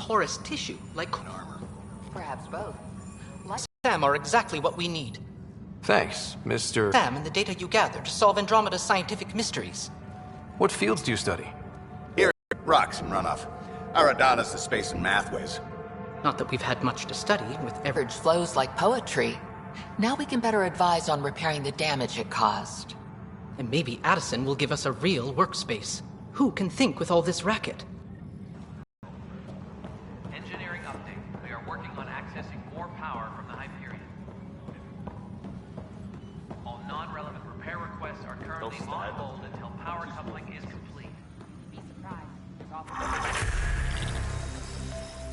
porous tissue, like armor. Perhaps both. Sam are exactly what we need. Thanks, Mr. Sam and the data you gather to solve Andromeda's scientific mysteries. What fields do you study? Here, rocks and runoff. Aradana's the space and math whiz. Not that we've had much to study, with every... Average flows like poetry. Now we can better advise on repairing the damage it caused. And maybe Addison will give us a real workspace. Who can think with all this racket? Engineering update. We are working on accessing more power from the Hyperion. All non-relevant repair requests are currently on hold until power coupling is complete. Be surprised.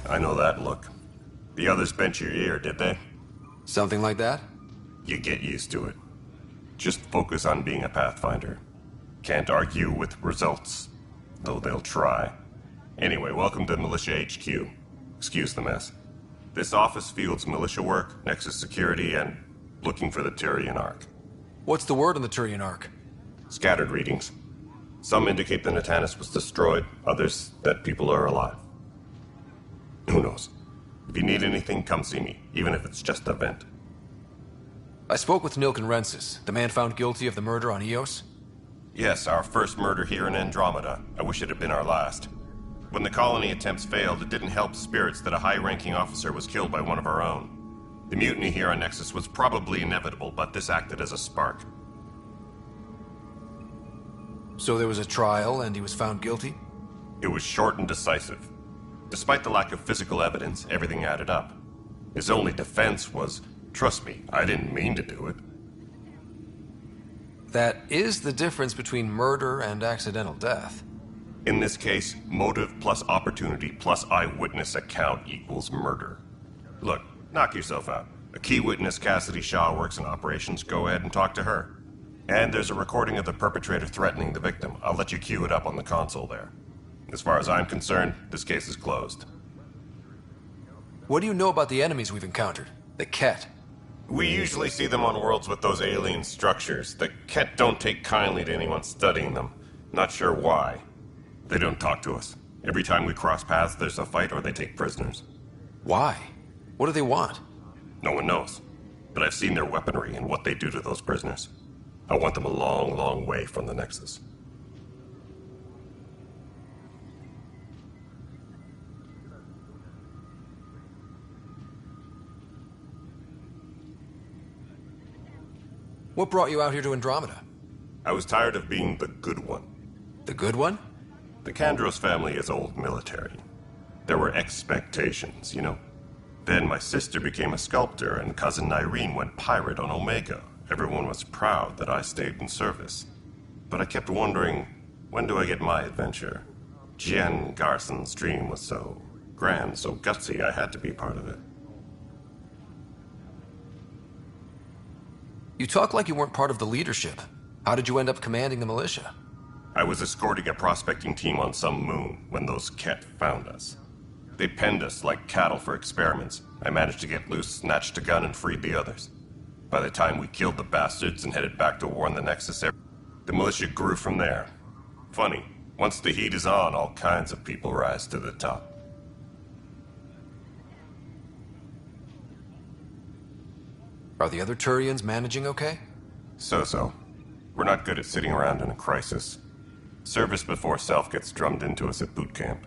I know that look. The others bent your ear, did they? Something like that? You get used to it. Just focus on being a Pathfinder. Can't argue with results, though they'll try. Anyway, welcome to Militia HQ. Excuse the mess. This office fields militia work, Nexus security, and looking for the Turian Ark. What's the word on the Turian Ark? Scattered readings. Some indicate the Natanus was destroyed, others that people are alive. Who knows? If you need anything, come see me, even if it's just a vent. I spoke with Nilk and Rensis, the man found guilty of the murder on Eos. Yes, our first murder here in Andromeda. I wish it had been our last. When the colony attempts failed, it didn't help spirits that a high-ranking officer was killed by one of our own. The mutiny here on Nexus was probably inevitable, but this acted as a spark. So there was a trial and he was found guilty? It was short and decisive. Despite the lack of physical evidence, everything added up. His only defense was, trust me, I didn't mean to do it. That is the difference between murder and accidental death. In this case, motive plus opportunity plus eyewitness account equals murder. Look, knock yourself out. A key witness, Cassidy Shaw, works in operations. Go ahead and talk to her. And there's a recording of the perpetrator threatening the victim. I'll let you cue it up on the console there. As far as I'm concerned, this case is closed. What do you know about the enemies we've encountered? The Ket? We usually see them on worlds with those alien structures. The Ket don't take kindly to anyone studying them. Not sure why. They don't talk to us. Every time we cross paths, there's a fight or they take prisoners. Why? What do they want? No one knows. But I've seen their weaponry and what they do to those prisoners. I want them a long, long way from the Nexus. What brought you out here to Andromeda? I was tired of being the good one. The good one? The Kandros family is old military. There were expectations, you know. Then my sister became a sculptor and cousin Irene went pirate on Omega. Everyone was proud that I stayed in service. But I kept wondering, when do I get my adventure? Jen Garson's dream was so grand, so gutsy, I had to be part of it. You talk like you weren't part of the leadership. How did you end up commanding the militia? I was escorting a prospecting team on some moon when those Ket found us. They penned us like cattle for experiments. I managed to get loose, snatched a gun, and freed the others. By the time we killed the bastards and headed back to war in the Nexus, the militia grew from there. Funny, once the heat is on, all kinds of people rise to the top. Are the other Turians managing okay? So-so. We're not good at sitting around in a crisis. Service before self gets drummed into us at boot camp.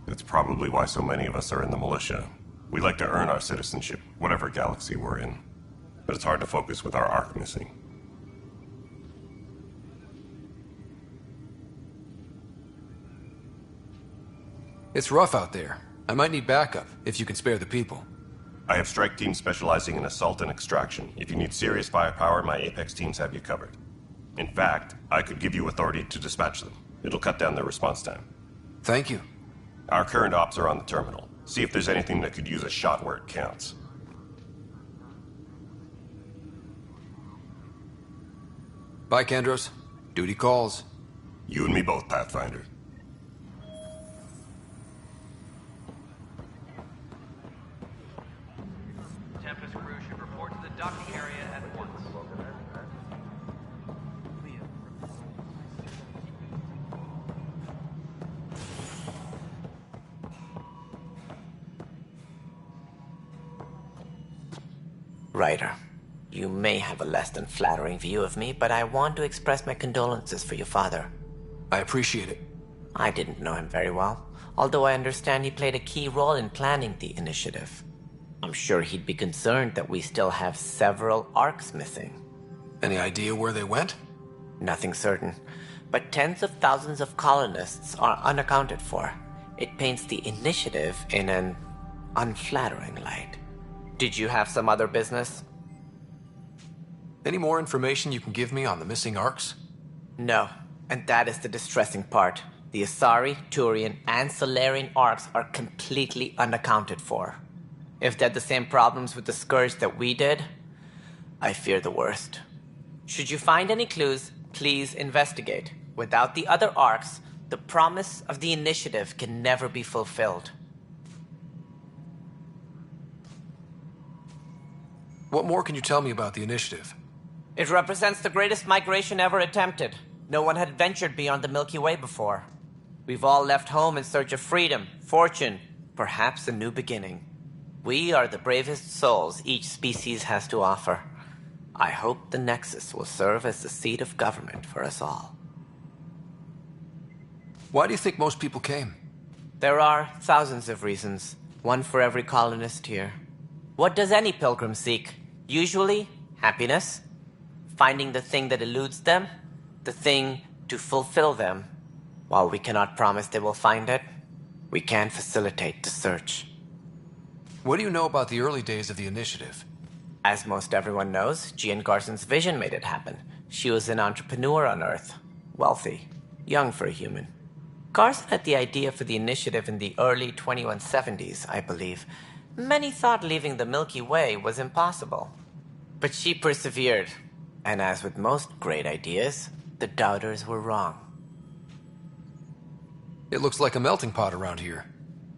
That's probably why so many of us are in the militia. We like to earn our citizenship, whatever galaxy we're in. But it's hard to focus with our arc missing. It's rough out there. I might need backup, if you can spare the people. I have strike teams specializing in assault and extraction. If you need serious firepower, my Apex teams have you covered. In fact, I could give you authority to dispatch them. It'll cut down their response time. Thank you. Our current ops are on the terminal. See if there's anything that could use a shot where it counts. Bye, Kandros. Duty calls. You and me both, Pathfinder. Tempest crew should report to the docking area at once. Ryder, you may have a less than flattering view of me, but I want to express my condolences for your father. I appreciate it. I didn't know him very well, although I understand he played a key role in planning the initiative. I'm sure he'd be concerned that we still have several arcs missing. Any idea where they went? Nothing certain, but tens of thousands of colonists are unaccounted for. It paints the initiative in an unflattering light. Did you have some other business? Any more information you can give me on the missing arcs? No, and that is the distressing part. The Asari, Turian, and Solarian arcs are completely unaccounted for. If they had the same problems with the Scourge that we did, I fear the worst. Should you find any clues, please investigate. Without the other arcs, the promise of the initiative can never be fulfilled. What more can you tell me about the initiative? It represents the greatest migration ever attempted. No one had ventured beyond the Milky Way before. We've all left home in search of freedom, fortune, perhaps a new beginning. We are the bravest souls each species has to offer. I hope the Nexus will serve as the seat of government for us all. Why do you think most people came? There are thousands of reasons, one for every colonist here. What does any pilgrim seek? Usually, happiness. Finding the thing that eludes them, the thing to fulfill them. While we cannot promise they will find it, we can facilitate the search. What do you know about the early days of the initiative? As most everyone knows, Gian Garson's vision made it happen. She was an entrepreneur on Earth. Wealthy. Young for a human. Garson had the idea for the initiative in the early 2170s, I believe. Many thought leaving the Milky Way was impossible. But she persevered. And as with most great ideas, the doubters were wrong. It looks like a melting pot around here.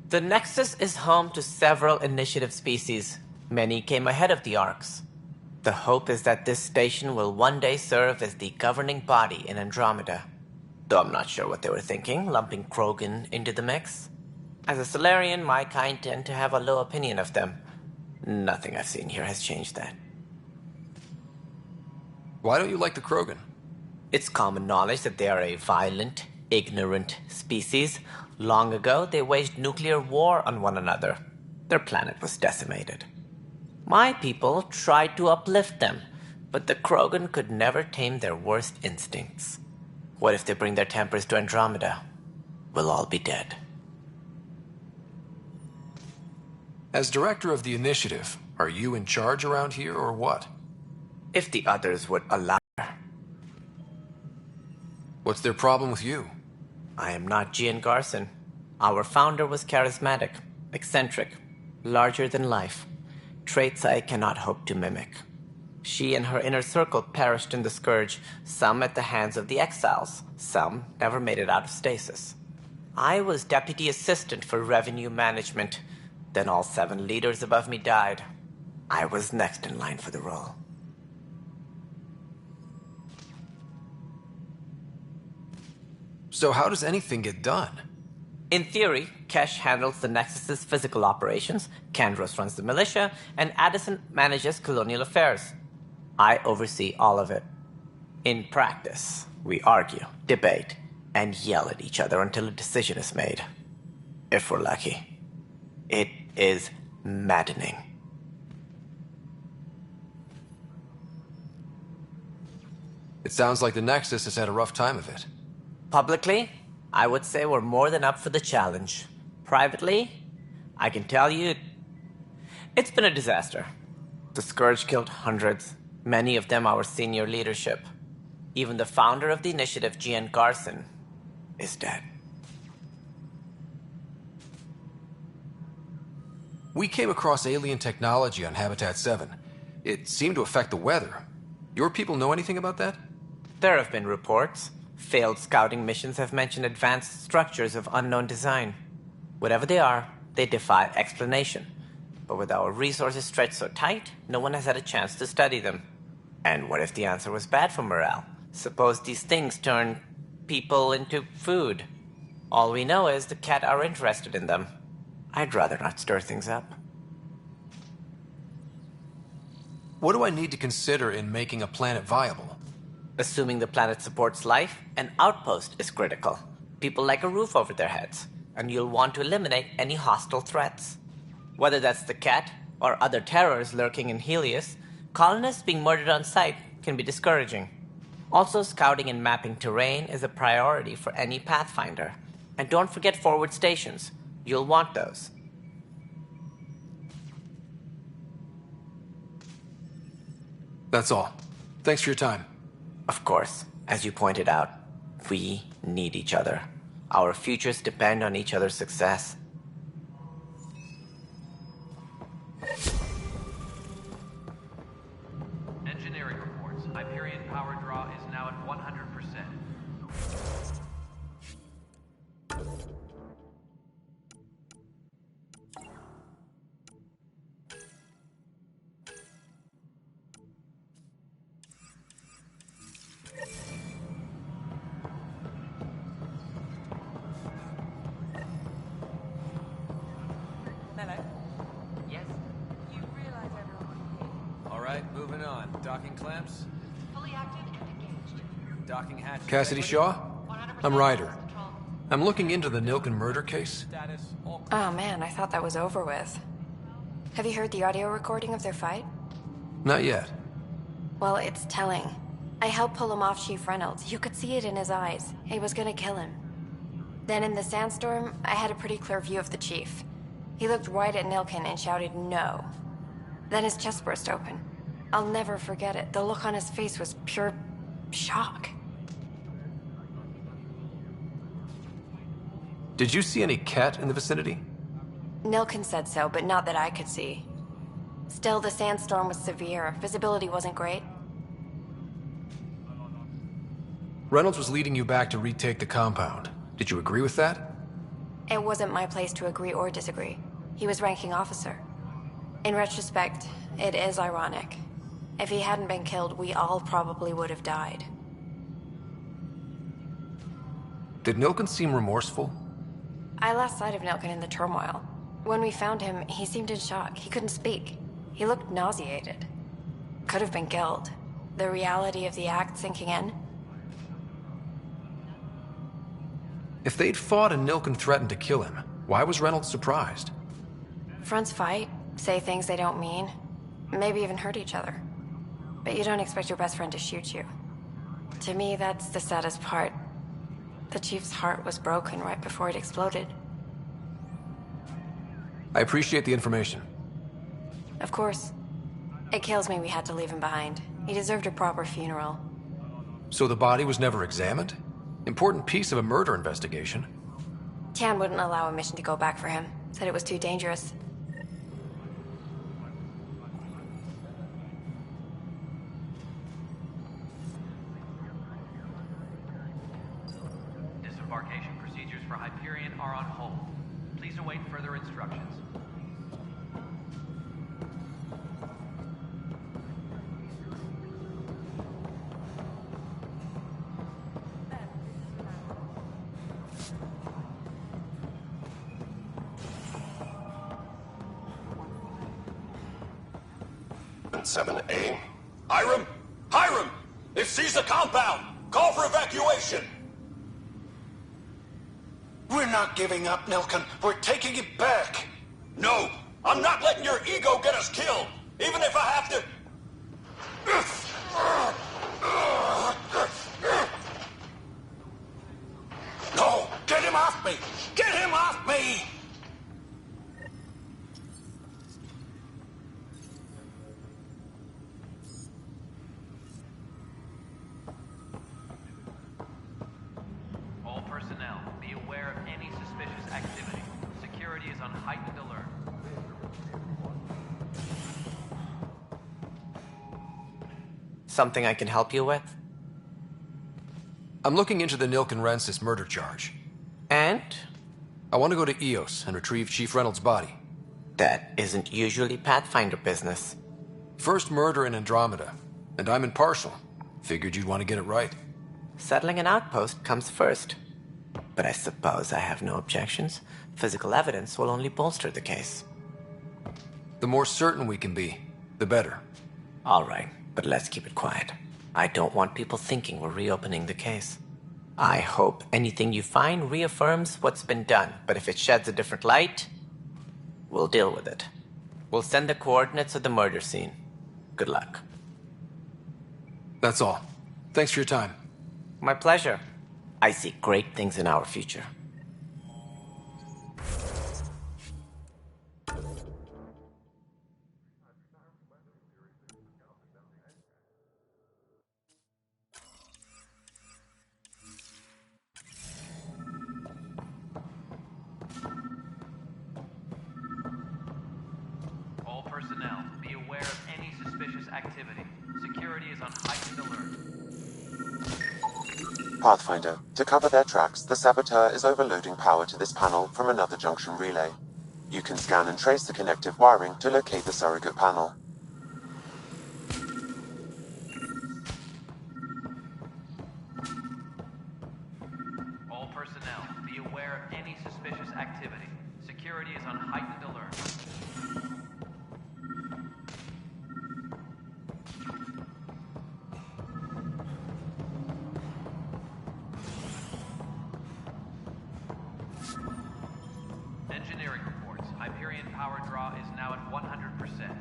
The Nexus is home to several initiative species. Many came ahead of the arcs. The hope is that this station will one day serve as the governing body in Andromeda. Though I'm not sure what they were thinking, lumping Krogan into the mix. As a Solarian, my kind tend to have a low opinion of them. Nothing I've seen here has changed that. Why don't you like the Krogan? It's common knowledge that they are a violent, ignorant species. Long ago, they waged nuclear war on one another. Their planet was decimated. My people tried to uplift them, but the Krogan could never tame their worst instincts. What if they bring their tempers to Andromeda? We'll all be dead. As director of the initiative, are you in charge around here or what? If the others would allow. What's their problem with you? I am not Gian Garson. Our founder was charismatic, eccentric, larger than life. Traits I cannot hope to mimic. She and her inner circle perished in the Scourge, some at the hands of the Exiles, some never made it out of stasis. I was deputy assistant for revenue management. Then all 7 leaders above me died. I was next in line for the role. So how does anything get done? In theory, Kesh handles the Nexus's physical operations, Kandros runs the militia, and Addison manages colonial affairs. I oversee all of it. In practice, we argue, debate, and yell at each other until a decision is made. If we're lucky. It is maddening. It sounds like the Nexus has had a rough time of it. Publicly, I would say we're more than up for the challenge. Privately, I can tell you, it's been a disaster. The Scourge killed hundreds, many of them our senior leadership. Even the founder of the initiative, Gian Garson, is dead. We came across alien technology on Habitat 7. It seemed to affect the weather. Your people know anything about that? There have been reports. Failed scouting missions have mentioned advanced structures of unknown design. Whatever they are, they defy explanation. But with our resources stretched so tight, no one has had a chance to study them. And what if the answer was bad for morale? Suppose these things turn people into food. All we know is the cat are interested in them. I'd rather not stir things up. What do I need to consider in making a planet viable? Assuming the planet supports life, an outpost is critical. People like a roof over their heads, and you'll want to eliminate any hostile threats. Whether that's the cat or other terrors lurking in Helios, colonists being murdered on sight can be discouraging. Also, scouting and mapping terrain is a priority for any Pathfinder. And don't forget forward stations. You'll want those. That's all. Thanks for your time. Of course, as you pointed out, we need each other. Our futures depend on each other's success. Engineering reports. Hyperion power draw is now at 100%. Moving on. Docking clamps? Fully active and engaged. Docking hatch. Cassidy Shaw? I'm Ryder. I'm looking into the Nilken murder case. Oh man, I thought that was over with. Have you heard the audio recording of their fight? Not yet. Well, it's telling. I helped pull him off Chief Reynolds. You could see it in his eyes. He was gonna kill him. Then in the sandstorm, I had a pretty clear view of the Chief. He looked right at Nilken and shouted no. Then his chest burst open. I'll never forget it. The look on his face was pure shock. Did you see any cat in the vicinity? Nilken said so, but not that I could see. Still, the sandstorm was severe. Visibility wasn't great. Reynolds was leading you back to retake the compound. Did you agree with that? It wasn't my place to agree or disagree. He was ranking officer. In retrospect, it is ironic. If he hadn't been killed, we all probably would have died. Did Nilken seem remorseful? I lost sight of Nilken in the turmoil. When we found him, he seemed in shock. He couldn't speak. He looked nauseated. Could have been killed. The reality of the act sinking in. If they'd fought and Nilken threatened to kill him, why was Reynolds surprised? Fronts fight, say things they don't mean, maybe even hurt each other. But you don't expect your best friend to shoot you. To me, that's the saddest part. The Chief's heart was broken right before it exploded. I appreciate the information. Of course. It kills me we had to leave him behind. He deserved a proper funeral. So the body was never examined? Important piece of a murder investigation. Tian wouldn't allow a mission to go back for him. Said it was too dangerous. Disembarkation procedures for Hyperion are on hold. Please await further instructions. And 7A. Hiram! Hiram! They've seized the compound! Call for evacuation! We're not giving up, Nilken. We're taking it back. No! I'm not letting your ego get us killed! Even if I have to... No! Get him off me! Get him off me! All personnel, be aware of any suspicious activity. Security is on heightened alert. Something I can help you with? I'm looking into the Nilken Rensis murder charge. And? I want to go to Eos and retrieve Chief Reynolds' body. That isn't usually Pathfinder business. First murder in Andromeda, and I'm impartial. Figured you'd want to get it right. Settling an outpost comes first. But I suppose I have no objections. Physical evidence will only bolster the case. The more certain we can be, the better. Alright, but let's keep it quiet. I don't want people thinking we're reopening the case. I hope anything you find reaffirms what's been done, but if it sheds a different light, we'll deal with it. We'll send the coordinates of the murder scene. Good luck. That's all. Thanks for your time. My pleasure. I see great things in our future. All personnel, be aware of any suspicious activity. Security is on heightened alert. Pathfinder, to cover their tracks, the saboteur is overloading power to this panel from another junction relay. You can scan and trace the connective wiring to locate the surrogate panel. All personnel, be aware of any suspicious activity. Security is on heightened alert. Engineering reports. Hyperion power draw is now at 100%.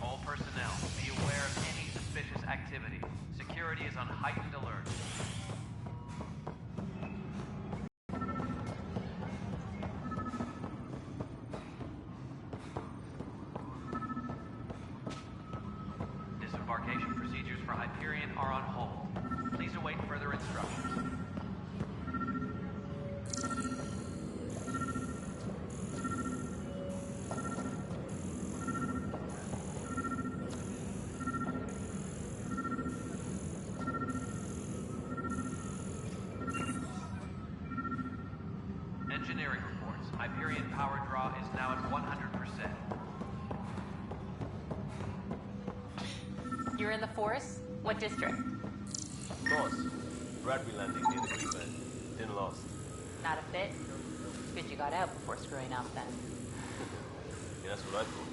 All personnel, be aware of any suspicious activity. Security is on heightened alert. Disembarkation procedures for Hyperion are on hold. Please await further instructions. Engineering reports. Hyperion power draw is now at 100%. You're in the force? What district? North. Bradbury landing near the green bed. Didn't lost. Not a fit? Good you got out before screwing up then. Yeah, that's what I thought.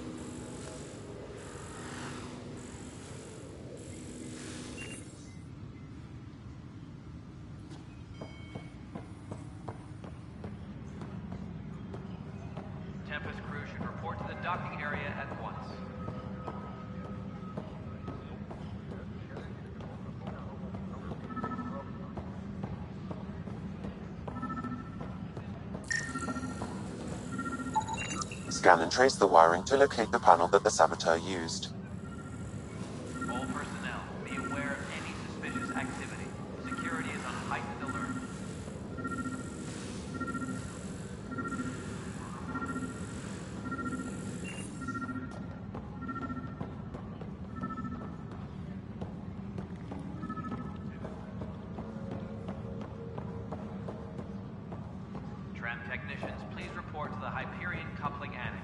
Tempest crew should report to the docking area at once. Scan and trace the wiring to locate the panel that the saboteur used. All personnel, be aware of any suspicious activity. Security is on heightened alert. Tram technicians, please report to the Hyperion coupling annex.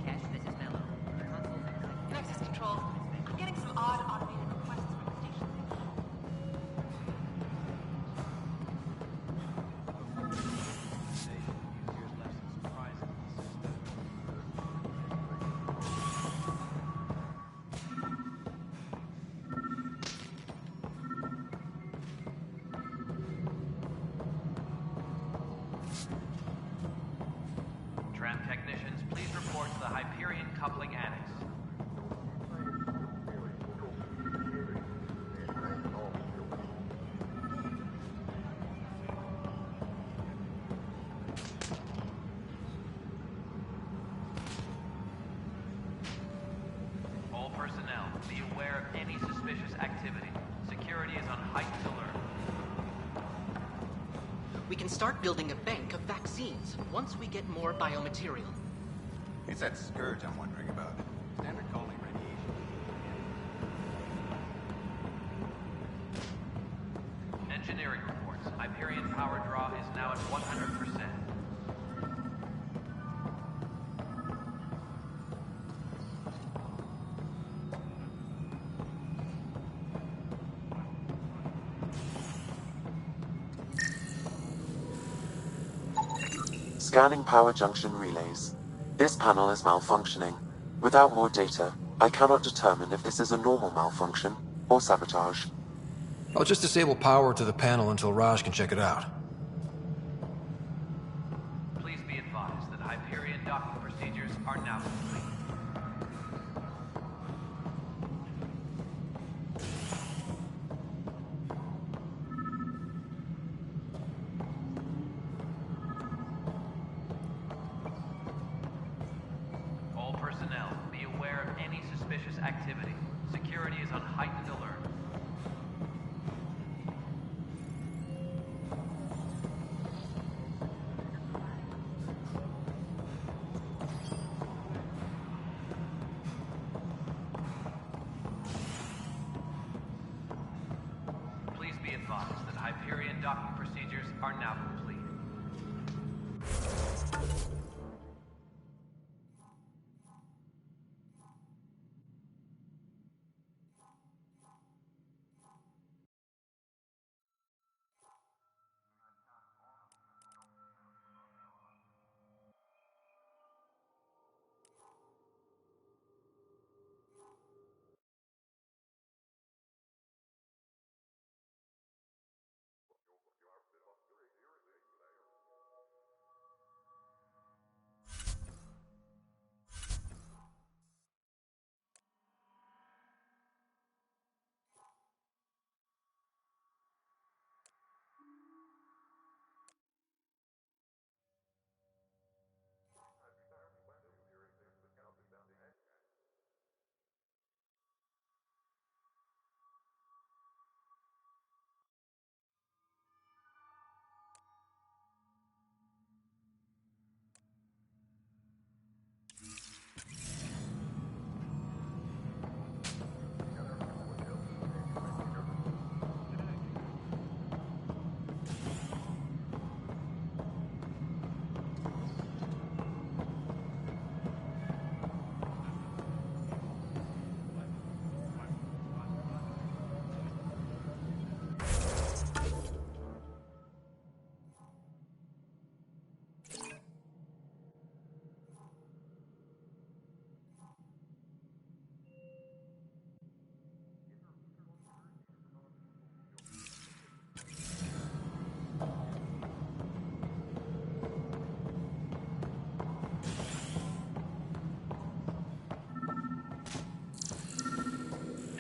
Cash, this is Mello. Nexus Control. I'm getting some odd automated requests from the station. Tram technicians, please report to the Hyperion coupling annex. All personnel, be aware of any suspicious activity. Security is on heightened alert. We can start building a bank of vaccines once we get more biomaterial. It's that scourge I'm wondering about. Standard calling radiation. Hyperion power draw is now at 100%. Scanning power junction relays. This panel is malfunctioning. Without more data, I cannot determine if this is a normal malfunction or sabotage. I'll just disable power to the panel until Raj can check it out. Please be advised that Hyperion docking procedures are now complete. All personnel, be aware of any suspicious activity. Security is on heightened alert. Please be advised that Hyperion docking procedures are now complete.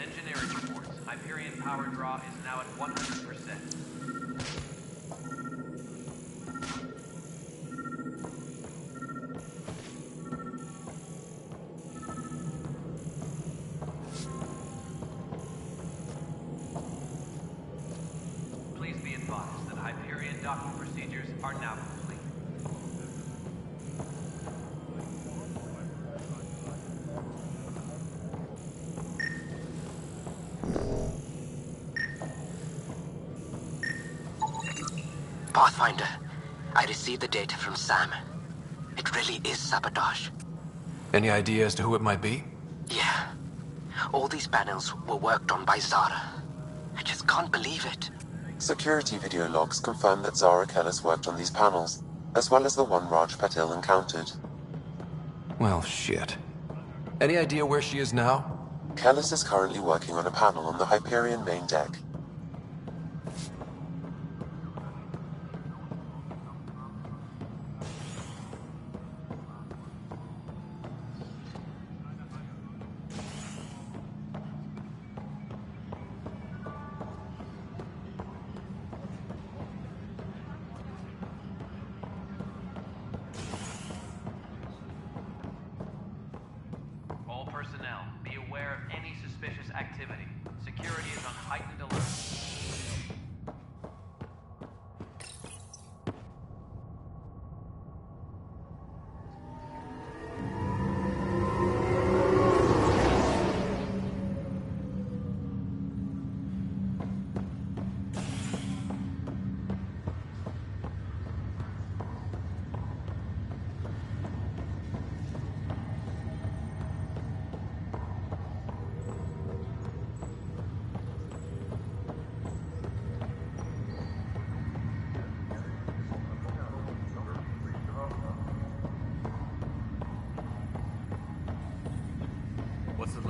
Engineering reports. Hyperion power draw is now at 100%. Please be advised that Hyperion docking procedures are now complete. Pathfinder, I received the data from Sam. It really is sabotage. Any idea as to who it might be? Yeah. All these panels were worked on by Zara. I just can't believe it. Security video logs confirm that Zara Kellis worked on these panels, as well as the one Raj Patil encountered. Well, shit. Any idea where she is now? Kellis is currently working on a panel on the Hyperion main deck. All personnel, be aware of any suspicious activity. Security is on heightened alert.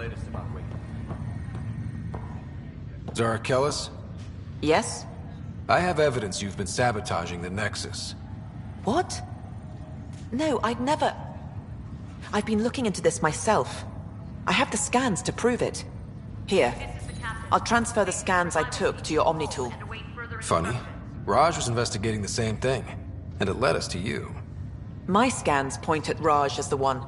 latest about Wing? Zara Kellis? Yes? I have evidence you've been sabotaging the Nexus. What? No, I'd never... I've been looking into this myself. I have the scans to prove it. Here. I'll transfer the scans I took to your Omni tool. Funny. Raj was investigating the same thing, and it led us to you. My scans point at Raj as the one.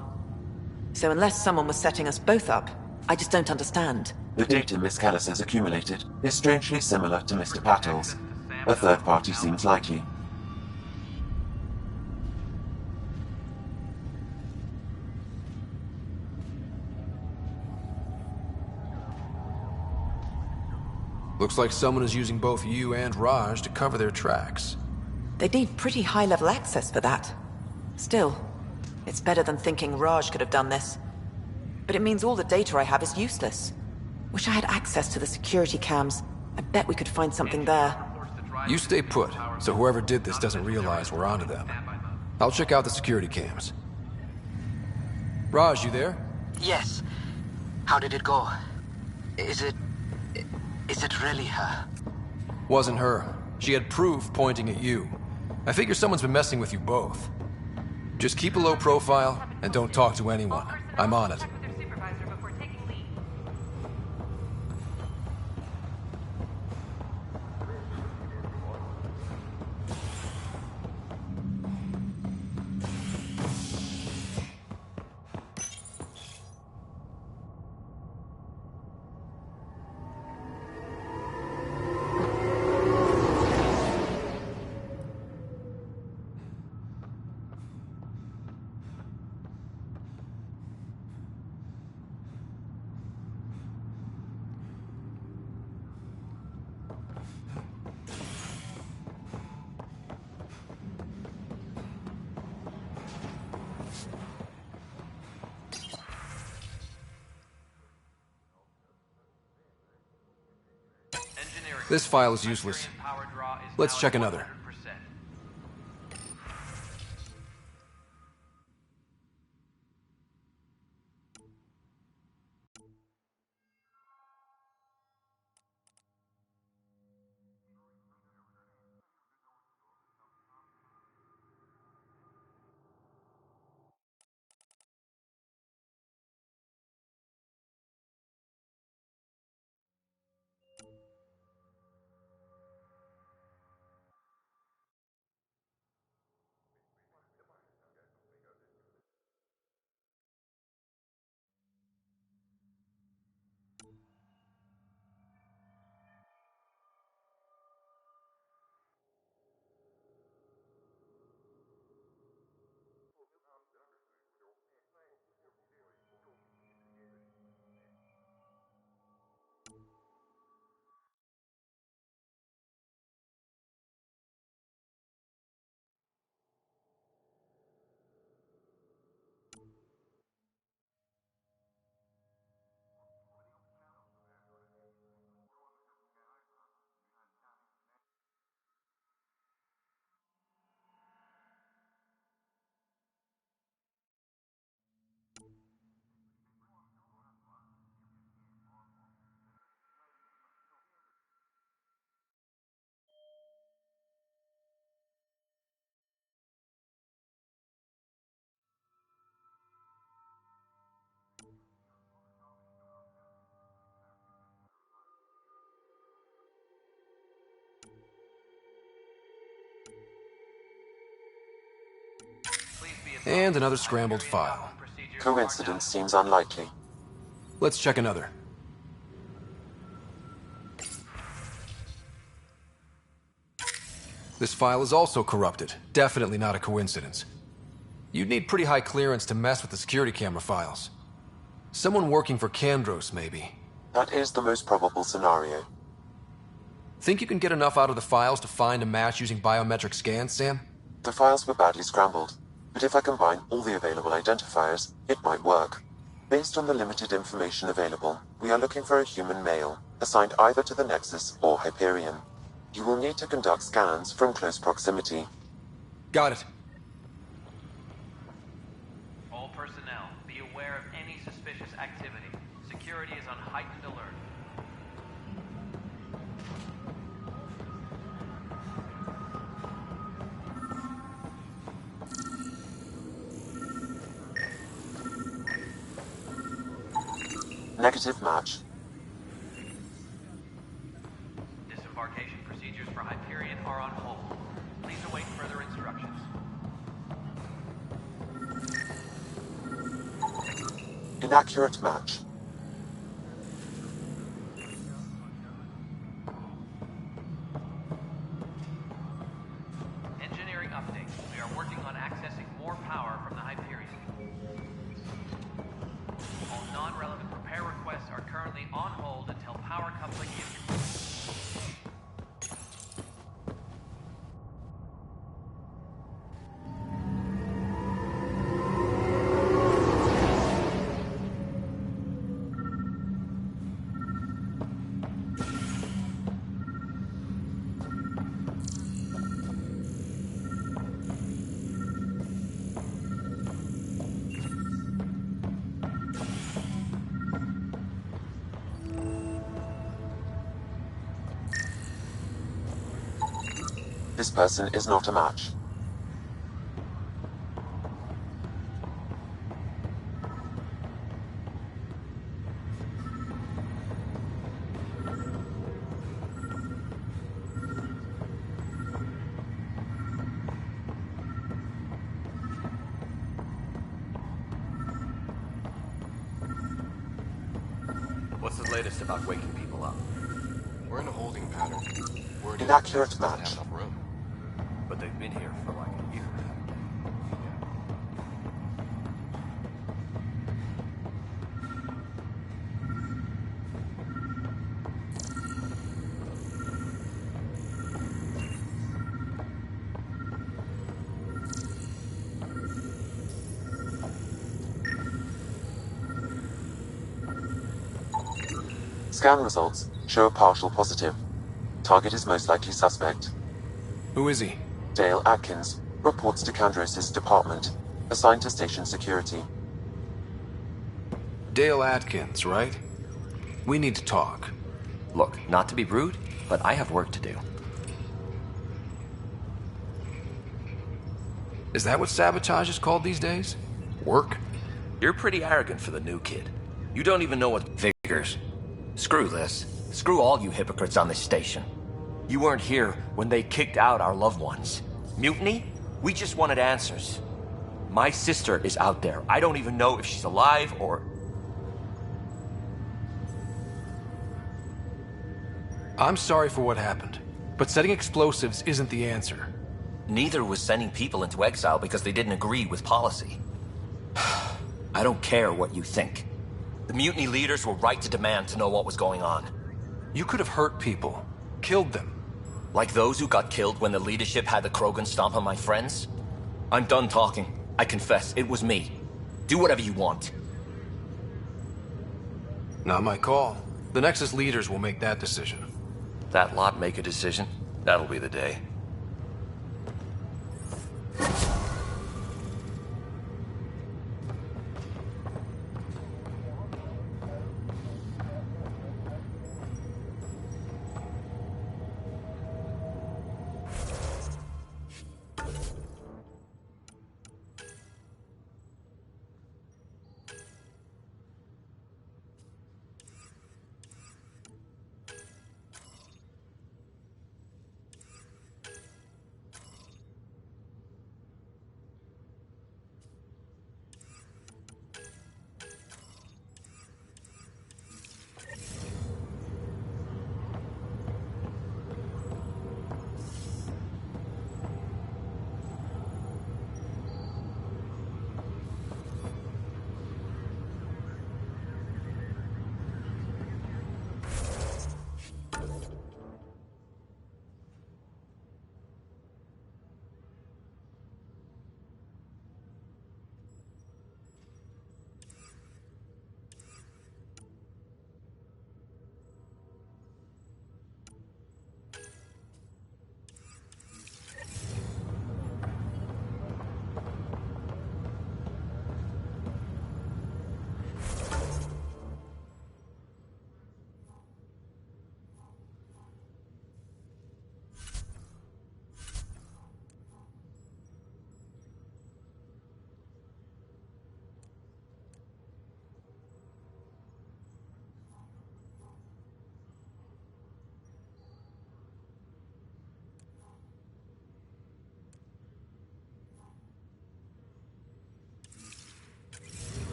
So unless someone was setting us both up, I just don't understand. The data Miss Callis has accumulated is strangely similar to Mr. Patel's. A third party seems likely. Looks like someone is using both you and Raj to cover their tracks. They'd need pretty high-level access for that. Still, it's better than thinking Raj could have done this. But it means all the data I have is useless. Wish I had access to the security cams. I bet we could find something there. You stay put, so whoever did this doesn't realize we're onto them. I'll check out the security cams. Raj, you there? Yes. How did it go? Is it really her? Wasn't her. She had proof pointing at you. I figure someone's been messing with you both. Just keep a low profile, and don't talk to anyone. I'm on it. This file is useless. Let's check another. And another scrambled file. Coincidence seems unlikely. Let's check another. This file is also corrupted. Definitely not a coincidence. You'd need pretty high clearance to mess with the security camera files. Someone working for Kandros, maybe. That is the most probable scenario. Think you can get enough out of the files to find a match using biometric scans, Sam? The files were badly scrambled, but if I combine all the available identifiers, it might work. Based on the limited information available, we are looking for a human male, assigned either to the Nexus or Hyperion. You will need to conduct scans from close proximity. Got it. All personnel, be aware of any suspicious activity. Security Security is on heightened alert. Negative match. Disembarkation procedures for Hyperion are on hold. Please await further instructions. Inaccurate match. Engineering update. We are working on accessing more power from the Hyperion. All non-relevant repair requests are currently on hold until power coupling is complete. This person is not a match. What's the latest about waking people up? We're in a holding pattern. Inaccurate match. But they've been here for like a year. Scan results show a partial positive. Target is most likely suspect. Who is he? Dale Atkins, reports to Candrosis Department, assigned to station security. Dale Atkins, right? We need to talk. Look, not to be rude, but I have work to do. Is that what sabotage is called these days? Work? You're pretty arrogant for the new kid. You don't even know what figures. Screw this. Screw all you hypocrites on this station. You weren't here when they kicked out our loved ones. Mutiny? We just wanted answers. My sister is out there. I don't even know if she's alive or... I'm sorry for what happened, but setting explosives isn't the answer. Neither was sending people into exile because they didn't agree with policy. I don't care what you think. The mutiny leaders were right to demand to know what was going on. You could have hurt people, killed them. Like those who got killed when the leadership had the Krogan stomp on my friends? I'm done talking. I confess, it was me. Do whatever you want. Not my call. The Nexus leaders will make that decision. That lot make a decision? That'll be the day.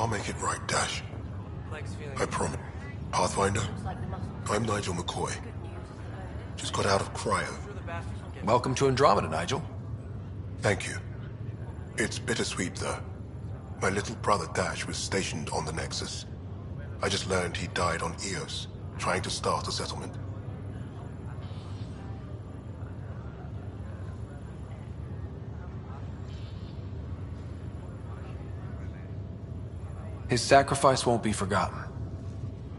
I'll make it right, Dash. I promise. Pathfinder, I'm Nigel McCoy. Just got out of cryo. Welcome to Andromeda, Nigel. Thank you. It's bittersweet, though. My little brother Dash was stationed on the Nexus. I just learned he died on Eos, trying to start a settlement. His sacrifice won't be forgotten.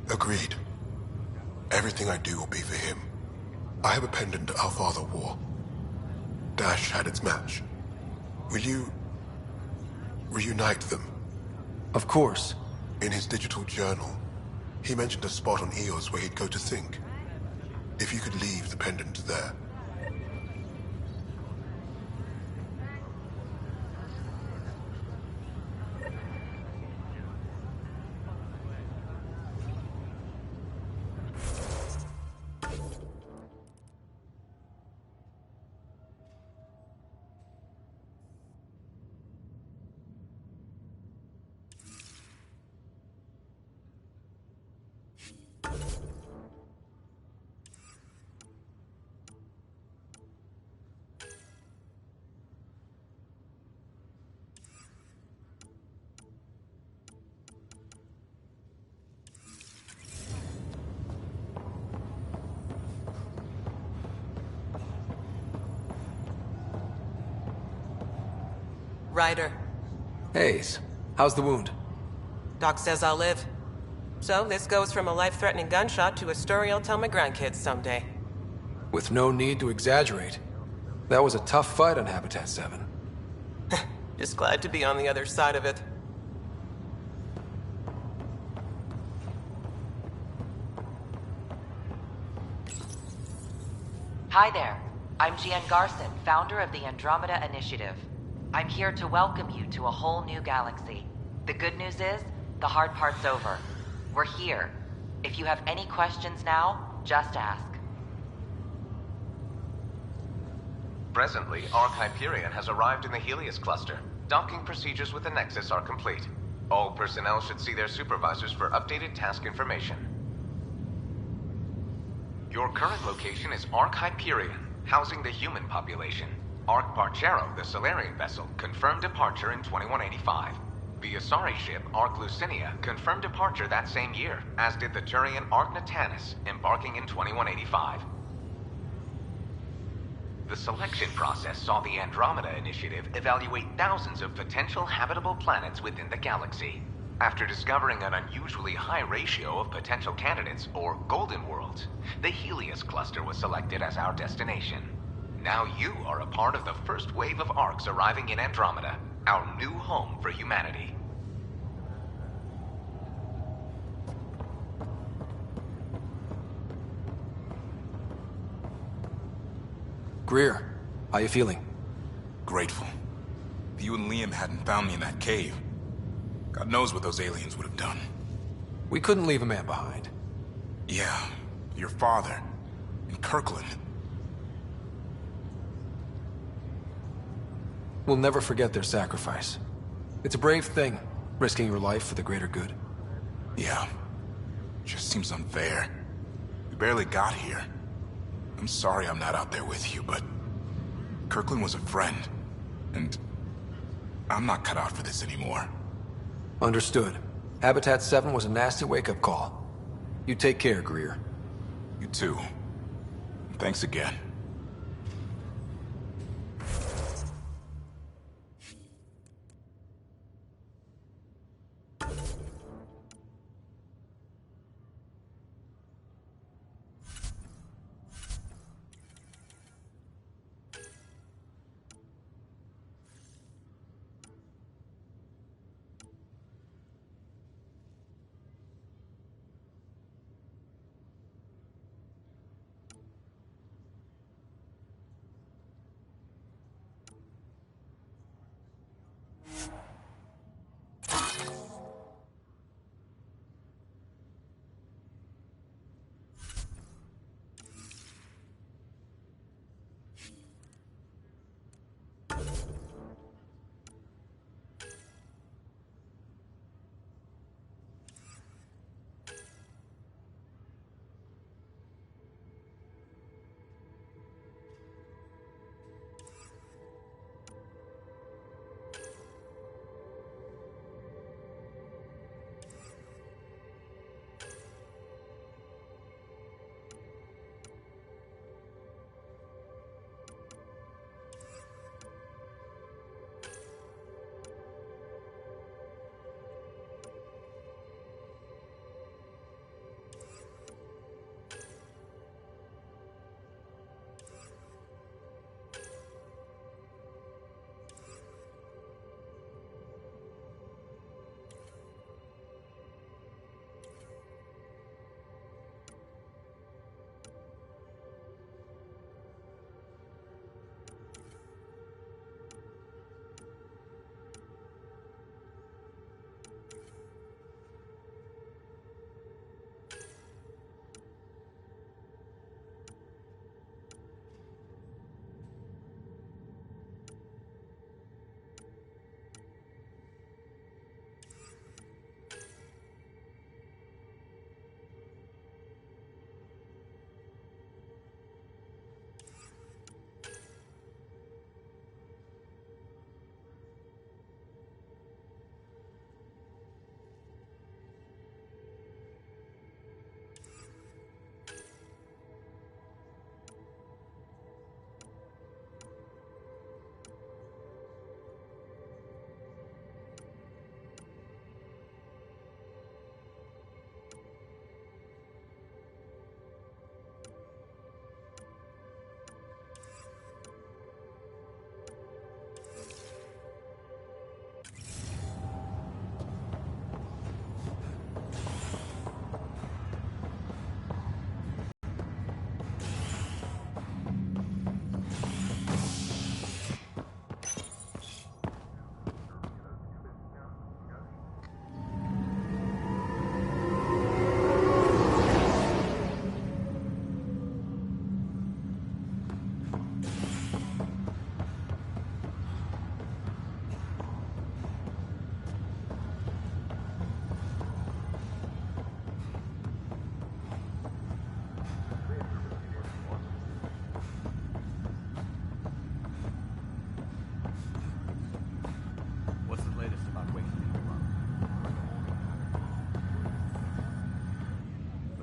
Agreed. Everything I do will be for him. I have a pendant our father wore. Dash had its match. Will you reunite them? Of course. In his digital journal, he mentioned a spot on Eos where he'd go to think. If you could leave the pendant there. Ryder. Hayes, how's the wound? Doc says I'll live. So this goes from a life-threatening gunshot to a story I'll tell my grandkids someday. With no need to exaggerate. That was a tough fight on Habitat 7. Just glad to be on the other side of it. Hi there. I'm Gian Garson, founder of the Andromeda Initiative. I'm here to welcome you to a whole new galaxy. The good news is, the hard part's over. We're here. If you have any questions now, just ask. Presently, Ark Hyperion has arrived in the Helios cluster. Docking procedures with the Nexus are complete. All personnel should see their supervisors for updated task information. Your current location is Ark Hyperion, housing the human population. Ark Parchero, the Solarian vessel, confirmed departure in 2185. The Asari ship, Ark Lucinia, confirmed departure that same year, as did the Turian Ark Natanus, embarking in 2185. The selection process saw the Andromeda Initiative evaluate thousands of potential habitable planets within the galaxy. After discovering an unusually high ratio of potential candidates, or golden worlds, the Helios cluster was selected as our destination. Now you are a part of the first wave of Arks arriving in Andromeda, our new home for humanity. Greer, how you feeling? Grateful. If you and Liam hadn't found me in that cave, God knows what those aliens would have done. We couldn't leave a man behind. Yeah, your father, and Kirkland. We'll never forget their sacrifice. It's a brave thing, risking your life for the greater good. Yeah. Just seems unfair. We barely got here. I'm sorry I'm not out there with you, but Kirkland was a friend, and I'm not cut out for this anymore. Understood. Habitat 7 was a nasty wake-up call. You take care, Greer. You too. Thanks again.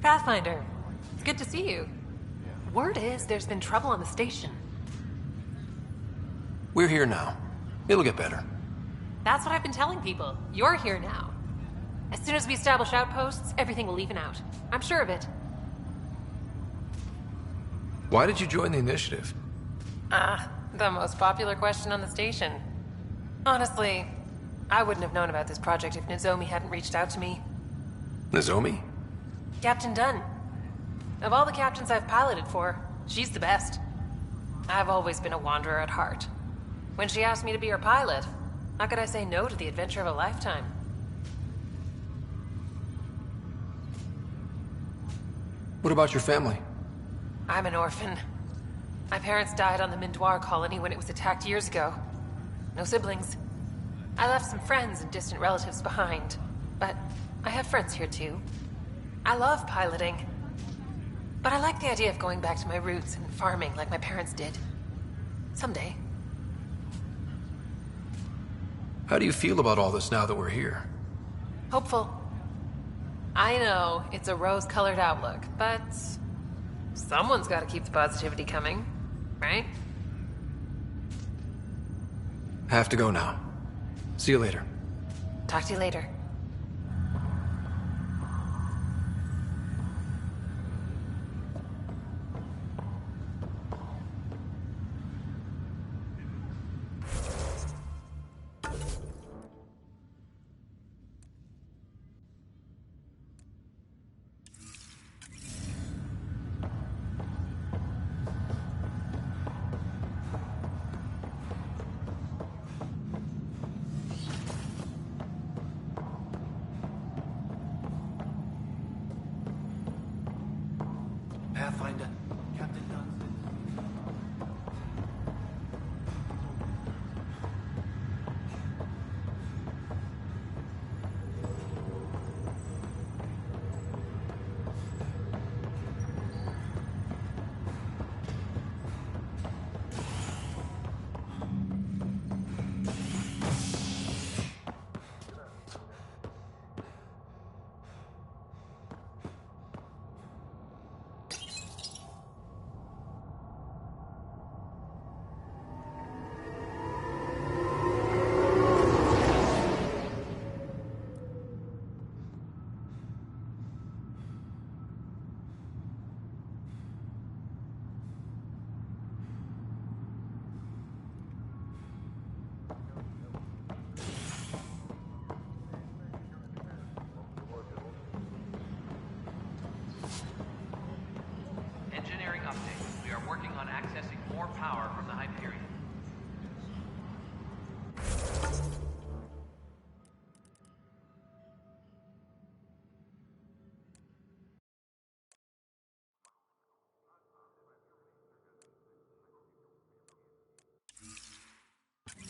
Pathfinder, good to see you. Word is there's been trouble on the station. We're here now. It'll get better. That's what I've been telling people. You're here now. As soon as we establish outposts, everything will even out. I'm sure of it. Why did you join the initiative? The most popular question on the station. Honestly, I wouldn't have known about this project if Nozomi hadn't reached out to me. Nozomi? Captain Dunn. Of all the captains I've piloted for, she's the best. I've always been a wanderer at heart. When she asked me to be her pilot, how could I say no to the adventure of a lifetime? What about your family? I'm an orphan. My parents died on the Mindoir colony when it was attacked years ago. No siblings. I left some friends and distant relatives behind, but I have friends here too. I love piloting, but I like the idea of going back to my roots and farming like my parents did. Someday. How do you feel about all this now that we're here? Hopeful. I know it's a rose-colored outlook, but someone's got to keep the positivity coming, right? Have to go now. See you later. Talk to you later. Pathfinder, Captain Dunn. Engineering update. We are working on accessing more power from the Hyperion.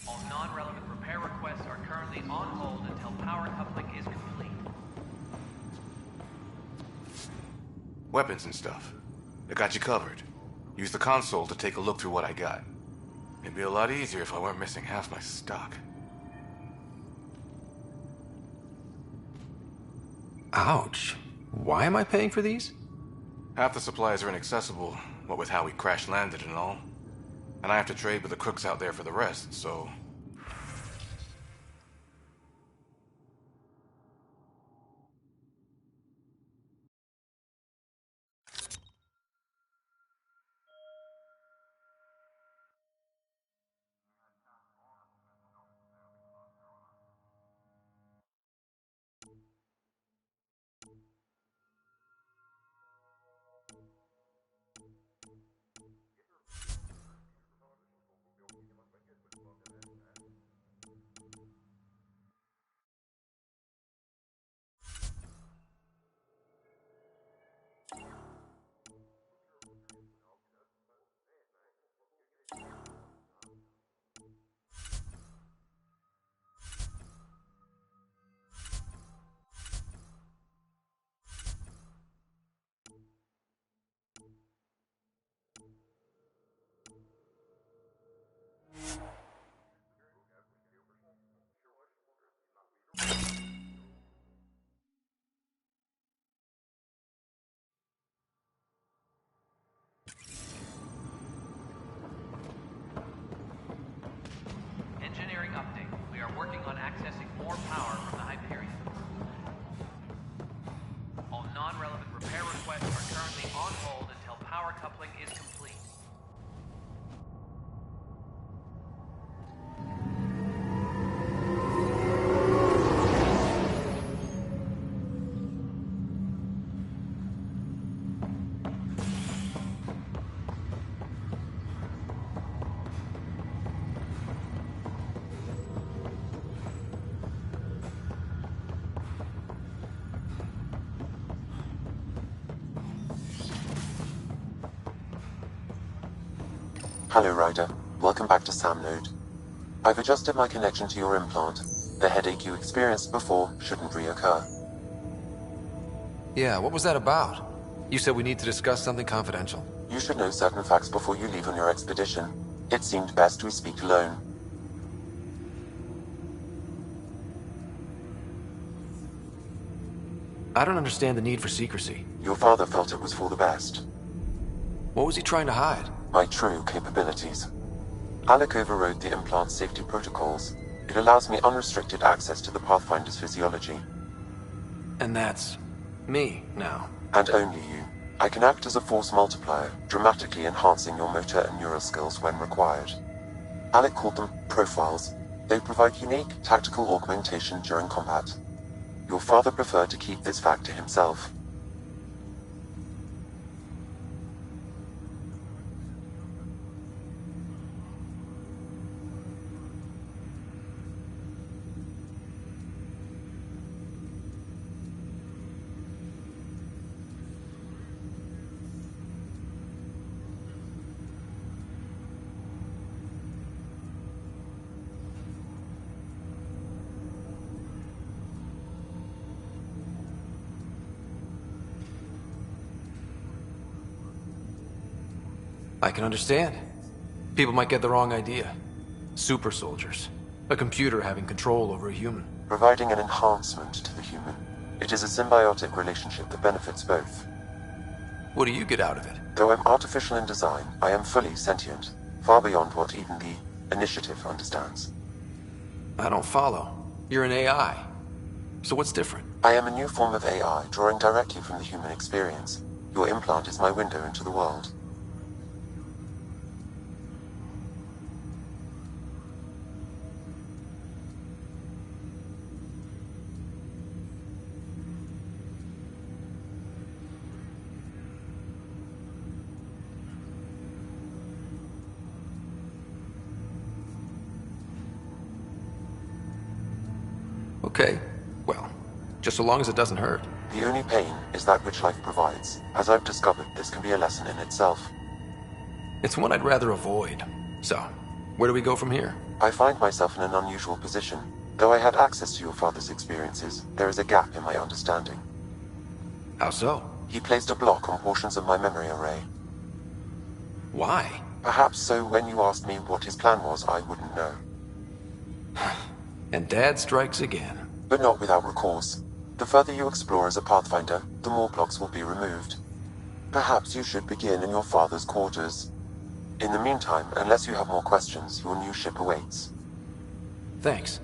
All non-relevant repair requests are currently on hold until power coupling is complete. Weapons and stuff. I got you covered. Use the console to take a look through what I got. It'd be a lot easier if I weren't missing half my stock. Ouch. Why am I paying for these? Half the supplies are inaccessible, what with how we crash-landed and all. And I have to trade with the crooks out there for the rest, so... non-relevant repair requests are currently on hold until power coupling is complete. Hello, Ryder. Welcome back to Sam Node. I've adjusted my connection to your implant. The headache you experienced before shouldn't reoccur. Yeah, what was that about? You said we need to discuss something confidential. You should know certain facts before you leave on your expedition. It seemed best we speak alone. I don't understand the need for secrecy. Your father felt it was for the best. What was he trying to hide? My true capabilities. Alec overrode the implant's safety protocols. It allows me unrestricted access to the Pathfinder's physiology. And that's me now. And only you. I can act as a force multiplier, dramatically enhancing your motor and neural skills when required. Alec called them profiles. They provide unique tactical augmentation during combat. Your father preferred to keep this fact to himself. I can understand. People might get the wrong idea. Super soldiers. A computer having control over a human. Providing an enhancement to the human. It is a symbiotic relationship that benefits both. What do you get out of it? Though I'm artificial in design, I am fully sentient, far beyond what even the Initiative understands. I don't follow. You're an AI. So what's different? I am a new form of AI, drawing directly from the human experience. Your implant is my window into the world. Okay, well, just so long as it doesn't hurt. The only pain is that which life provides. As I've discovered, this can be a lesson in itself. It's one I'd rather avoid. So, where do we go from here? I find myself in an unusual position. Though I had access to your father's experiences, there is a gap in my understanding. How so? He placed a block on portions of my memory array. Why? Perhaps so when you asked me what his plan was, I wouldn't know. And Dad strikes again. But not without recourse. The further you explore as a Pathfinder, the more blocks will be removed. Perhaps you should begin in your father's quarters. In the meantime, unless you have more questions, your new ship awaits. Thanks.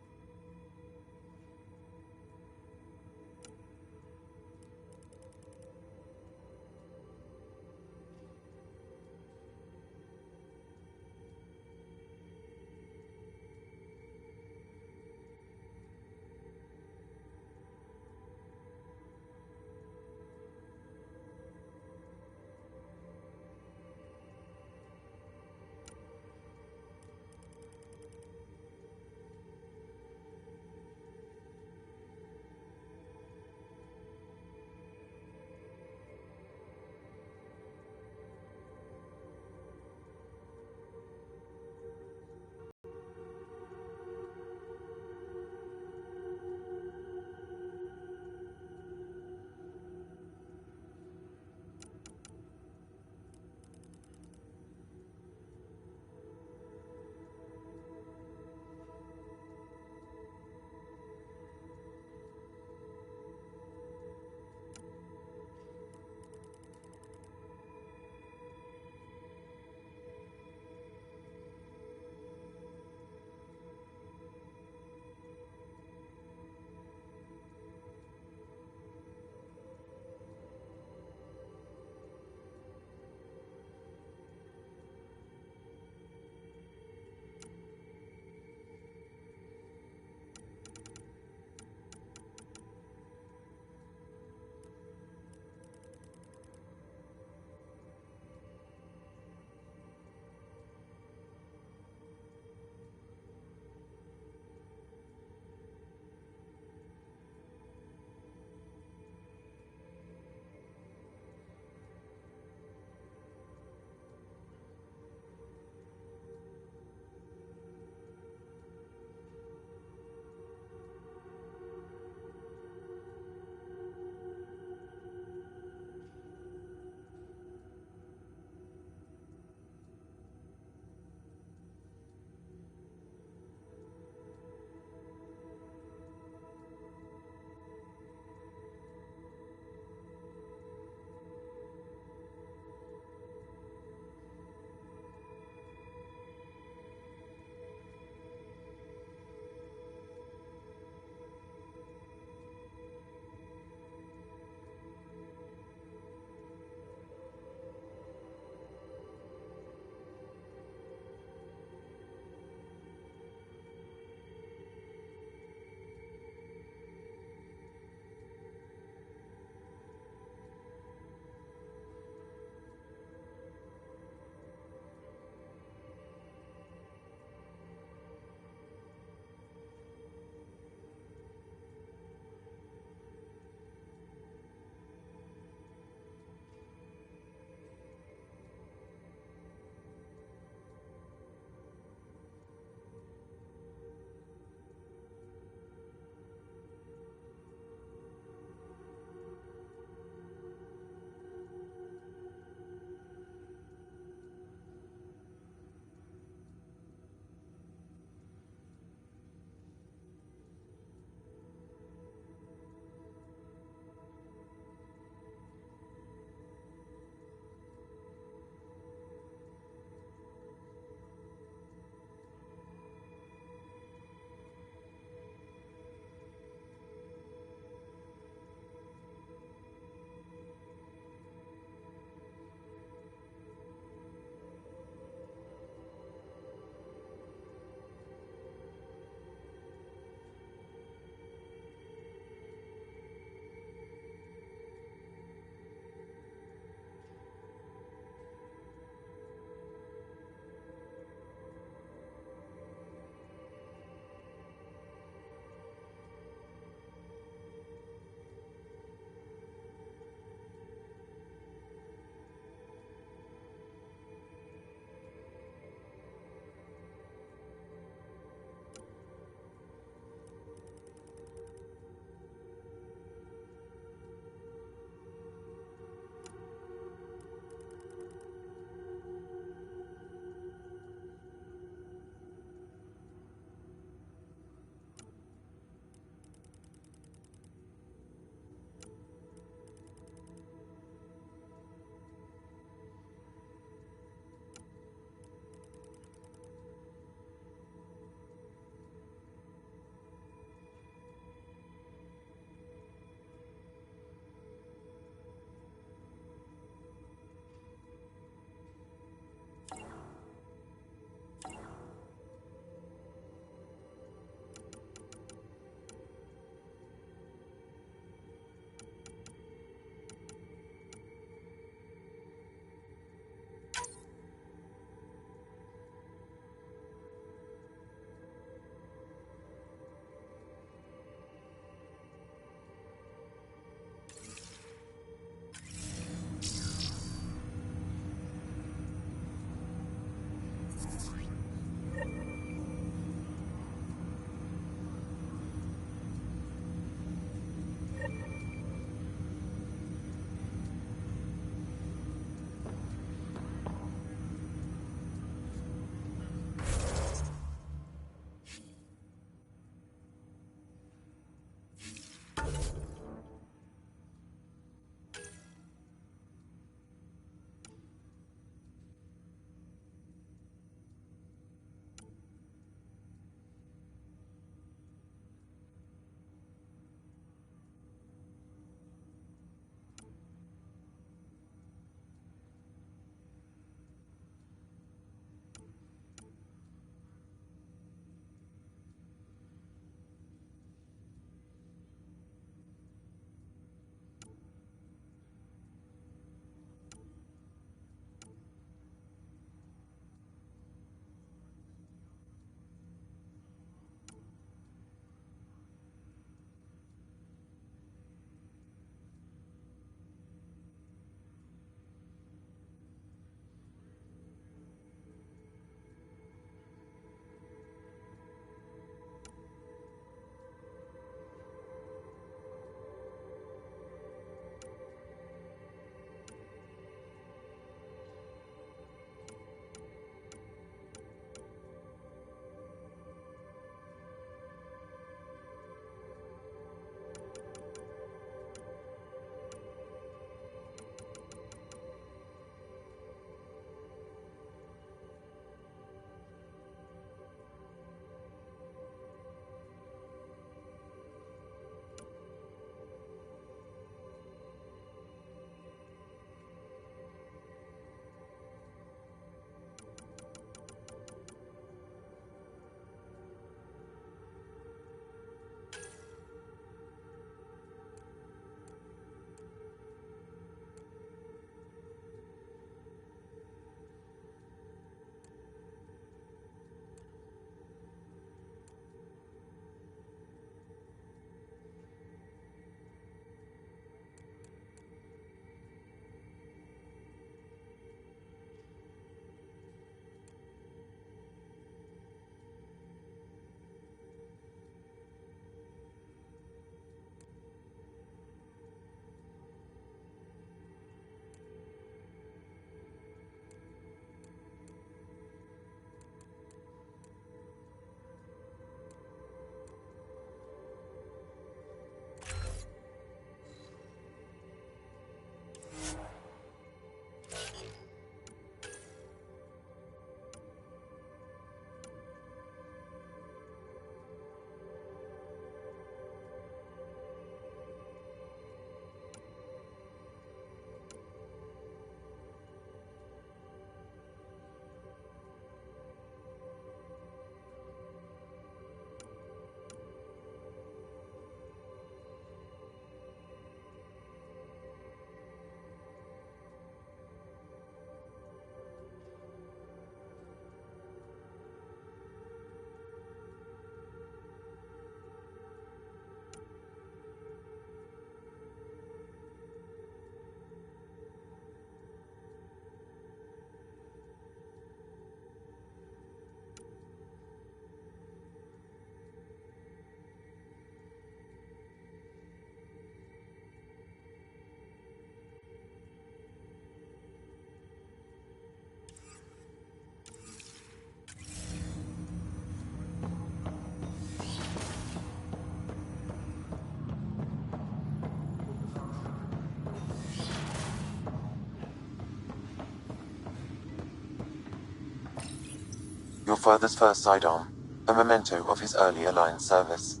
your father's first sidearm, a memento of his early Alliance service.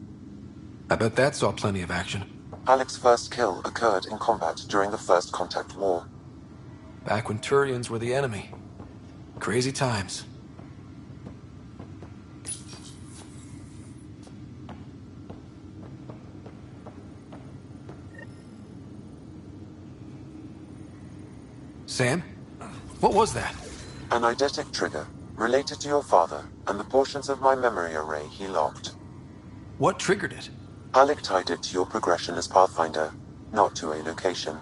I bet that saw plenty of action. Alec's first kill occurred in combat during the First Contact War. Back when Turians were the enemy. Crazy times. Sam? What was that? An eidetic trigger, related to your father, and the portions of my memory array he locked. What triggered it? Alec tied it to your progression as Pathfinder, not to a location.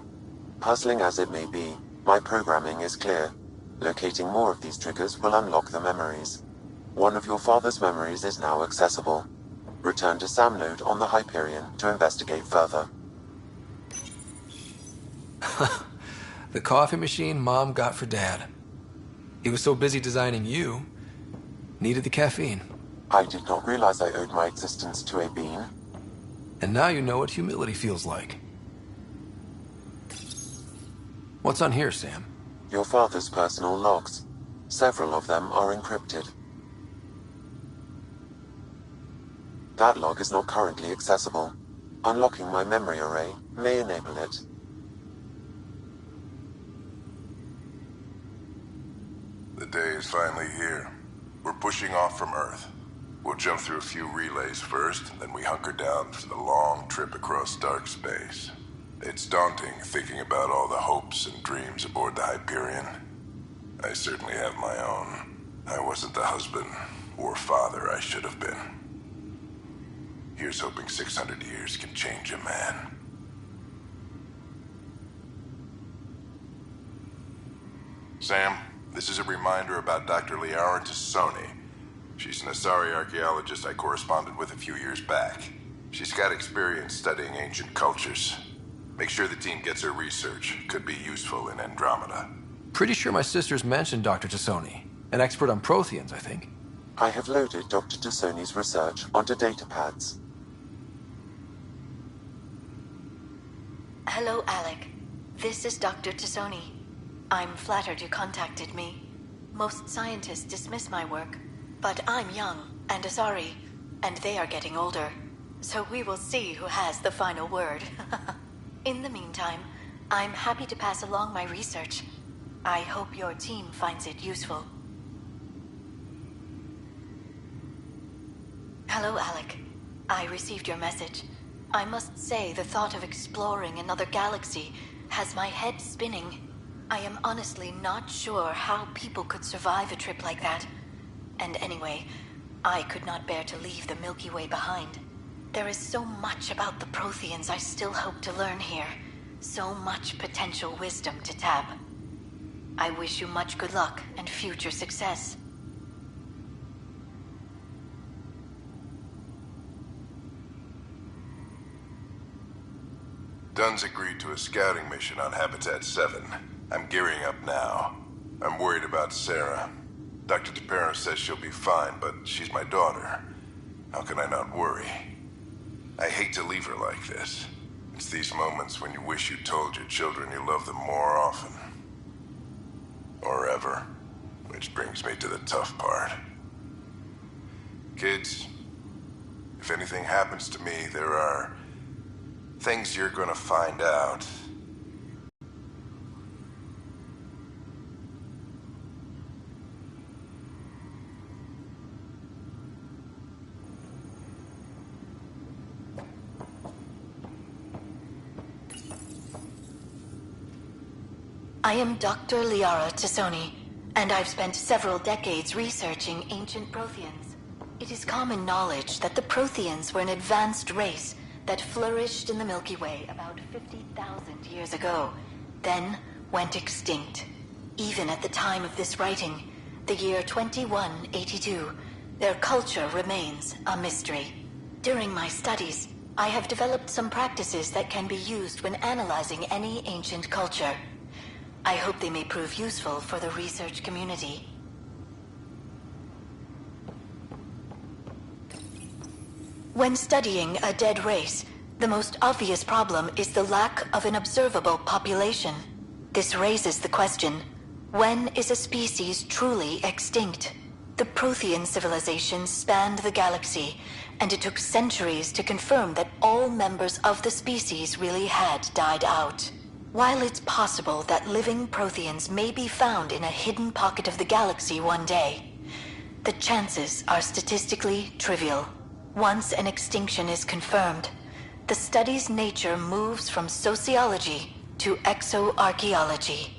Puzzling as it may be, my programming is clear. Locating more of these triggers will unlock the memories. One of your father's memories is now accessible. Return to Sam Node on the Hyperion to investigate further. The coffee machine Mom got for Dad. He was so busy designing you, needed the caffeine. I did not realize I owed my existence to a bean. And now you know what humility feels like. What's on here, Sam? Your father's personal logs. Several of them are encrypted. That log is not currently accessible. Unlocking my memory array may enable it. The day is finally here. We're pushing off from Earth. We'll jump through a few relays first, then we hunker down for the long trip across dark space. It's daunting thinking about all the hopes and dreams aboard the Hyperion. I certainly have my own. I wasn't the husband or father I should have been. Here's hoping 600 years can change a man. Sam, this is a reminder about Dr. Liara Tassoni. She's an Asari archaeologist I corresponded with a few years back. She's got experience studying ancient cultures. Make sure the team gets her research. Could be useful in Andromeda. Pretty sure my sisters mentioned Dr. Tassoni. An expert on Protheans, I think. I have loaded Dr. Tassoni's research onto datapads. Hello, Alec. This is Dr. Tassoni. I'm flattered you contacted me. Most scientists dismiss my work, but I'm young and Asari, and they are getting older. So we will see who has the final word. In the meantime, I'm happy to pass along my research. I hope your team finds it useful. Hello, Alec. I received your message. I must say the thought of exploring another galaxy has my head spinning. I am honestly not sure how people could survive a trip like that. And anyway, I could not bear to leave the Milky Way behind. There is so much about the Protheans I still hope to learn here. So much potential wisdom to tap. I wish you much good luck and future success. Dunn's agreed to a scouting mission on Habitat 7. I'm gearing up now. I'm worried about Sarah. Dr. DePero says she'll be fine, but she's my daughter. How can I not worry? I hate to leave her like this. It's these moments when you wish you told your children you love them more often. Or ever. Which brings me to the tough part. Kids, if anything happens to me, there are things you're gonna find out. I am Dr. Liara Tassoni, and I've spent several decades researching ancient Protheans. It is common knowledge that the Protheans were an advanced race that flourished in the Milky Way about 50,000 years ago, then went extinct. Even at the time of this writing, the year 2182, their culture remains a mystery. During my studies, I have developed some practices that can be used when analyzing any ancient culture. I hope they may prove useful for the research community. When studying a dead race, the most obvious problem is the lack of an observable population. This raises the question, when is a species truly extinct? The Prothean civilization spanned the galaxy, and it took centuries to confirm that all members of the species really had died out. While it's possible that living Protheans may be found in a hidden pocket of the galaxy one day, the chances are statistically trivial. Once an extinction is confirmed, the study's nature moves from sociology to exoarchaeology.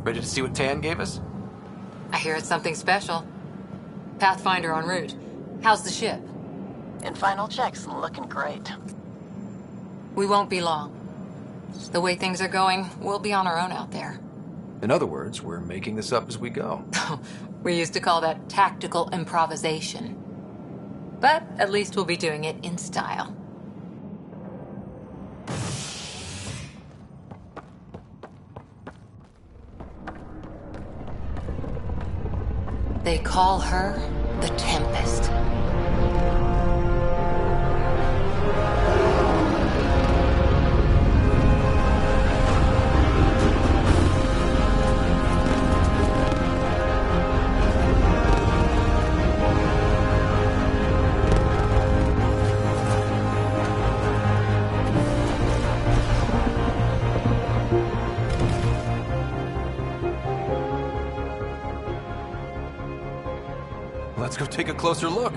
Ready to see what Tan gave us? I hear it's something special. Pathfinder en route. How's the ship? In final checks, looking great. We won't be long. The way things are going, we'll be on our own out there. In other words, we're making this up as we go. We used to call that tactical improvisation. But at least we'll be doing it in style. They call her the Tempest. Let's go take a closer look.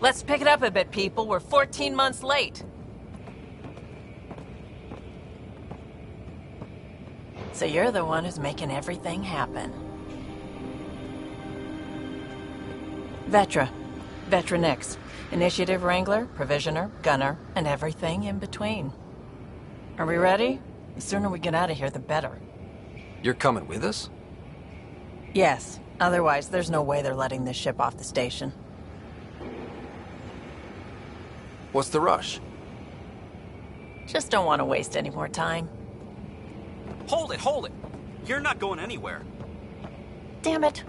Let's pick it up a bit, people. We're 14 months late. So you're the one who's making everything happen. Vetra. Vetronix. Initiative Wrangler, Provisioner, Gunner, and everything in between. Are we ready? The sooner we get out of here, the better. You're coming with us? Yes. Otherwise, there's no way they're letting this ship off the station. What's the rush? Just don't want to waste any more time. Hold it, hold it! You're not going anywhere. Damn it.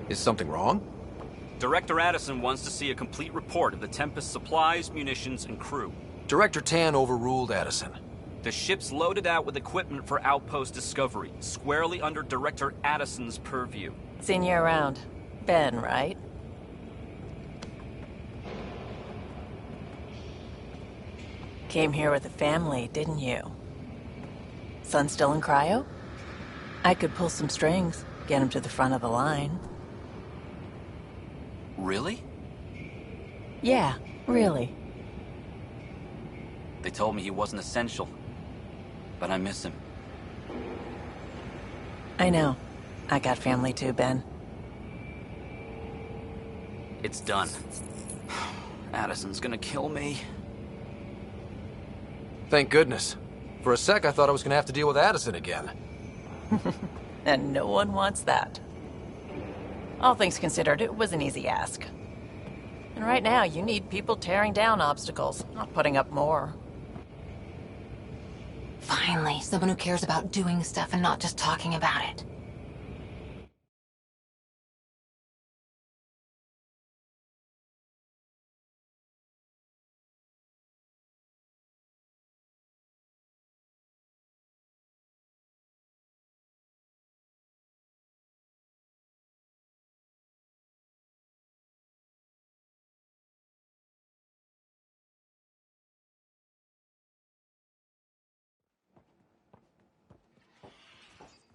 Is something wrong? Director Addison wants to see a complete report of the Tempest's supplies, munitions, and crew. Director Tan overruled Addison. The ship's loaded out with equipment for outpost discovery, squarely under Director Addison's purview. Seen you around. Ben, right? Came here with a family, didn't you? Son still in cryo? I could pull some strings, get him to the front of the line. Really? Yeah, really. They told me he wasn't essential, but I miss him. I know. I got family too, Ben. It's done. Addison's gonna kill me. Thank goodness. For a sec, I thought I was gonna have to deal with Addison again. And no one wants that. All things considered, it was an easy ask. And right now, you need people tearing down obstacles, not putting up more. Finally, someone who cares about doing stuff and not just talking about it.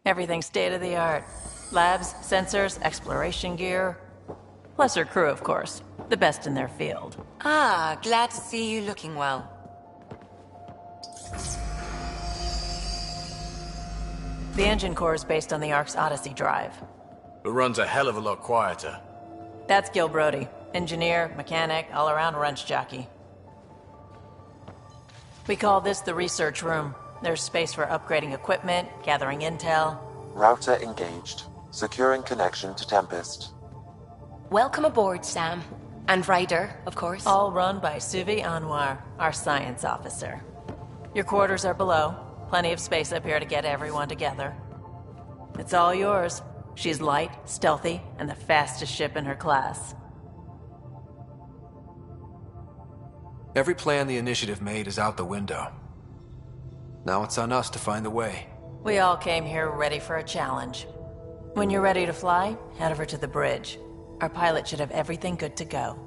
Everything's state-of-the-art. Labs, sensors, exploration gear. Plus her crew, of course. The best in their field. Ah, glad to see you looking well. The engine core is based on the Ark's Odyssey drive. It runs a hell of a lot quieter. That's Gil Brody. Engineer, mechanic, all-around wrench jockey. We call this the research room. There's space for upgrading equipment, gathering intel. Router engaged. Securing connection to Tempest. Welcome aboard, Sam. And Ryder, of course. All run by Suvi Anwar, our science officer. Your quarters are below. Plenty of space up here to get everyone together. It's all yours. She's light, stealthy, and the fastest ship in her class. Every plan the Initiative made is out the window. Now it's on us to find the way. We all came here ready for a challenge. When you're ready to fly, head over to the bridge. Our pilot should have everything good to go.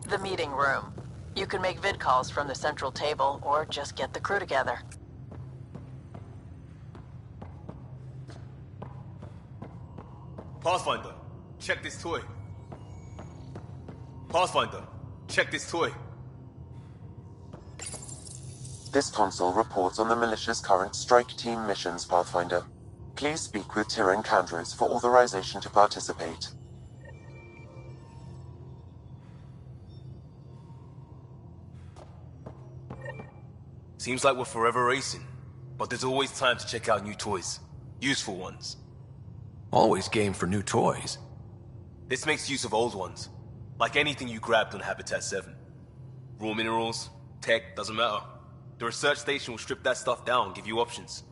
The meeting room. You can make vid calls from the central table, or just get the crew together. Pathfinder, check this toy. Pathfinder, check this toy. This console reports on the militia's current strike team missions, Pathfinder. Please speak with Tyrion Candros for authorization to participate. Seems like we're forever racing, but there's always time to check out new toys. Useful ones. Always game for new toys. This makes use of old ones, like anything you grabbed on Habitat 7. Raw minerals, tech, doesn't matter. The research station will strip that stuff down and give you options.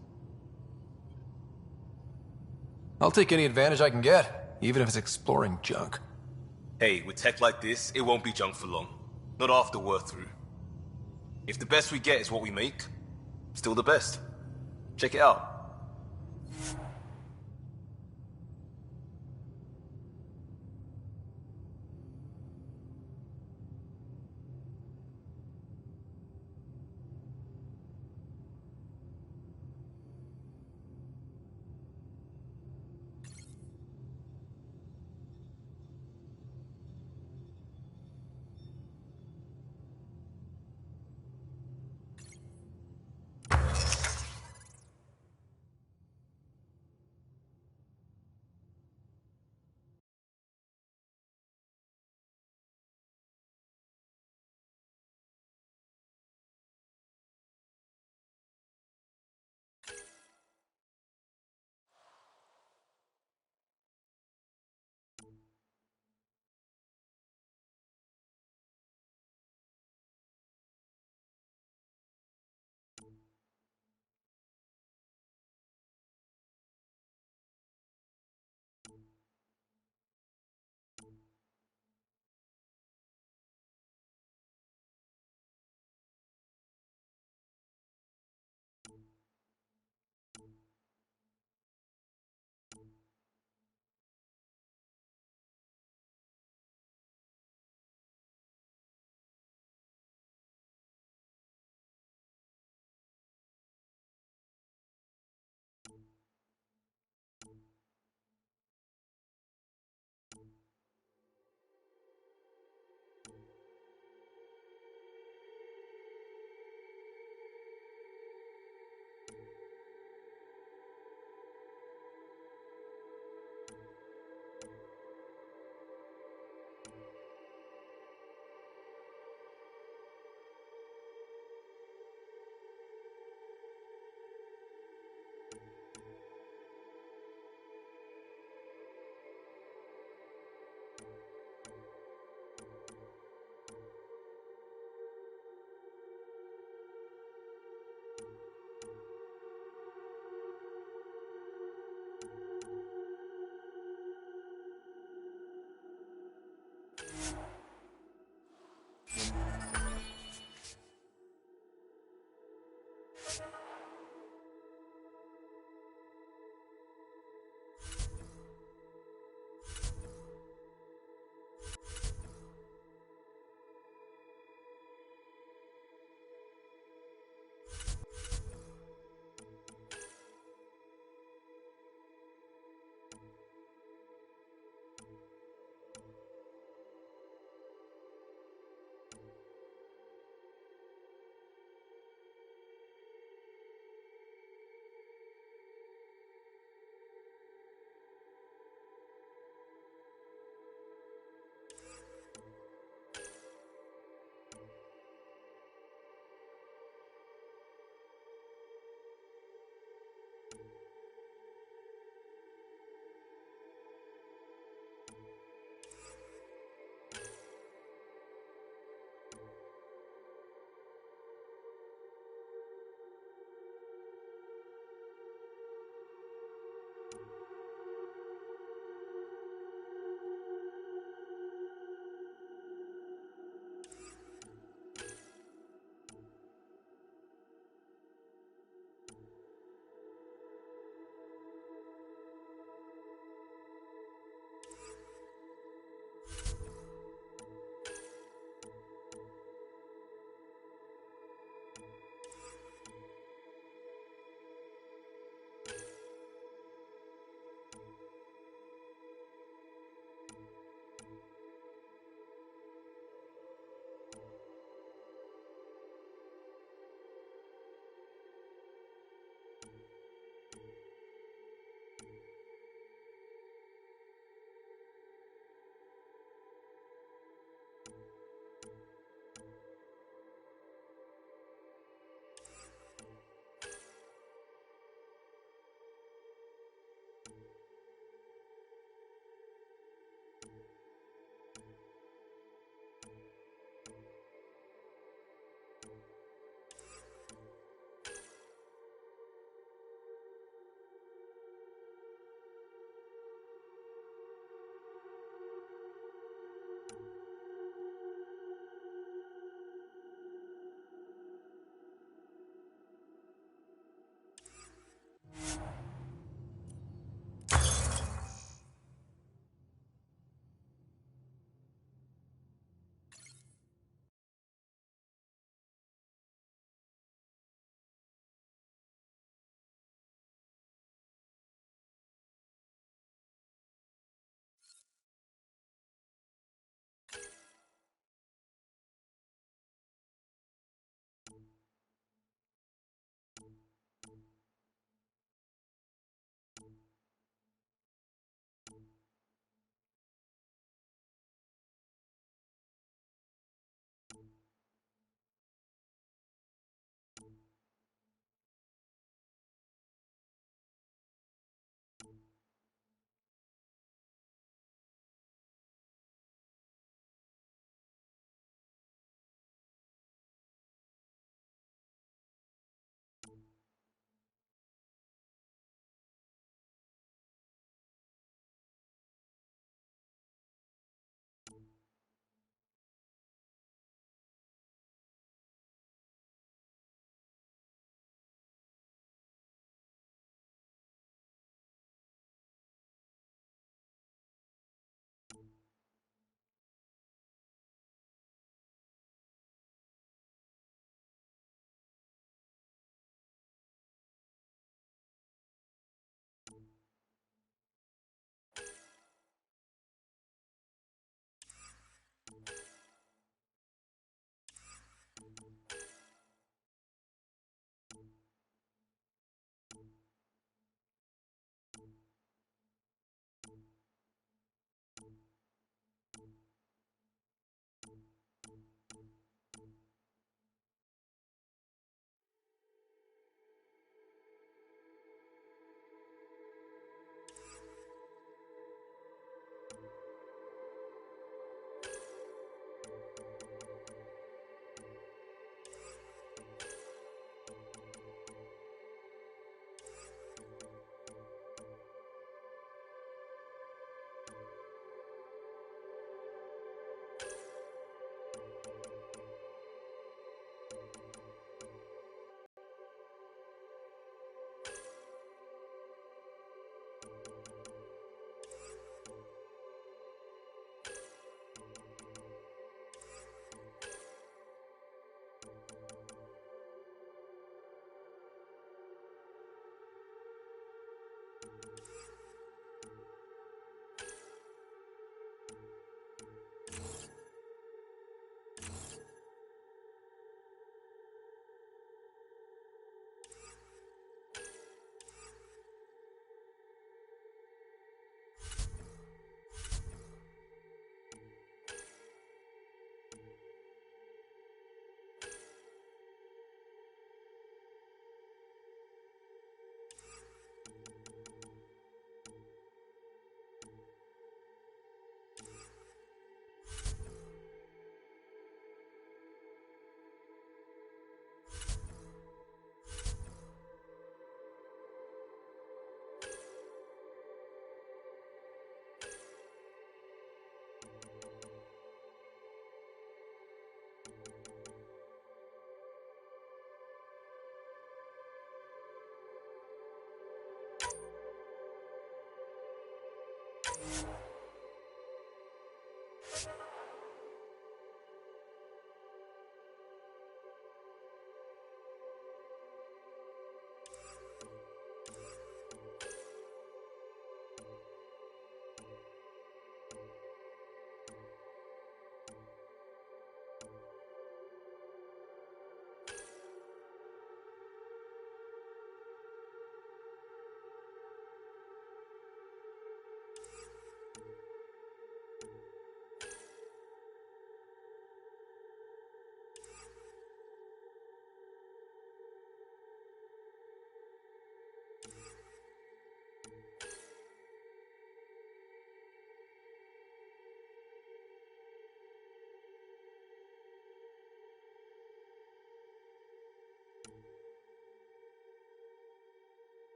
I'll take any advantage I can get, even if it's exploring junk. Hey, with tech like this, it won't be junk for long. Not after we're through. If the best we get is what we make, still the best. Check it out.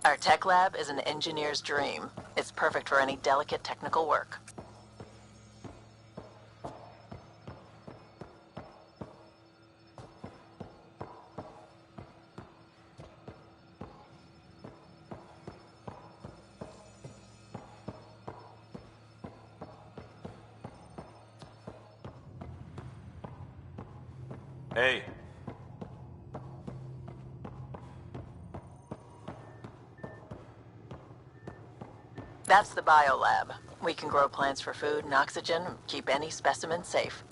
Our tech lab is an engineer's dream. It's perfect for any delicate technical work. Hey. That's the biolab. We can grow plants for food and oxygen, keep any specimen safe.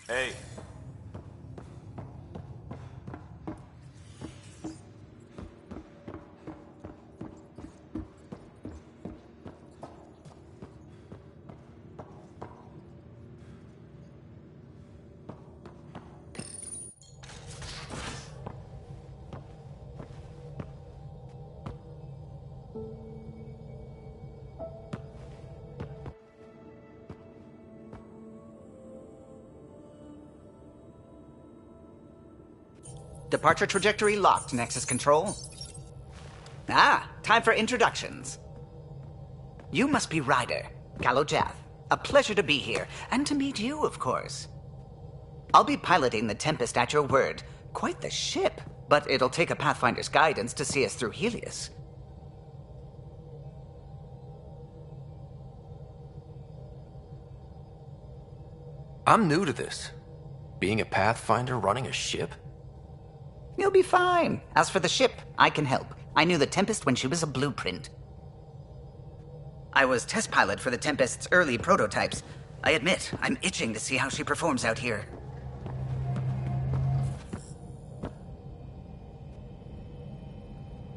Hey. Departure trajectory locked, Nexus Control. Ah, time for introductions. You must be Ryder, Kalojath. A pleasure to be here, and to meet you, of course. I'll be piloting the Tempest at your word. Quite the ship, but it'll take a Pathfinder's guidance to see us through Helios. I'm new to this. Being a Pathfinder running a ship? You'll be fine. As for the ship, I can help. I knew the Tempest when she was a blueprint. I was test pilot for the Tempest's early prototypes. I admit, I'm itching to see how she performs out here.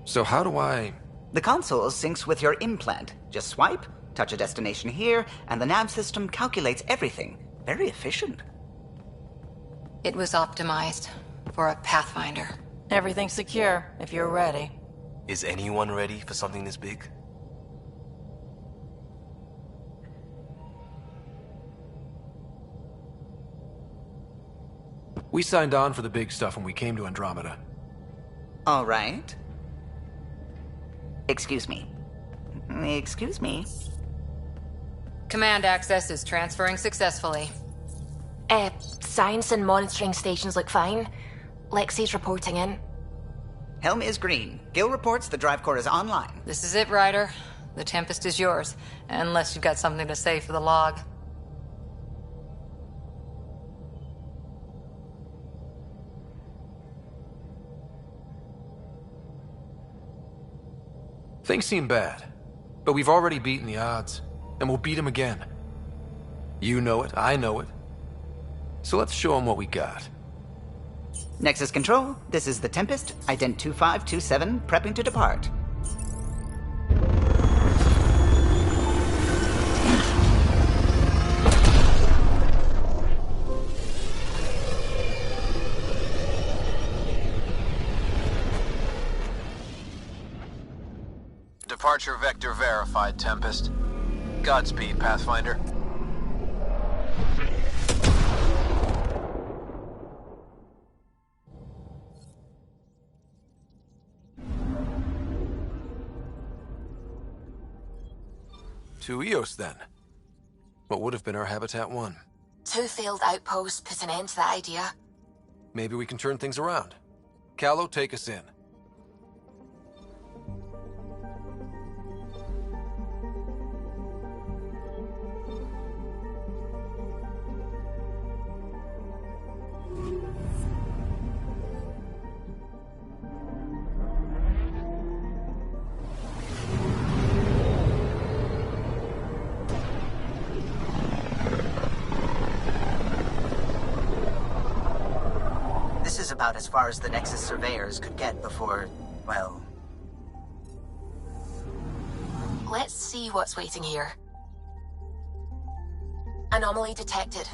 So how do I... The console syncs with your implant. Just swipe, touch a destination here, and the nav system calculates everything. Very efficient. It was optimized for a Pathfinder. Everything's secure, if you're ready. Is anyone ready for something this big? We signed on for the big stuff when we came to Andromeda. All right. Excuse me. Excuse me. Command access is transferring successfully. Science and monitoring stations look fine. Lexi's reporting in. Helm is green. Gil reports the drive core is online. This is it, Ryder. The Tempest is yours, unless you've got something to say for the log. Things seem bad, but we've already beaten the odds, and we'll beat them again. You know it, I know it. So let's show them what we got. Nexus Control, this is the Tempest, Ident 2527, prepping to depart. Departure vector verified, Tempest. Godspeed, Pathfinder. To Eos, then. What would have been our Habitat 1. 2 failed outposts put an end to that idea. Maybe we can turn things around. Callow, take us in. About as far as the Nexus surveyors could get before, well... Let's see what's waiting here. Anomaly detected.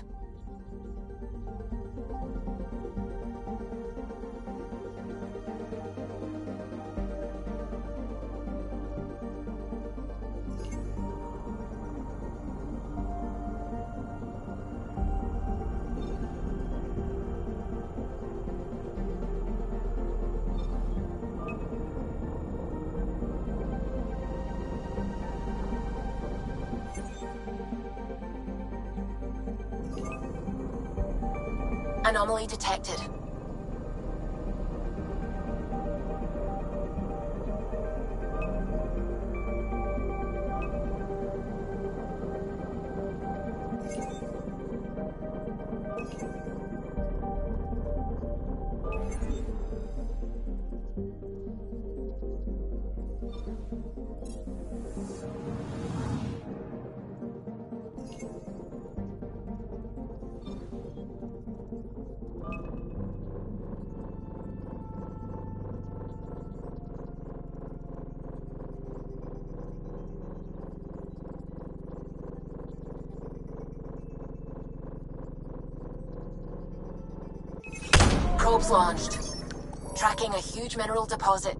Anomaly detected. Probes launched. Tracking a huge mineral deposit.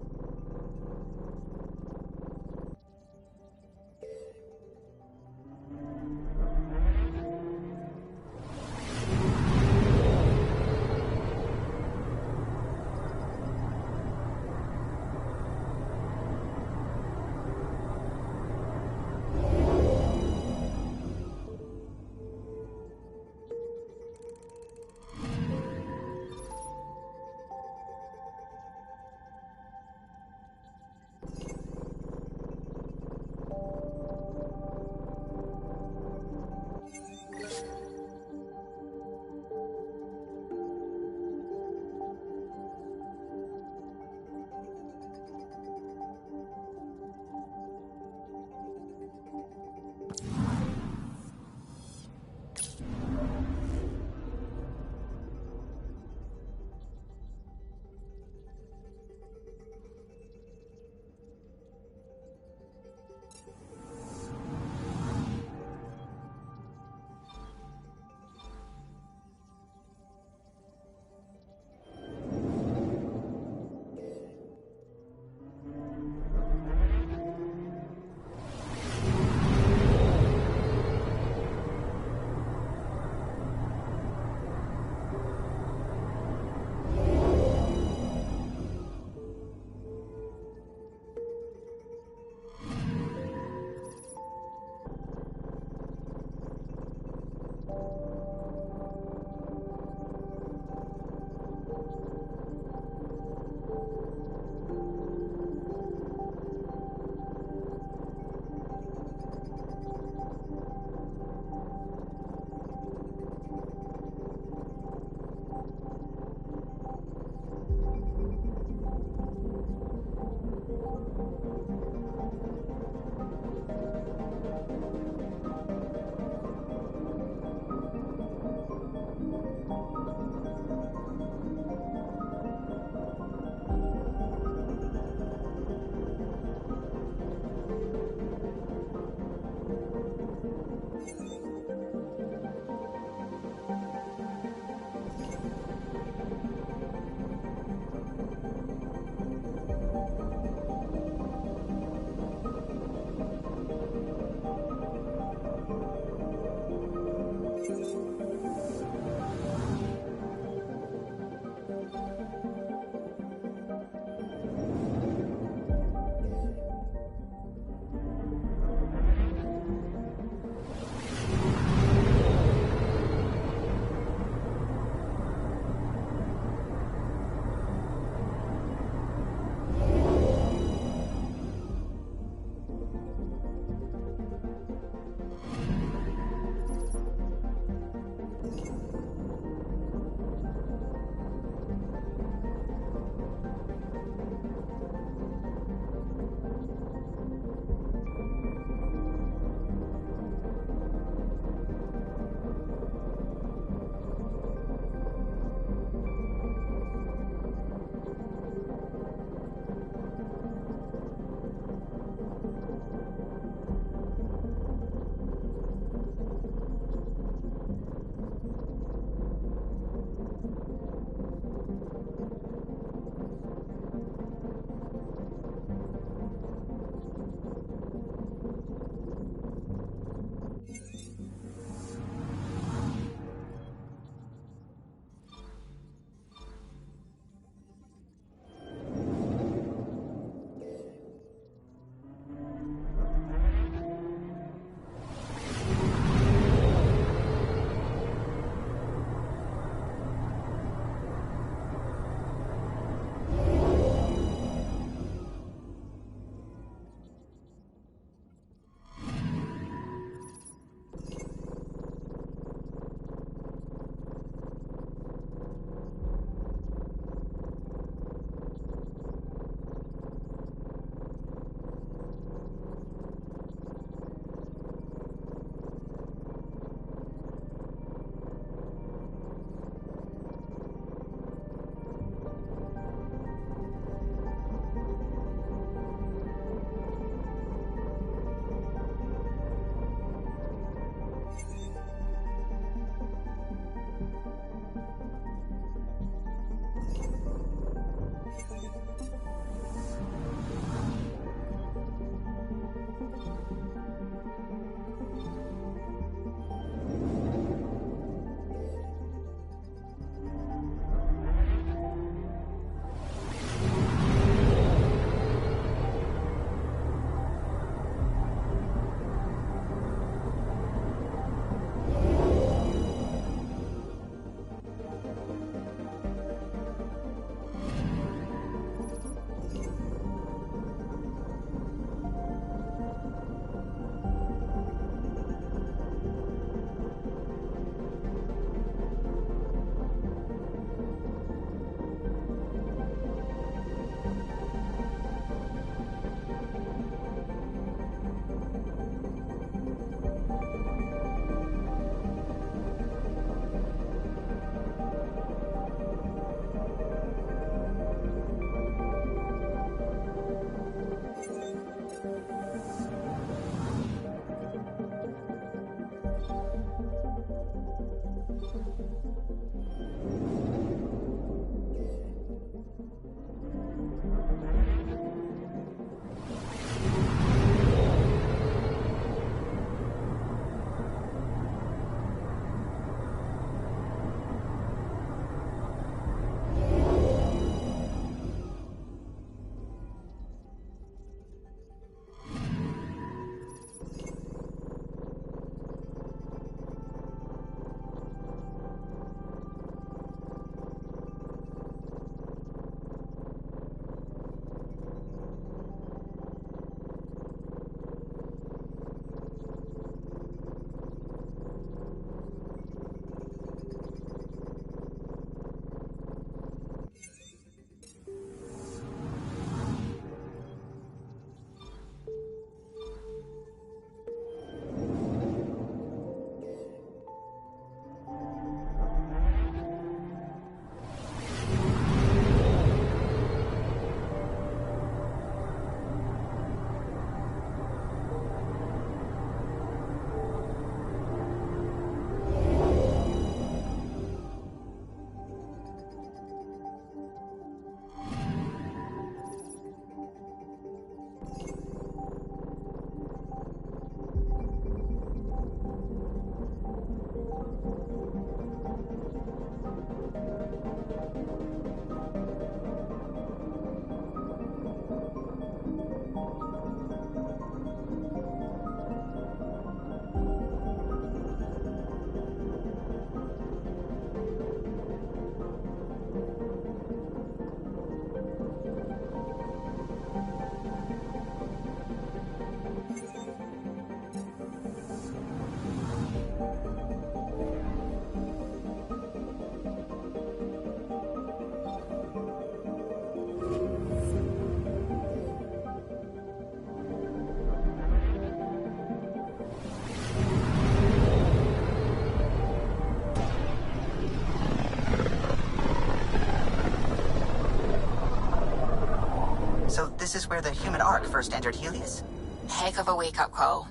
this is where the human ark first entered Helios? Heck of a wake-up call.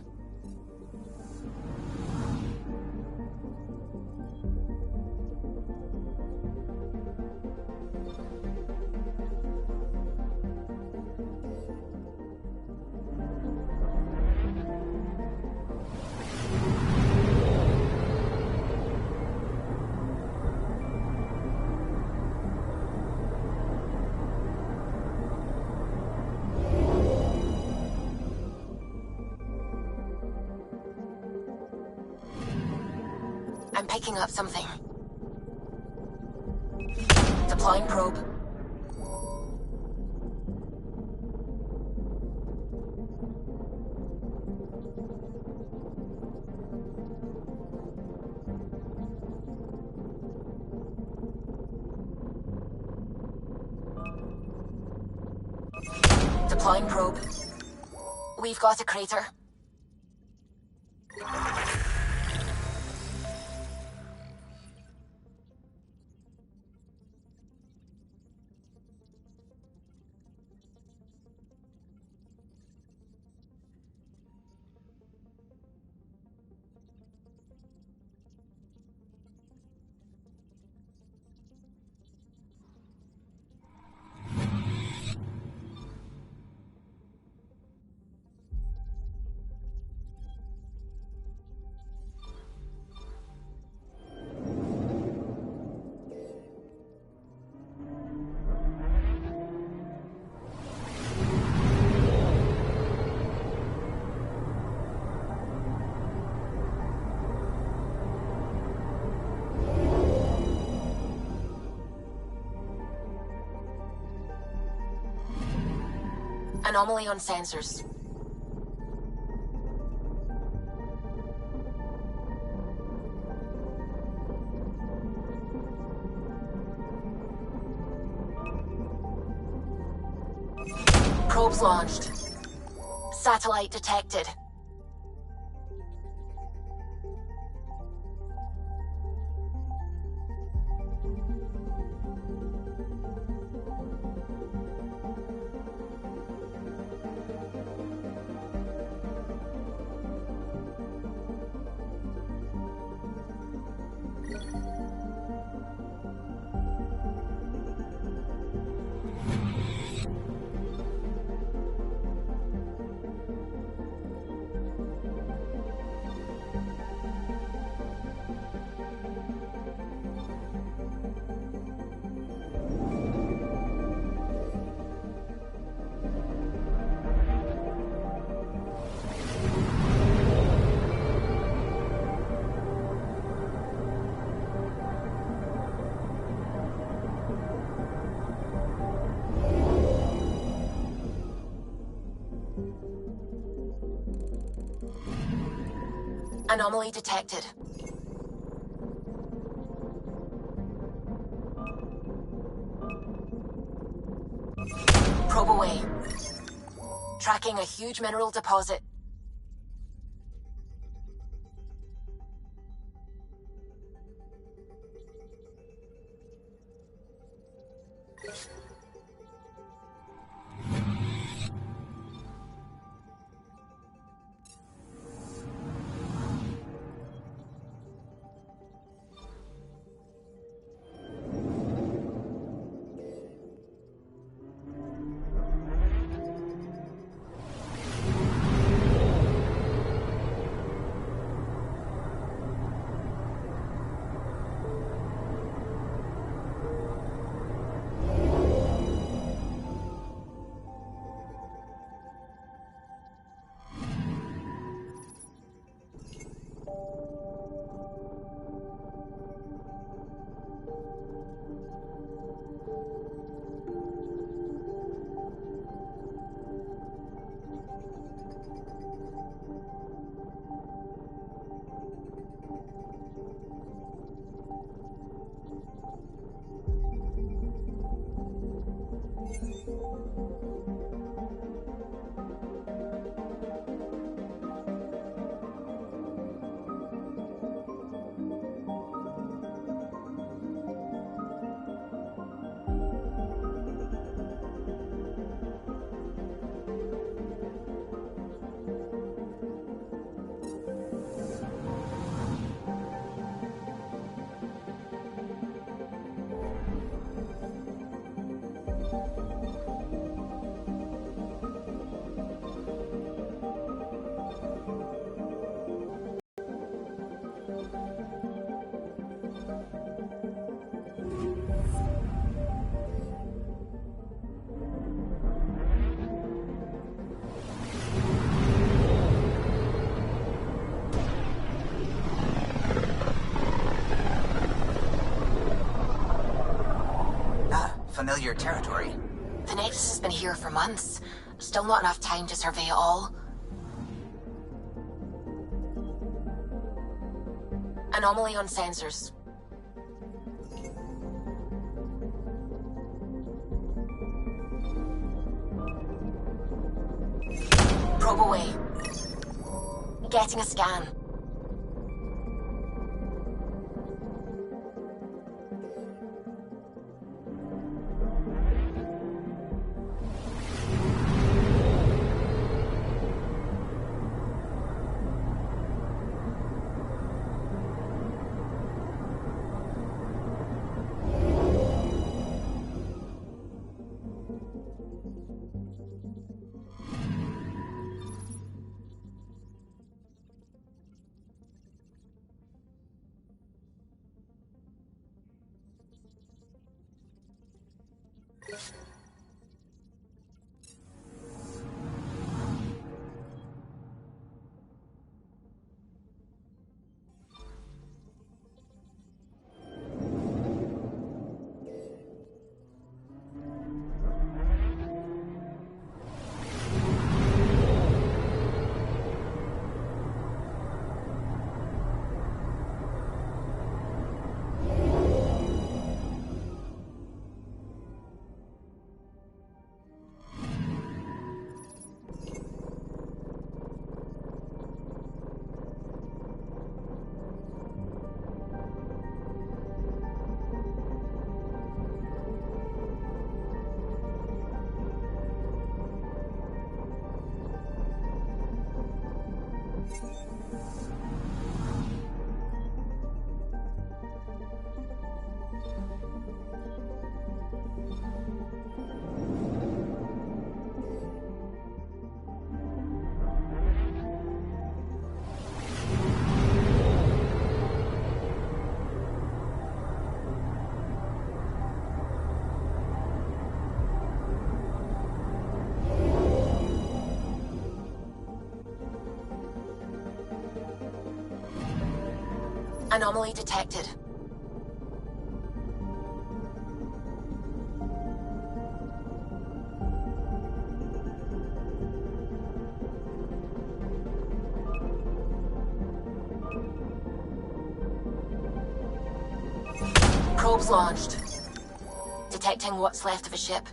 I'm picking up something. Deploying probe. Deploying probe. We've got a crater. Anomaly on sensors. Probes launched. Satellite detected. Anomaly detected. Probe away. Tracking a huge mineral deposit. familiar territory. The Nexus has been here for months. Still not enough time to survey it all. Anomaly on sensors. Probe away. Getting a scan. Anomaly detected. Probes launched. Detecting what's left of a ship.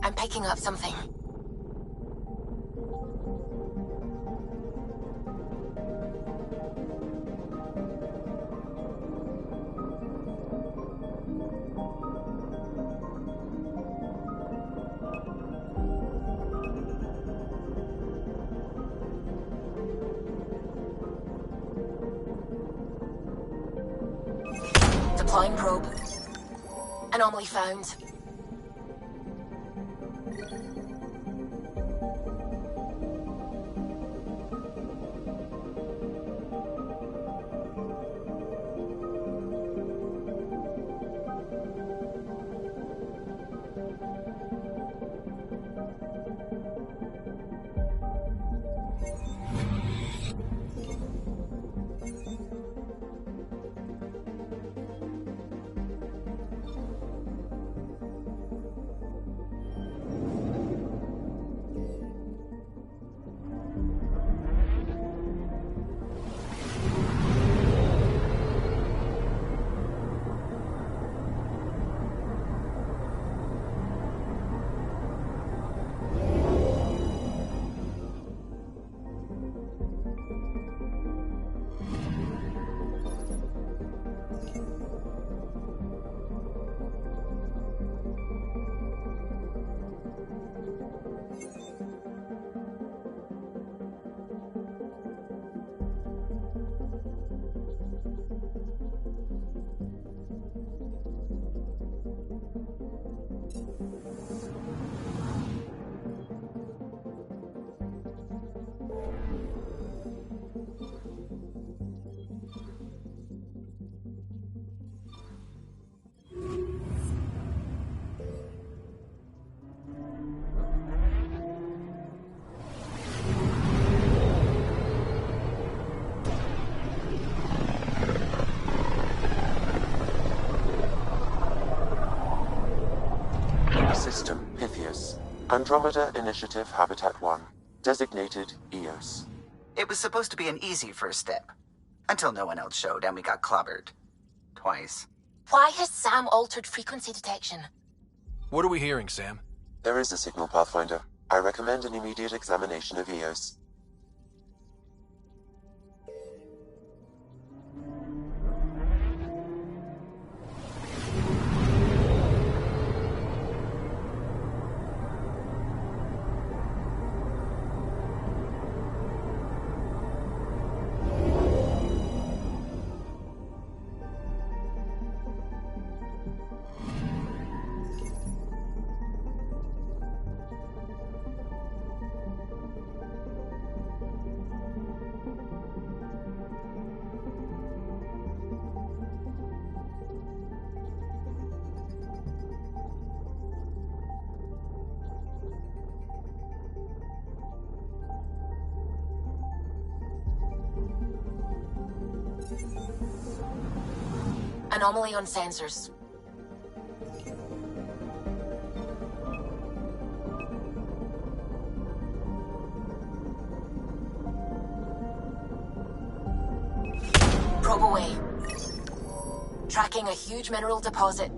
I'm picking up something. Deploying probe. Anomaly found. System Pythias. Andromeda Initiative Habitat 1. Designated EOS. It was supposed to be an easy first step. Until no one else showed and we got clobbered. Twice. Why has Sam altered frequency detection? What are we hearing, Sam? There is a signal, Pathfinder. I recommend an immediate examination of EOS. Anomaly on sensors. Probe away. Tracking a huge mineral deposit.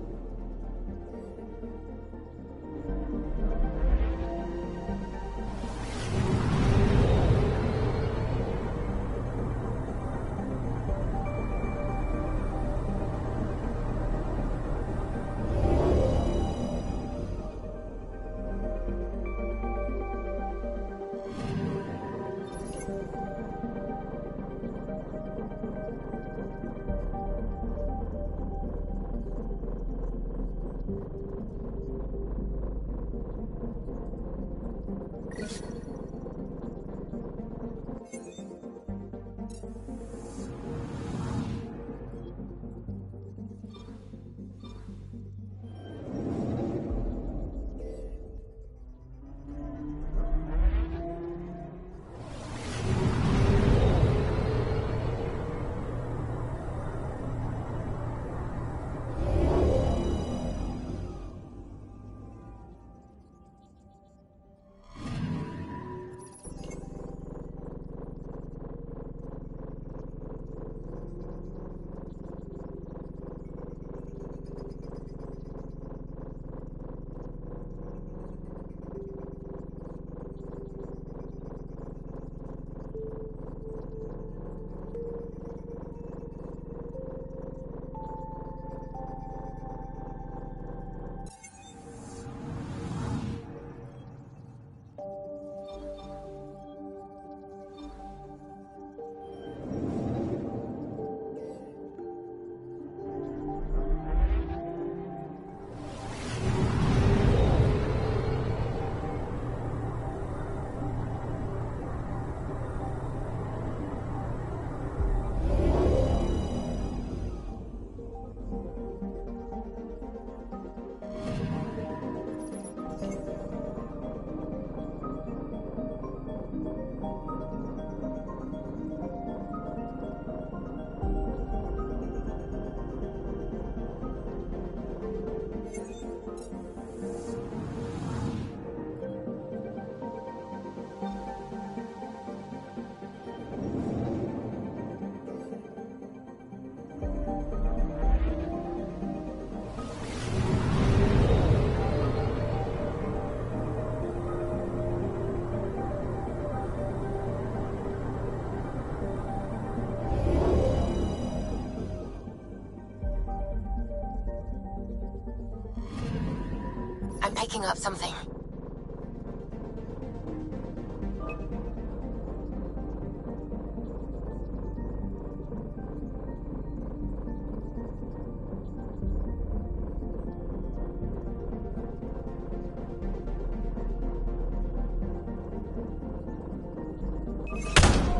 I'm picking up something.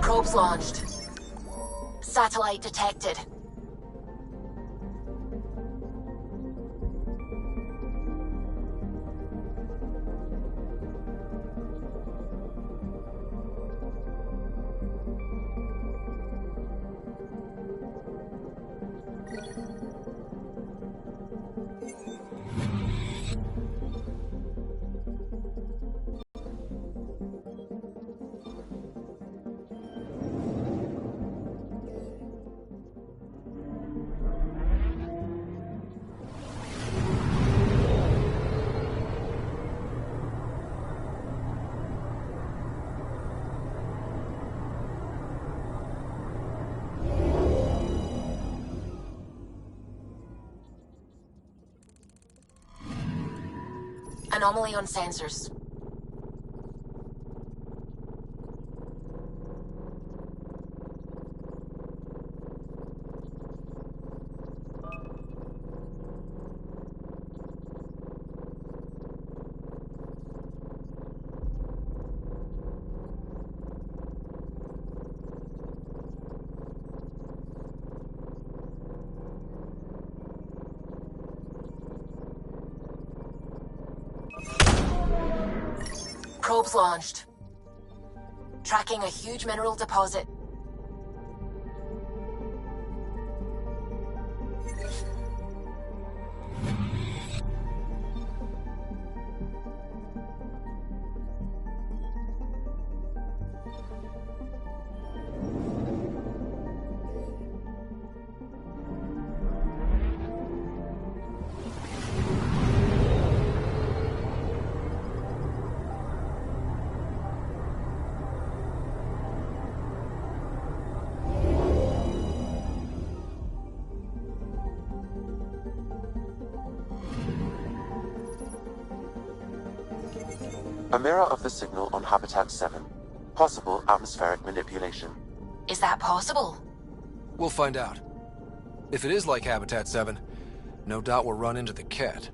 Probes launched. Satellite detected. Anomaly on sensors. Probes launched. Tracking a huge mineral deposit. A mirror of the signal on Habitat 7. Possible atmospheric manipulation. Is that possible? We'll find out. If it is like Habitat 7, no doubt we'll run into the cat.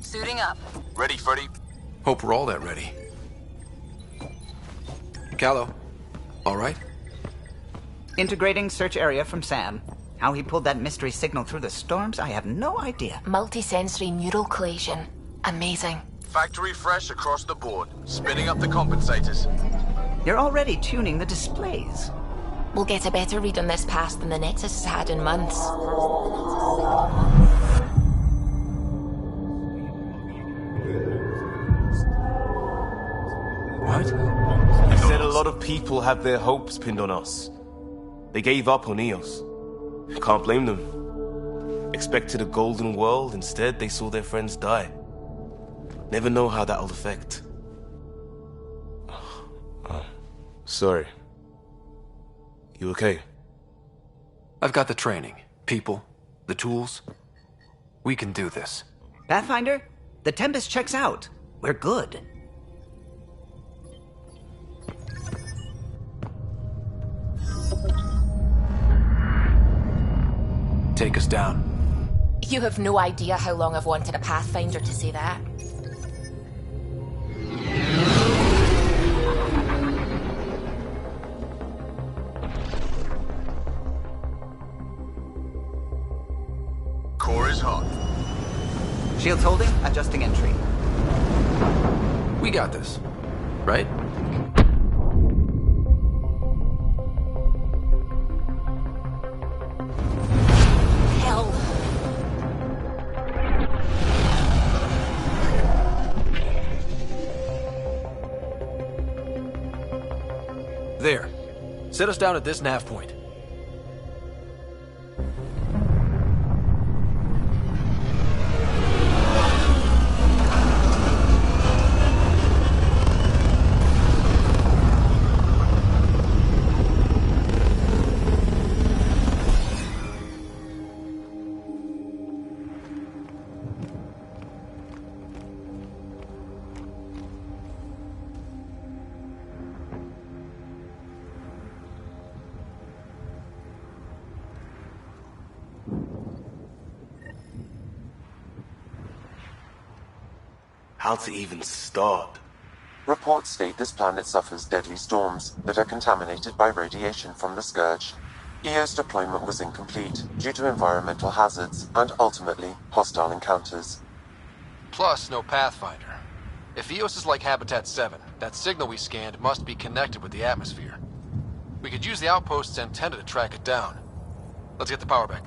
Suiting up. Ready, Freddy? Hope we're all that ready. Callow, all right? Integrating search area from Sam. How he pulled that mystery signal through the storms, I have no idea. Multisensory neural collation. Amazing. Factory fresh across the board. Spinning up the compensators. You're already tuning the displays. We'll get a better read on this pass than the Nexus has had in months. What? You said a lot of people have their hopes pinned on us. They gave up on Eos. Can't blame them. Expected a golden world, instead they saw their friends die. Never know how that'll affect. Sorry. You okay? I've got the training, people, the tools. We can do this. Pathfinder, the Tempest checks out. We're good. Take us down. You have no idea how long I've wanted a Pathfinder to say that. Core is hot. Shields holding, adjusting entry. We got this, right? Hell. There. Set us down at this nav point. How to even start? Reports state this planet suffers deadly storms that are contaminated by radiation from the Scourge. EO's deployment was incomplete due to environmental hazards and, ultimately, hostile encounters. Plus, no Pathfinder. If EOS is like Habitat 7, that signal we scanned must be connected with the atmosphere. We could use the outpost's antenna to track it down. Let's get the power back.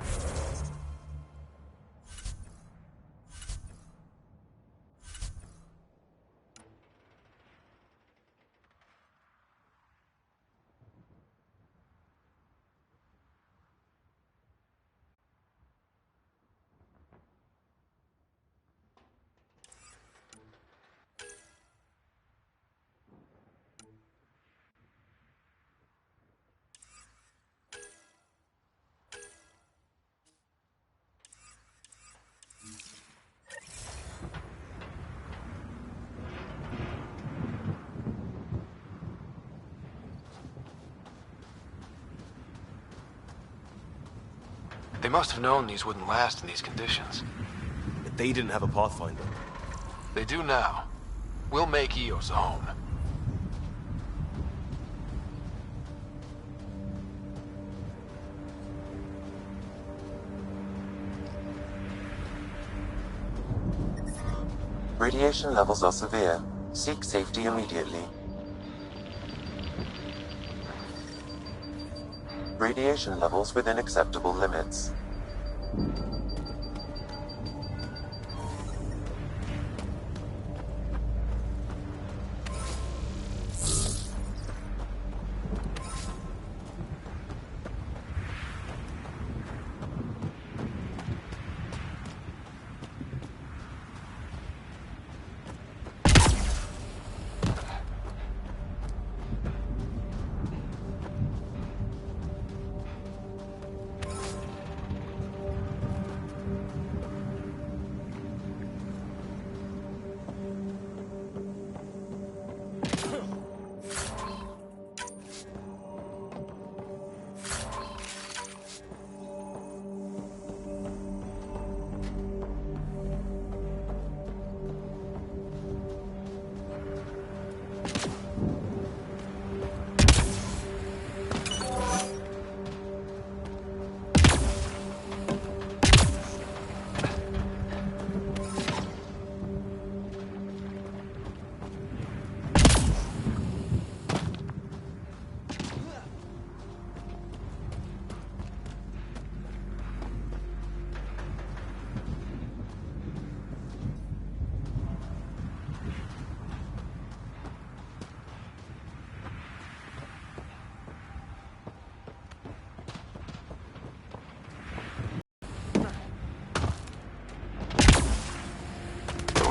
They must have known these wouldn't last in these conditions. But they didn't have a Pathfinder. They do now. We'll make Eos a home. Radiation levels are severe. Seek safety immediately. Radiation levels within acceptable limits.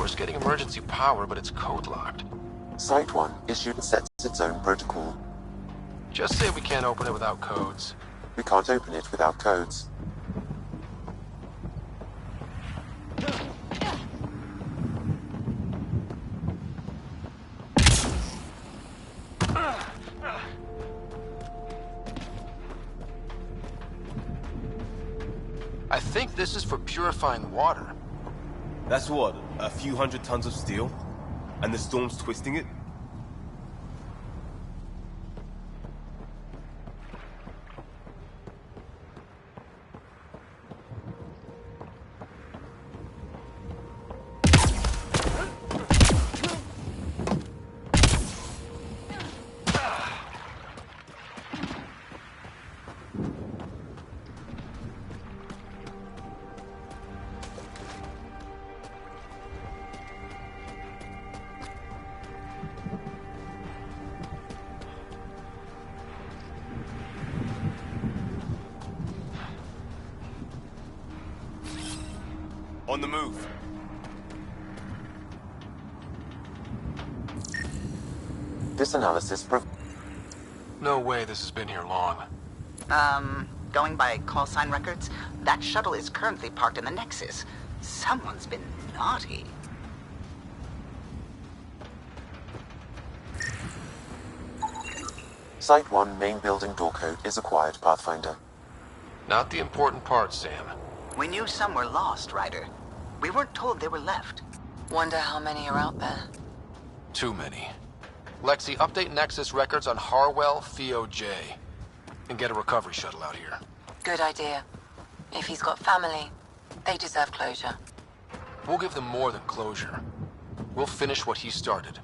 tower's getting emergency power, but it's code locked. Site 1 issued and sets its own protocol. Just say we can't open it without codes. We can't open it without codes. I think this is for purifying water. That's what, a few hundred tons of steel? And the storm's twisting it? On the move. This analysis No way this has been here long. Going by call sign records, that shuttle is currently parked in the Nexus. Someone's been naughty. Site 1 main building door code is acquired, Pathfinder. Not the important part, Sam. We knew some were lost, Ryder. We weren't told they were left. Wonder how many are out there. Too many. Lexi, update Nexus records on Harwell, Theo J. And get a recovery shuttle out here. Good idea. If he's got family, they deserve closure. We'll give them more than closure. We'll finish what he started.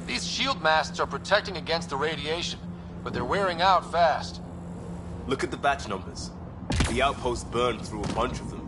These shield masts are protecting against the radiation, but they're wearing out fast. Look at the batch numbers. The outpost burned through a bunch of them.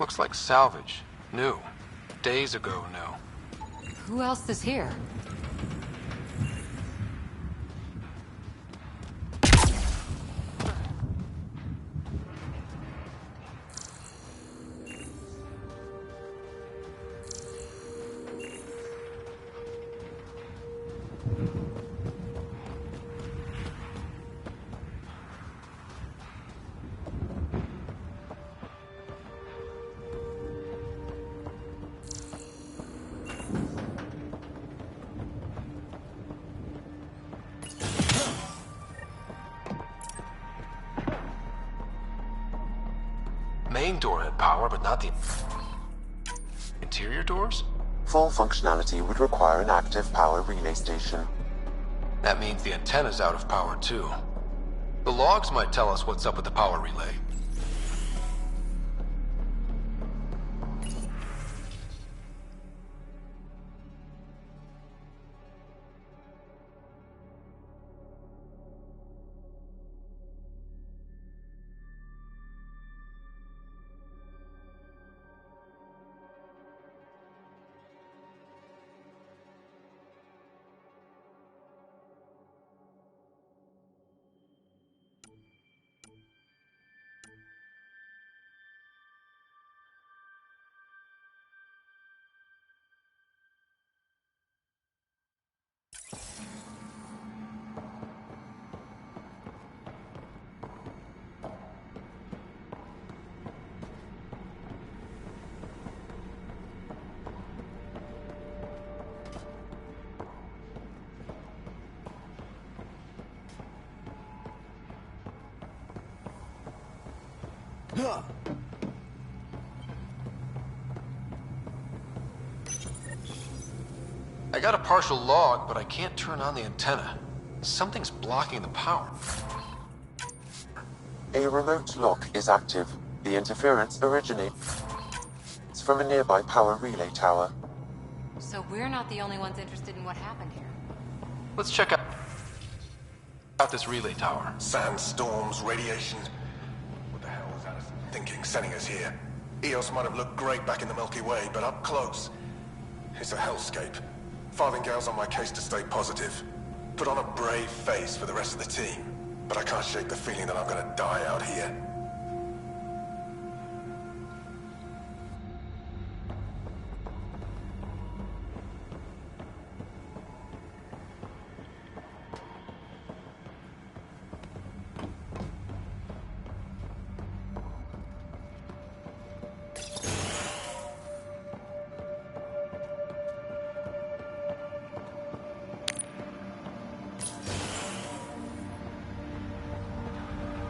Looks like salvage. New. Days ago new. Who else is here? Main door had power, but not the interior doors? Full functionality would require an active power relay station. That means the antenna's out of power too. The logs might tell us what's up with the power relay. I got a partial log, but I can't turn on the antenna. Something's blocking the power. A remote lock is active. The interference originates from a nearby power relay tower. So we're not the only ones interested in what happened here. Let's check out this relay tower. Sandstorms, radiation. What the hell was Addison thinking sending us here? Eos might have looked great back in the Milky Way, but up close, it's a hellscape. Farthingale's on my case to stay positive. Put on a brave face for the rest of the team. But I can't shake the feeling that I'm gonna die out here.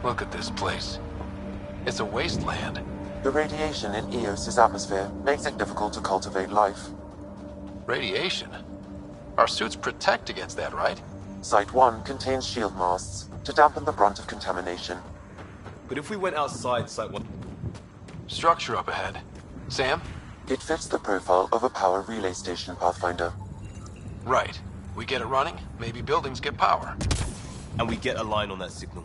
Look at this place. It's a wasteland. The radiation in Eos's atmosphere makes it difficult to cultivate life. Radiation? Our suits protect against that, right? Site 1 contains shield masts to dampen the brunt of contamination. But if we went outside Site 1... Structure up ahead. Sam? It fits the profile of a power relay station, Pathfinder. Right. We get it running, maybe buildings get power. And we get a line on that signal.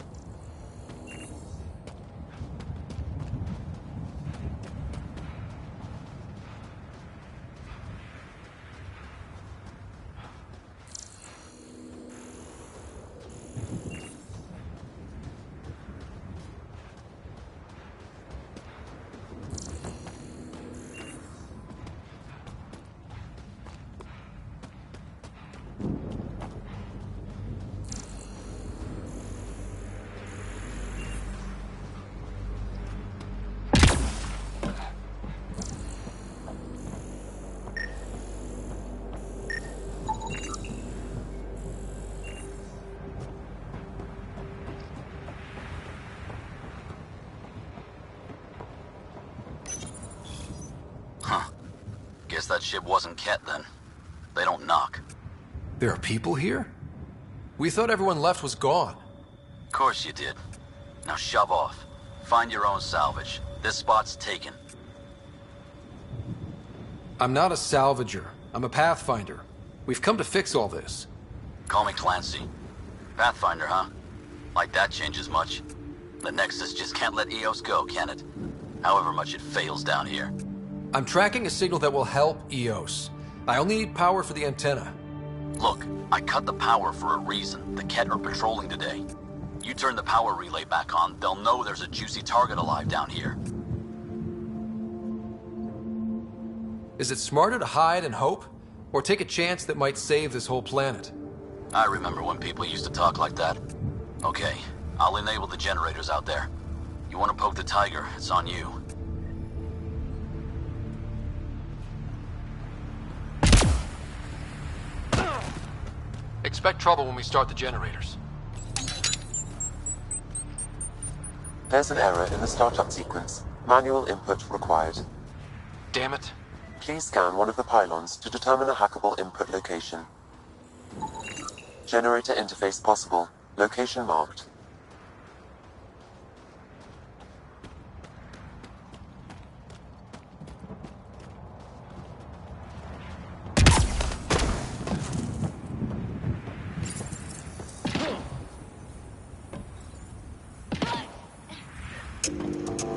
Guess that ship wasn't Ket then. They don't knock. There are people here? We thought everyone left was gone. Of course you did. Now shove off. Find your own salvage. This spot's taken. I'm not a salvager. I'm a Pathfinder. We've come to fix all this. Call me Clancy. Pathfinder, huh? Like that changes much? The Nexus just can't let Eos go, can it? However much it fails down here. I'm tracking a signal that will help Eos. I only need power for the antenna. Look, I cut the power for a reason. The Ket are patrolling today. You turn the power relay back on, they'll know there's a juicy target alive down here. Is it smarter to hide and hope? Or take a chance that might save this whole planet? I remember when people used to talk like that. Okay, I'll enable the generators out there. You want to poke the tiger, it's on you. Expect trouble when we start the generators. There's an error in the startup sequence. Manual input required. Damn it. Please scan one of the pylons to determine a hackable input location. Generator interface possible. Location marked.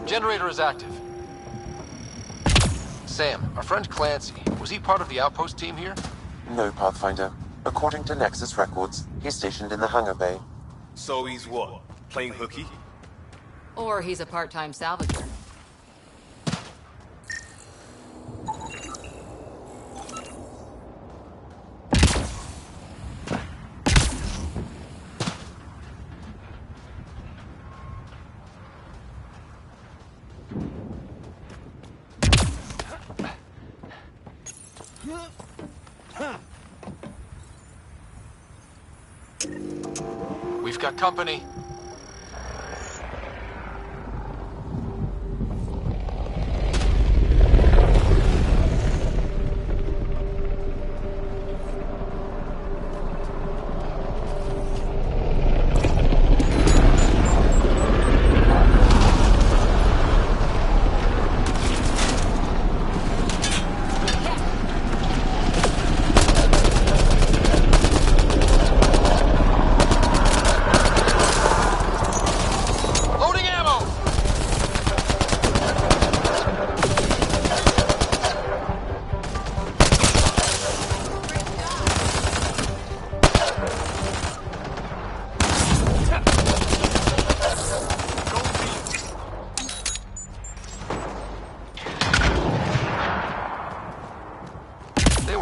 Generator is active. Sam, our friend Clancy, was he part of the outpost team here? No, Pathfinder. According to Nexus records, he's stationed in the hangar bay. So he's what? Playing hooky? Or he's a part-time salvager. We've got company.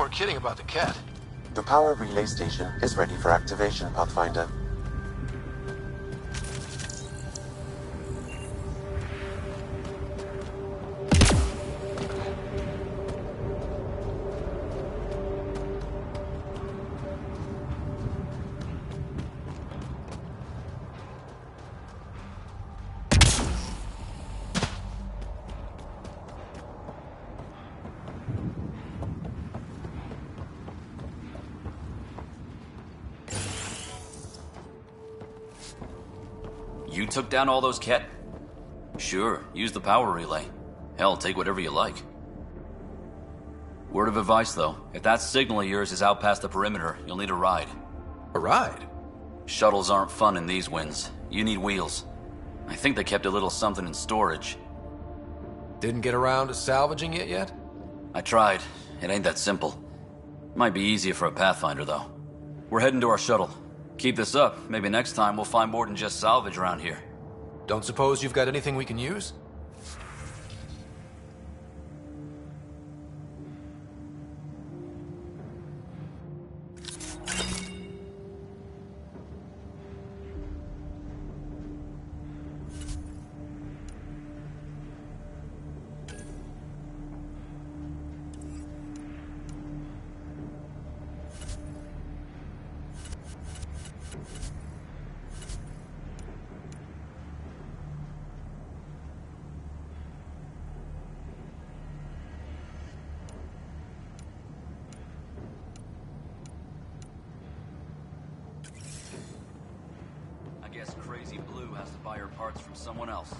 weren't kidding about the cat. The power relay station is ready for activation, Pathfinder. You took down all those cat? Sure, use the power relay. Hell, take whatever you like. Word of advice, though. If that signal of yours is out past the perimeter, you'll need a ride. A ride? Shuttles aren't fun in these winds. You need wheels. I think they kept a little something in storage. Didn't get around to salvaging it yet? I tried. It ain't that simple. Might be easier for a Pathfinder, though. We're heading to our shuttle. Keep this up. Maybe next time we'll find more than just salvage around here. Don't suppose you've got anything we can use? Crazy Blue has to buy her parts from someone else.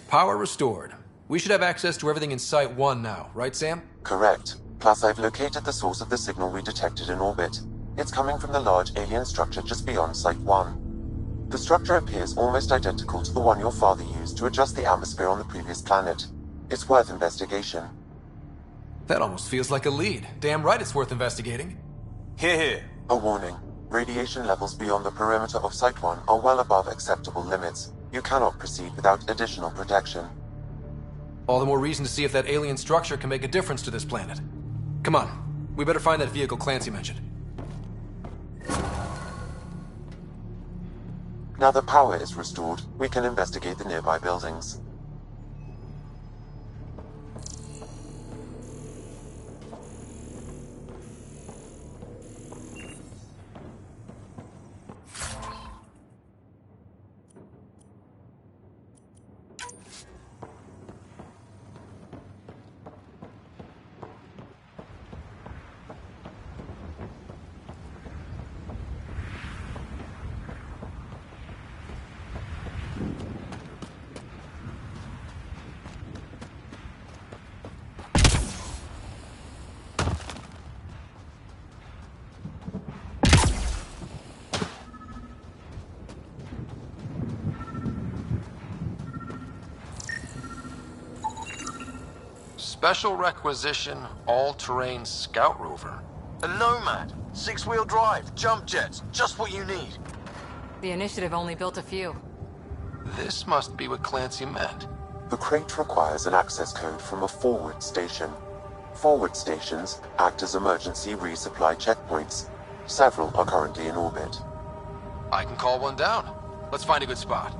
Power restored. We should have access to everything in Site 1 now, right, Sam? Correct. Plus, I've located the source of the signal we detected in orbit. It's coming from the large alien structure just beyond Site 1. The structure appears almost identical to the one your father used to adjust the atmosphere on the previous planet. It's worth investigation. That almost feels like a lead. Damn right it's worth investigating. Here. A warning. Radiation levels beyond the perimeter of Site 1 are well above acceptable limits. You cannot proceed without additional protection. All the more reason to see if that alien structure can make a difference to this planet. Come on. We better find that vehicle Clancy mentioned. Now that power is restored, we can investigate the nearby buildings. Special requisition, all-terrain scout rover. A Nomad, 6-wheel drive, jump jets, just what you need. The Initiative only built a few. This must be what Clancy meant. The crate requires an access code from a forward station. Forward stations act as emergency resupply checkpoints. Several are currently in orbit. I can call one down. Let's find a good spot.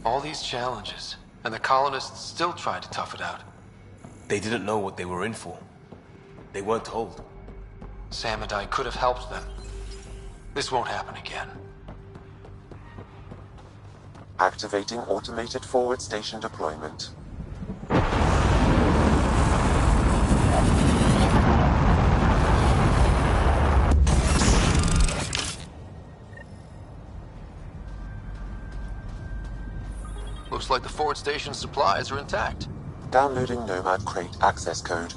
All these challenges. And the colonists still tried to tough it out. They didn't know what they were in for. They weren't told. Sam and I could have helped them. This won't happen again. Activating automated forward station deployment. Looks like the forward station's supplies are intact. Downloading Nomad Crate access code.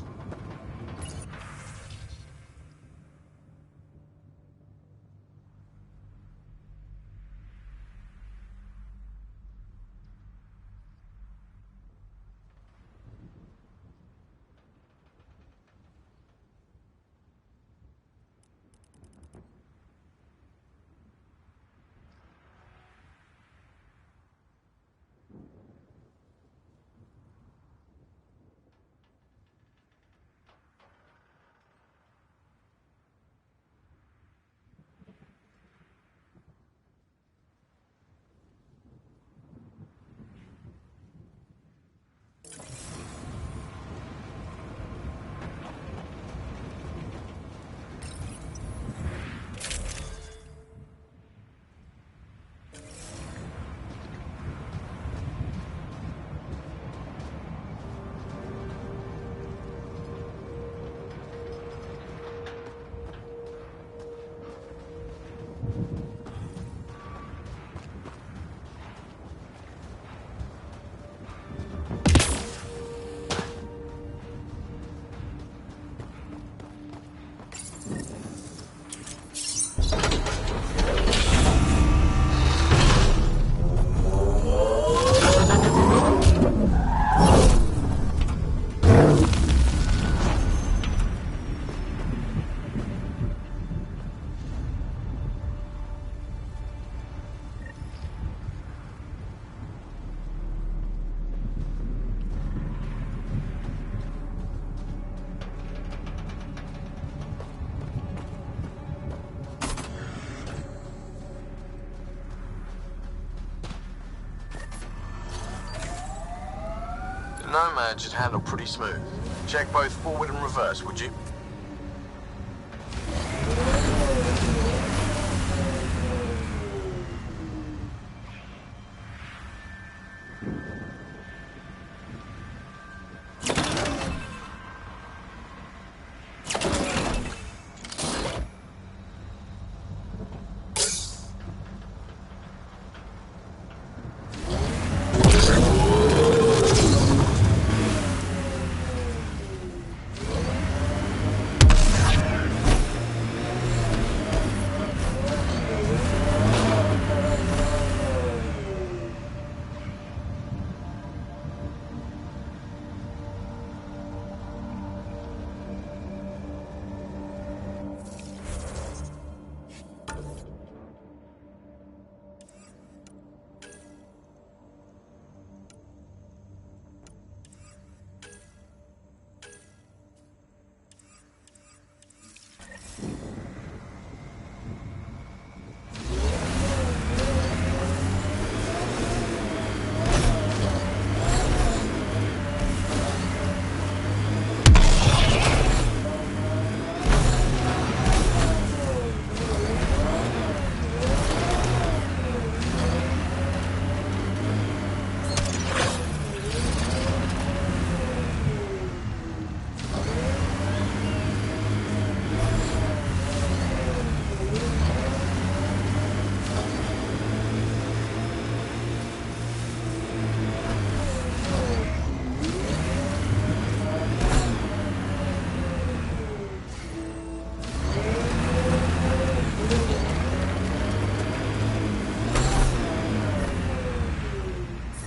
Nomad should handle pretty smooth. Check both forward and reverse, would you?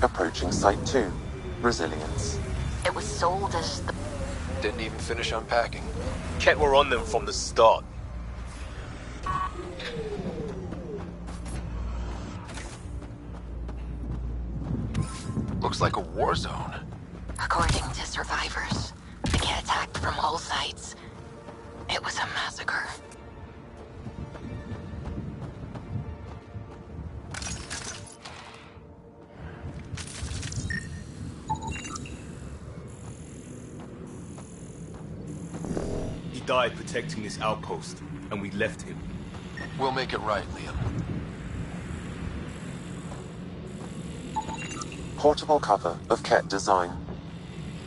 Approaching Site 2. Resilience. It was sold as the... Didn't even finish unpacking. Ket were on them from the start. Looks like a war zone. According to survivors, they get attacked from all sides. It was a massacre. died protecting this outpost, and we left him. We'll make it right, Liam. Portable cover of Ket design.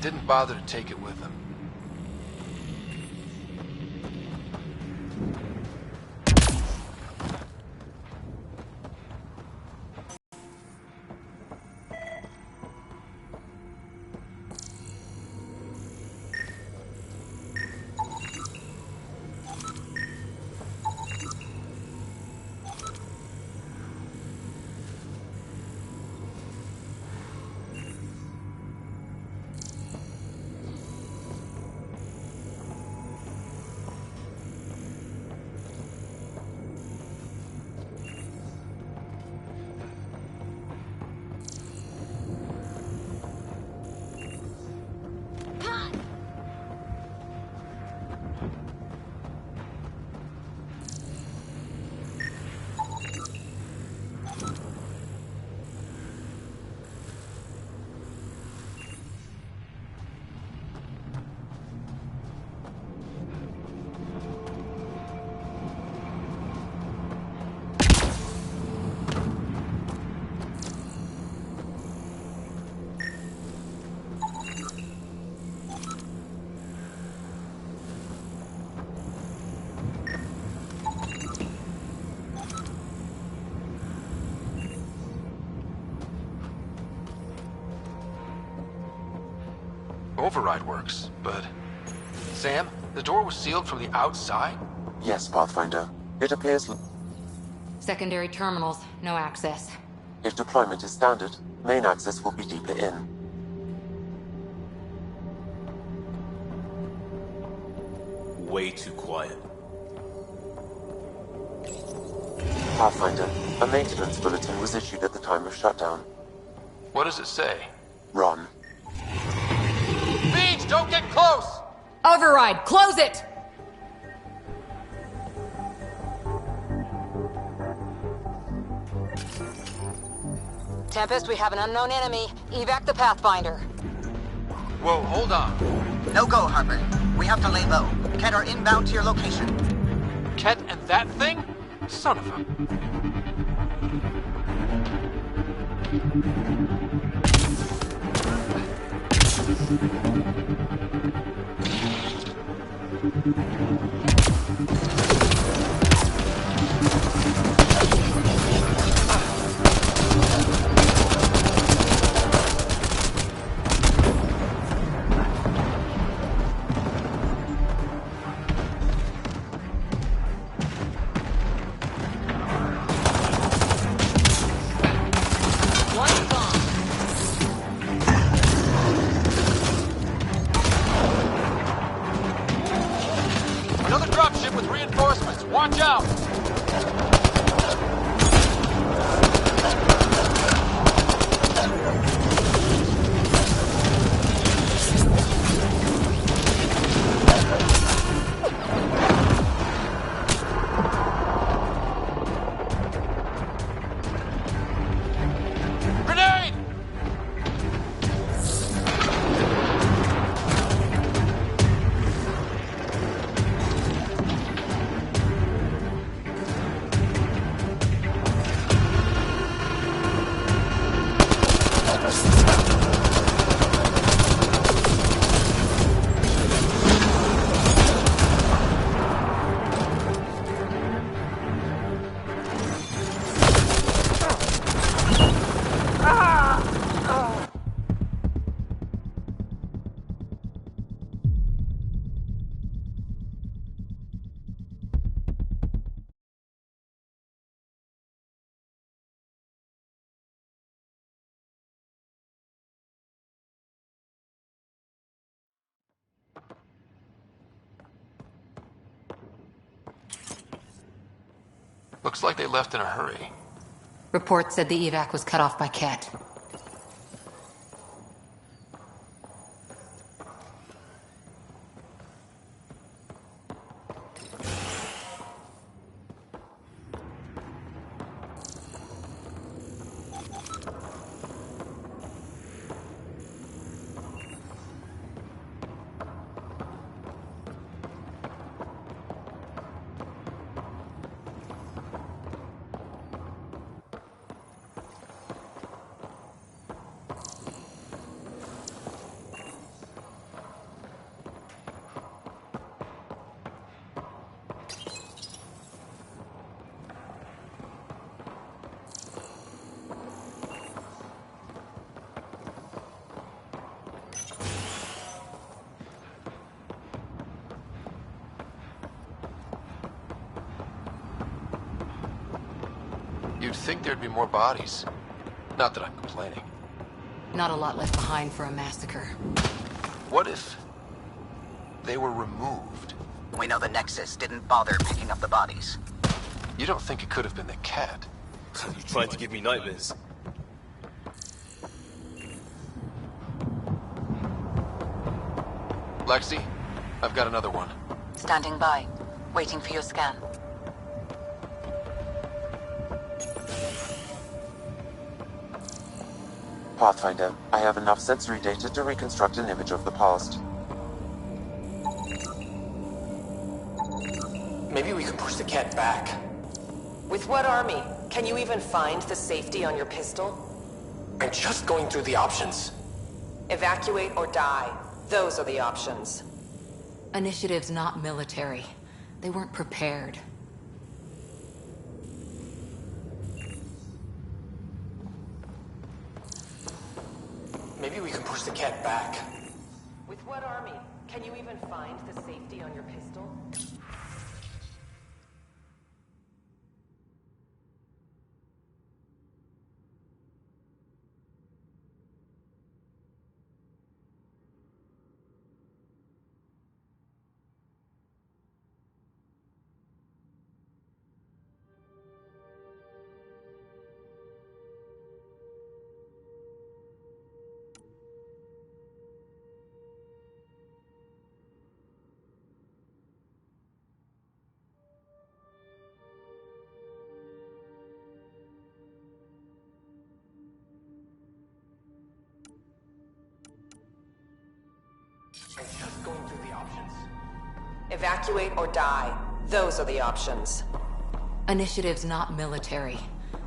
Didn't bother to take it with him. Override works, but... Sam, the door was sealed from the outside? Yes, Pathfinder. It appears... Secondary terminals, no access. If deployment is standard, main access will be deeper in. Way too quiet. Pathfinder, a maintenance bulletin was issued at the time of shutdown. What does it say? Run. Beach, don't get close! Override, close it! Tempest, we have an unknown enemy. Evac the Pathfinder. Whoa, hold on. No go, Harper. We have to lay low. Ket are inbound to your location. Ket and that thing? Son of a... Another dropship with reinforcements. Watch out! Grenade! Looks like they left in a hurry. Report said the evac was cut off by Ket. You'd think there'd be more bodies. Not that I'm complaining. Not a lot left behind for a massacre. What if they were removed? We know the Nexus didn't bother picking up the bodies. You don't think it could have been the cat? You're trying to give me nightmares. Lexi, I've got another one. Standing by, waiting for your scan. Pathfinder, I have enough sensory data to reconstruct an image of the past. Maybe we could push the cat back. With what army? Can you even find the safety on your pistol? I'm just going through the options. Evacuate or die. Those are the options. Initiative's not military. They weren't prepared. Maybe we can push the cat back. With what army? Can you even find the safety on your pistol? I'm just going through the options. Evacuate or die. Those are the options. Initiative's not military.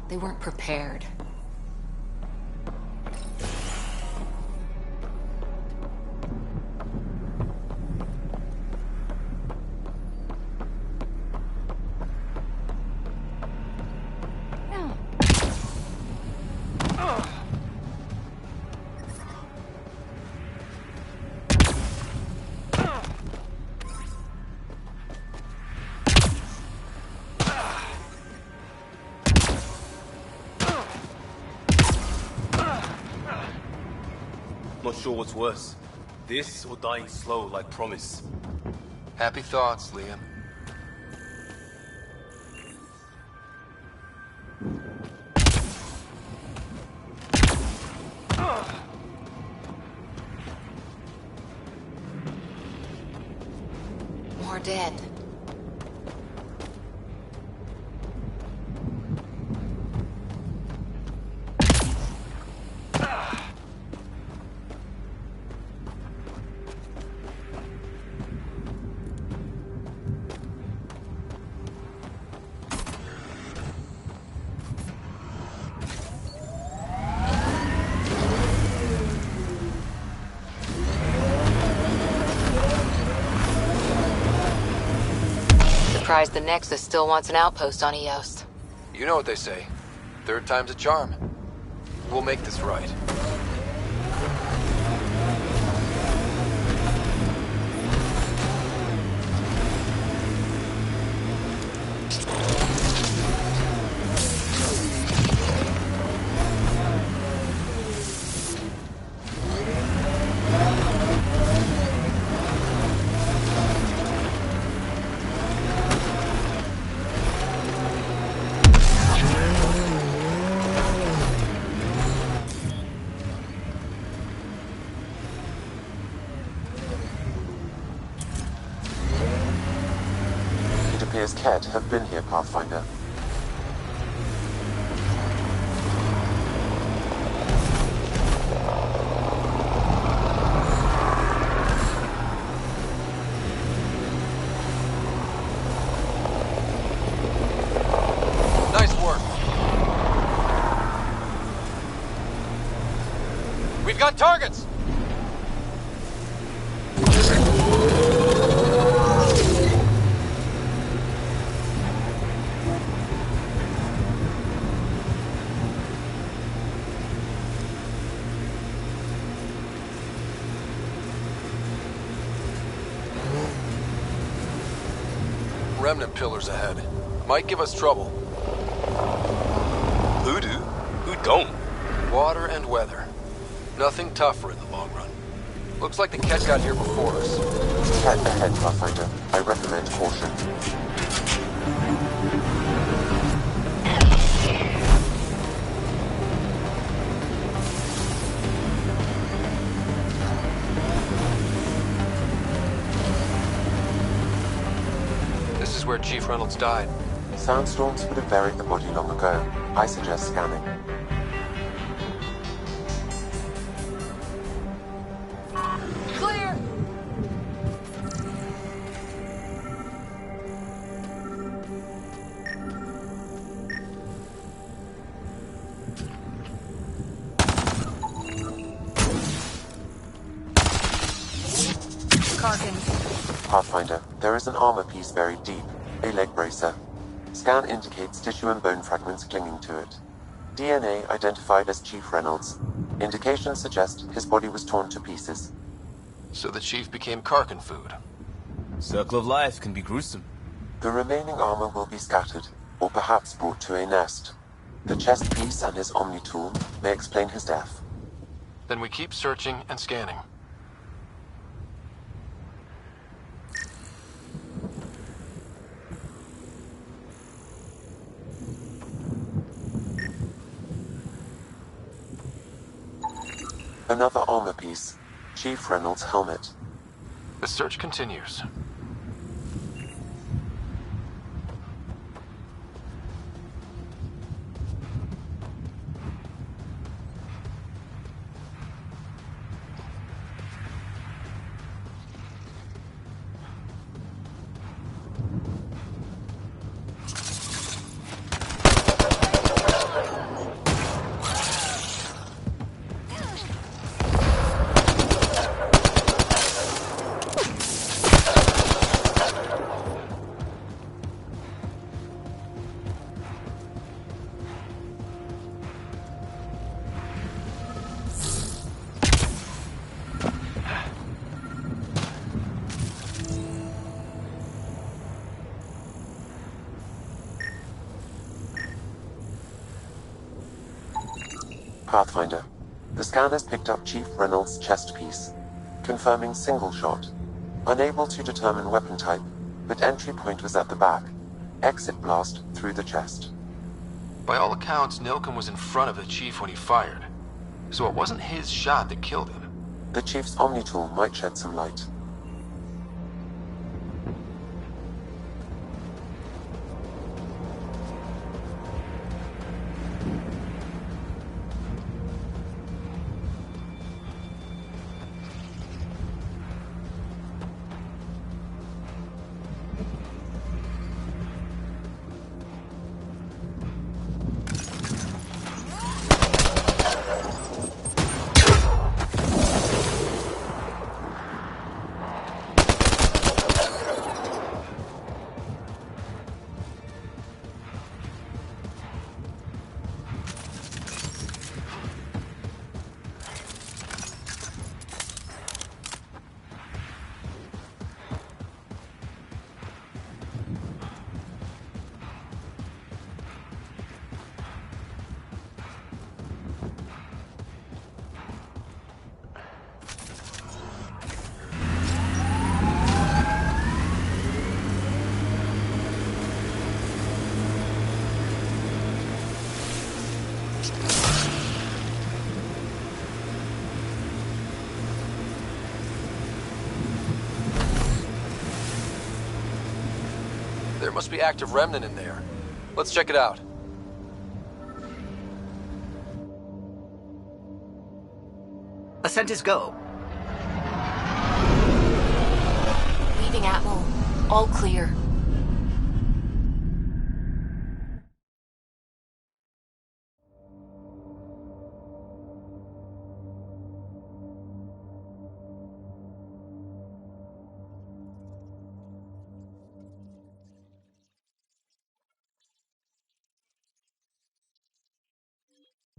They weren't prepared. Not sure what's worse. This or dying slow like promise. Happy thoughts, Liam. More dead. Surprised the Nexus still wants an outpost on Eos. You know what they say. Third time's a charm. We'll make this right. It appears Ket have been here, Pathfinder. Nice work. We've got targets! Remnant pillars ahead. Might give us trouble. don't. Water and weather. Nothing tougher in the long run. Looks like the Ket got here before us. Head ahead, Pathfinder. I recommend caution. This is where Chief Reynolds died. Sandstorms would have buried the body long ago. I suggest scanning. Clear! Pathfinder, there is an armor piece buried deep, a leg bracer. Scan indicates tissue and bone fragments clinging to it. DNA identified as Chief Reynolds. Indications suggest his body was torn to pieces. So the Chief became Karkin food. Circle of life can be gruesome. The remaining armor will be scattered, or perhaps brought to a nest. The chest piece and his Omni tool may explain his death. Then we keep searching and scanning. Another armor piece. Chief Reynolds' helmet. The search continues. Pathfinder. The scanners picked up Chief Reynolds' chest piece, confirming single shot. Unable to determine weapon type, but entry point was at the back. Exit blast through the chest. By all accounts, Nilken was in front of the Chief when he fired. So it wasn't his shot that killed him. The Chief's Omni tool might shed some light. There must be active remnant in there. Let's check it out. Ascent is go. Leaving Atmo. All clear.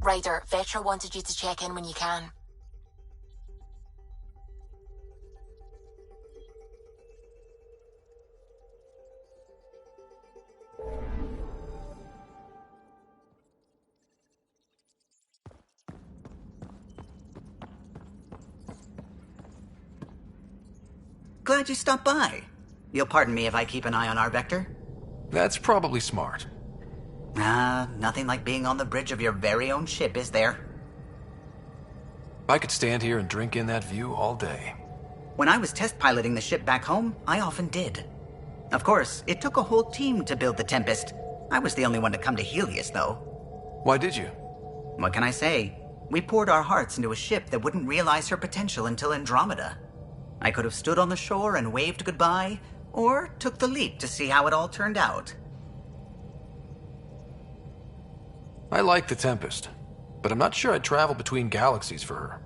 Ryder, Vetra wanted you to check in when you can. glad you stopped by. You'll pardon me if I keep an eye on our vector? That's probably smart. Nothing like being on the bridge of your very own ship, is there? I could stand here and drink in that view all day. When I was test piloting the ship back home, I often did. Of course, it took a whole team to build the Tempest. I was the only one to come to Helios, though. Why did you? What can I say? We poured our hearts into a ship that wouldn't realize her potential until Andromeda. I could have stood on the shore and waved goodbye, or took the leap to see how it all turned out. I like the Tempest, but I'm not sure I'd travel between galaxies for her.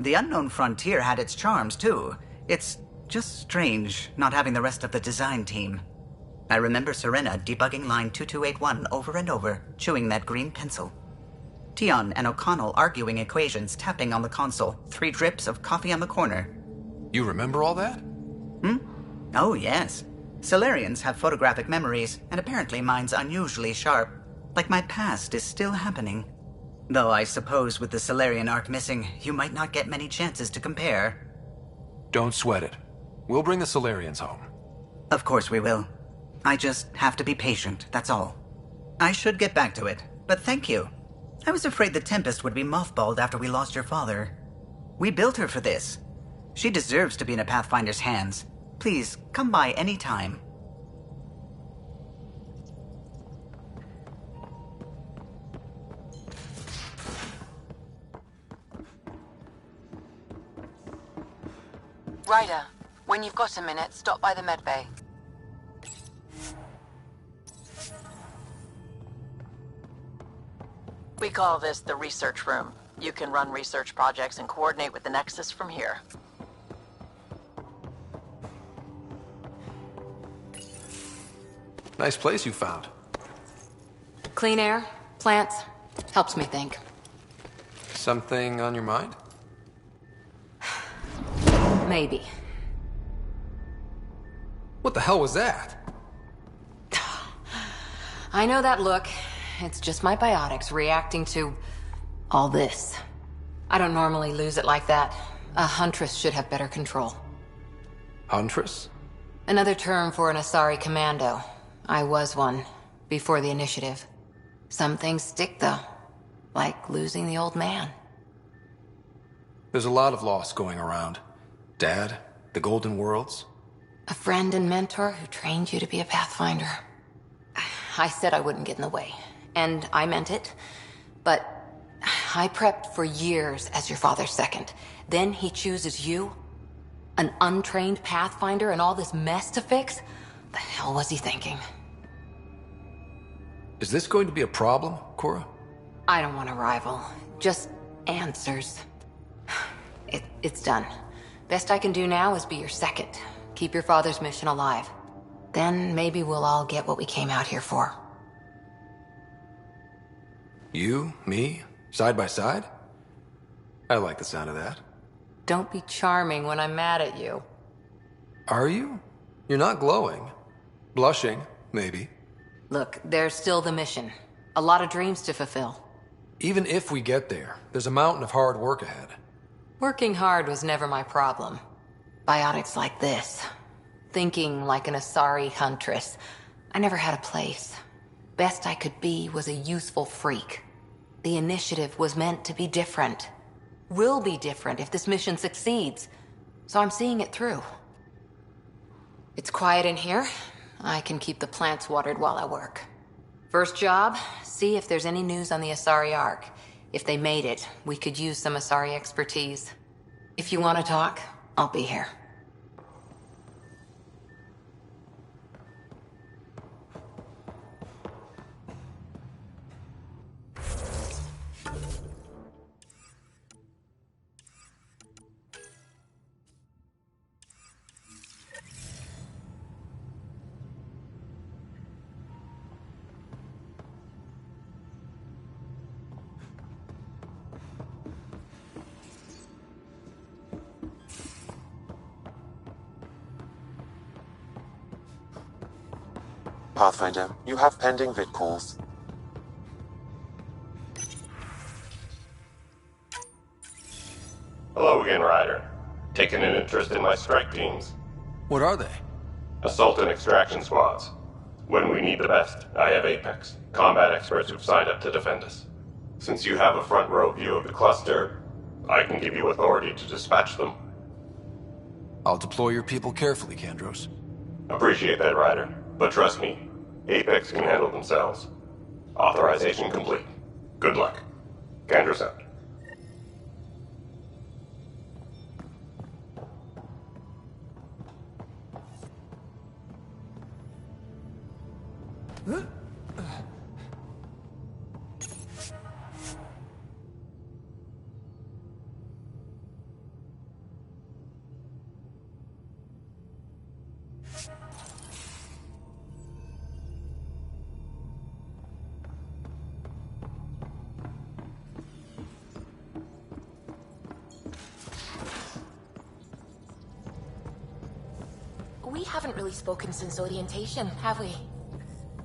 The unknown frontier had its charms, too. It's just strange not having the rest of the design team. I remember Serena debugging line 2281 over and over, chewing that green pencil. Tion and O'Connell arguing equations, tapping on the console, 3 drips of coffee on the corner. You remember all that? Oh, yes. Solarians have photographic memories, and apparently mine's unusually sharp. Like my past is still happening. Though I suppose with the Solarian arc missing, you might not get many chances to compare. Don't sweat it. We'll bring the Solarians home. Of course we will. I just have to be patient, that's all. I should get back to it, but thank you. I was afraid the Tempest would be mothballed after we lost your father. We built her for this. She deserves to be in a Pathfinder's hands. Please, come by any time. Ryder, when you've got a minute, stop by the medbay. We call this the research room. You can run research projects and coordinate with the Nexus from here. Nice place you found. Clean air, plants, helps me think. Something on your mind? Maybe. What the hell was that? I know that look. It's just my biotics reacting to all this. I don't normally lose it like that. A huntress should have better control. Huntress? Another term for an Asari commando. I was one, before the initiative. Some things stick, though. Like losing the old man. There's a lot of loss going around. Dad, the Golden Worlds. A friend and mentor who trained you to be a Pathfinder. I said I wouldn't get in the way. And I meant it. But I prepped for years as your father's second. Then he chooses you? An untrained Pathfinder and all this mess to fix? The hell was he thinking? Is this going to be a problem, Cora? I don't want a rival. Just answers. It's done. Best I can do now is be your second. Keep your father's mission alive. Then maybe we'll all get what we came out here for. You, me, side by side? I like the sound of that. Don't be charming when I'm mad at you. Are you? You're not glowing. Blushing, maybe. Look, there's still the mission. A lot of dreams to fulfill. Even if we get there, there's a mountain of hard work ahead. Working hard was never my problem. Biotics like this. Thinking like an Asari huntress. I never had a place. Best I could be was a useful freak. The initiative was meant to be different. Will be different if this mission succeeds. So I'm seeing it through. It's quiet in here. I can keep the plants watered while I work. First job, see if there's any news on the Asari Ark. If they made it, we could use some Asari expertise. If you want to talk, I'll be here. Pathfinder, you have pending vid calls. Hello again, Ryder. Taking an interest in my strike teams? What are they? Assault and extraction squads. When we need the best, I have Apex, combat experts who've signed up to defend us. Since you have a front row view of the cluster, I can give you authority to dispatch them. I'll deploy your people carefully, Kandros. Appreciate that, Ryder. But trust me, Apex can handle themselves. Authorization complete. Good luck. Kandros out. We haven't really spoken since orientation, have we?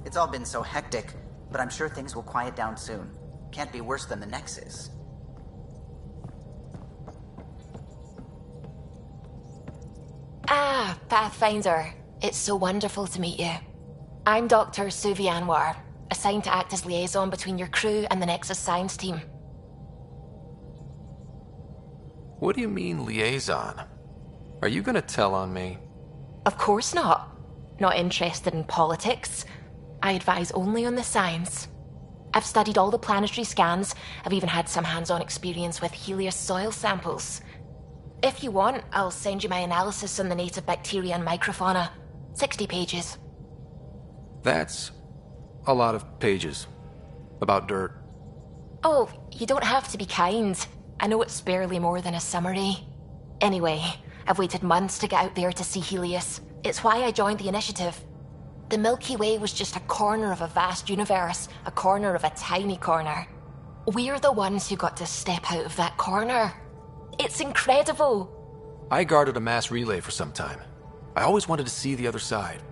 It's all been so hectic, but I'm sure things will quiet down soon. Can't be worse than the Nexus. Ah, Pathfinder. It's so wonderful to meet you. I'm Dr. Suvi Anwar, assigned to act as liaison between your crew and the Nexus science team. What do you mean, liaison? Are you gonna tell on me? Of course not. Not interested in politics. I advise only on the science. I've studied all the planetary scans. I've even had some hands-on experience with Helios soil samples. If you want, I'll send you my analysis on the native bacteria and microfauna. 60 pages. That's a lot of pages. About dirt. Oh, you don't have to be kind. I know it's barely more than a summary. Anyway, I've waited months to get out there to see Helios. It's why I joined the initiative. The Milky Way was just a corner of a vast universe, a corner of a tiny corner. We're the ones who got to step out of that corner. It's incredible. I guarded a mass relay for some time. I always wanted to see the other side.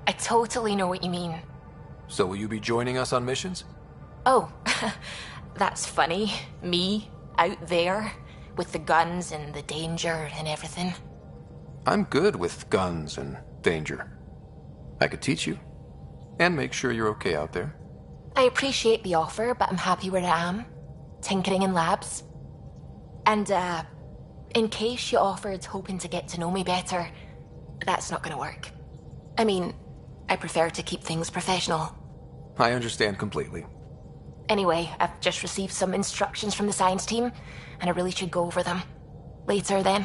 I totally know what you mean. So will you be joining us on missions? Oh, that's funny. Me, out there, with the guns and the danger and everything. I'm good with guns and danger. I could teach you, and make sure you're okay out there. I appreciate the offer, but I'm happy where I am. Tinkering in labs. And, in case you offered hoping to get to know me better, that's not gonna work. I mean, I prefer to keep things professional. I understand completely. Anyway, I've just received some instructions from the science team, and I really should go over them. Later, then.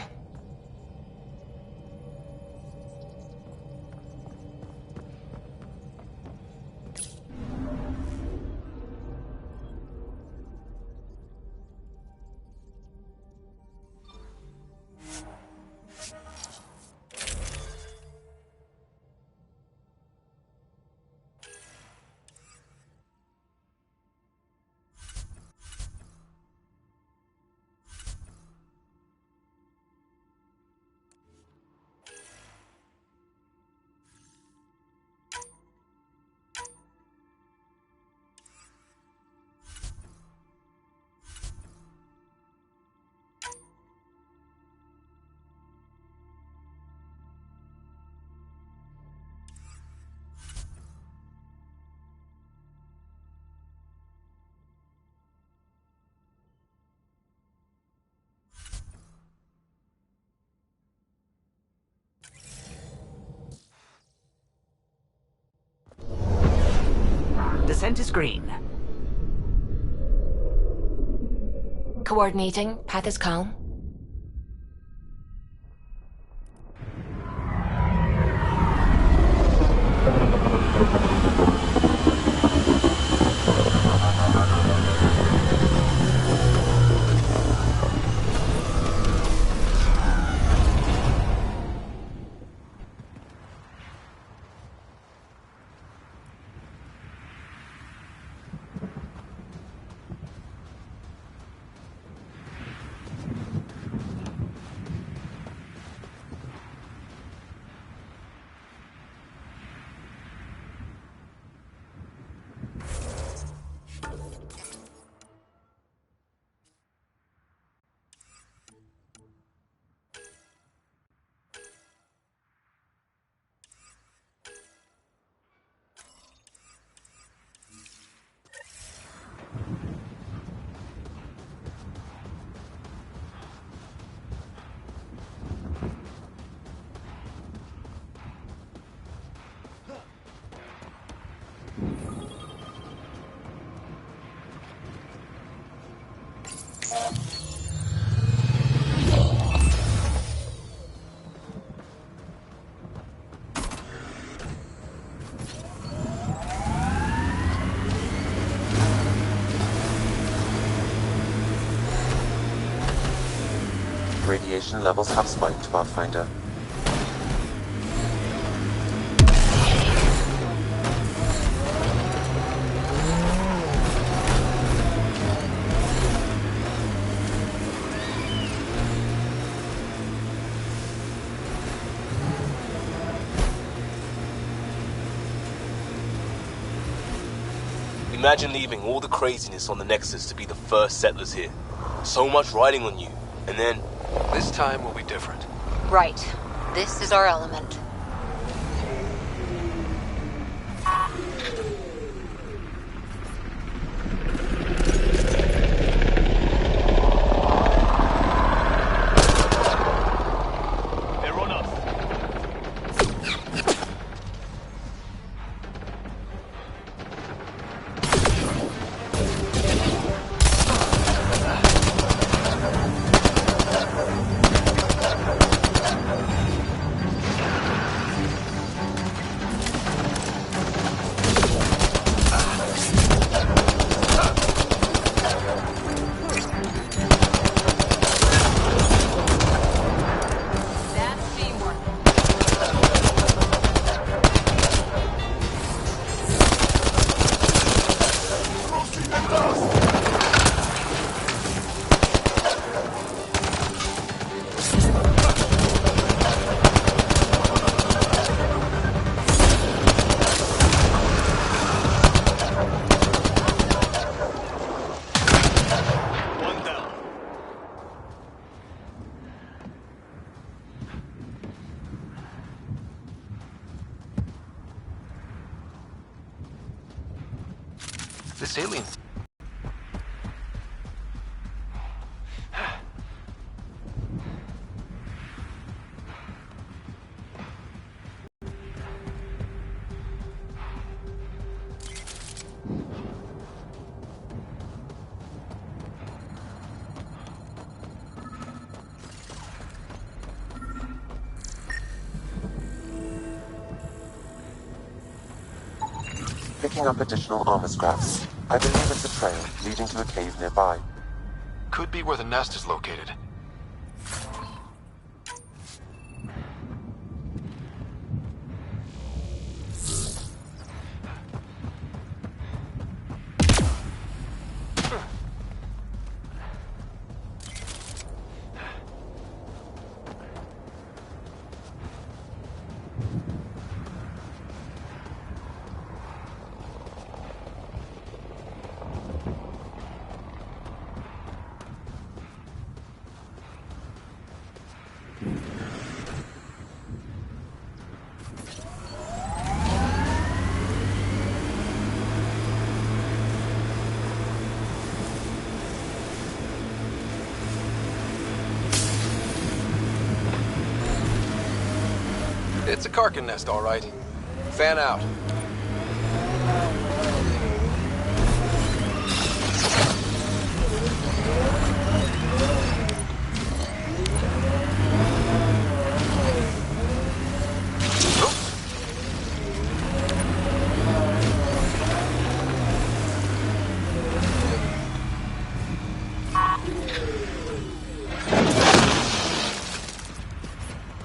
Descent is green. Coordinating. Path is calm. Radiation levels have spiked, Pathfinder. Imagine leaving all the craziness on the Nexus to be the first settlers here. So much riding on you, and then... This time will be different. Right. This is our element. This alien. Picking up additional armor scraps. I believe it's a trail leading to a cave nearby. Could be where the nest is located. It's a Karkin nest, all right. Fan out.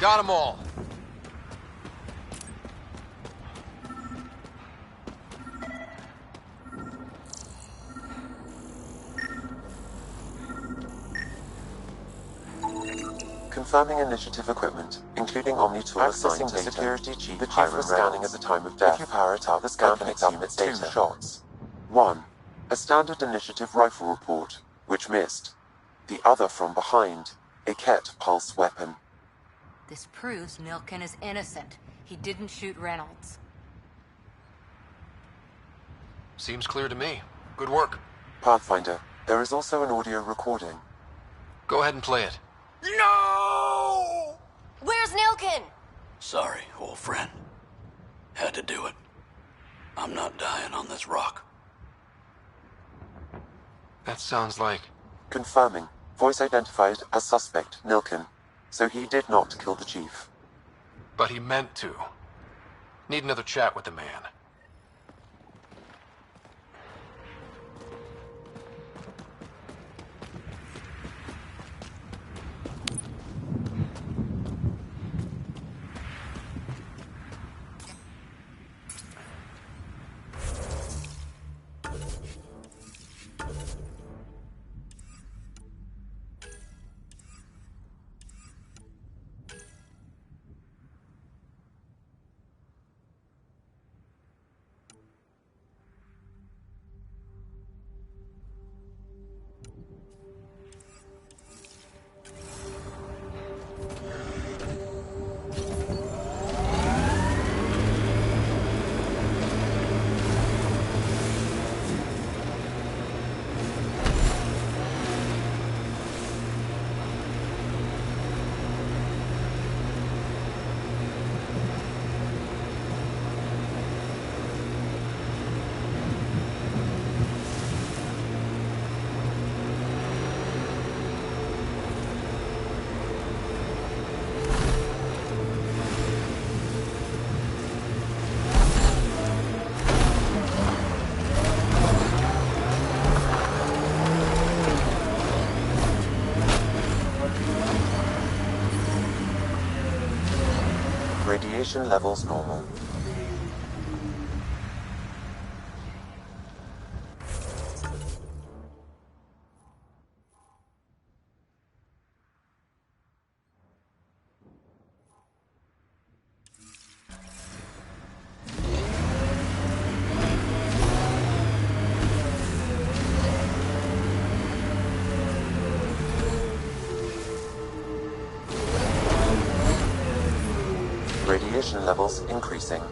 Got them all. Confirming initiative equipment, including Omni-Tool accessing the security chief. The chief was scanning at the time of death. If you power it up, the scan picks up its data. 2 shots. 1. A standard initiative rifle report, which missed. The other from behind, a Ket pulse weapon. This proves Nilken is innocent. He didn't shoot Reynolds. Seems clear to me. Good work. Pathfinder, there is also an audio recording. Go ahead and play it. No! Where's Nilken? Sorry, old friend. Had to do it. I'm not dying on this rock. That sounds like... Confirming. Voice identified as suspect, Nilken. So he did not kill the chief. But he meant to. Need another chat with the man. Radiation levels normal. Radiation levels increasing.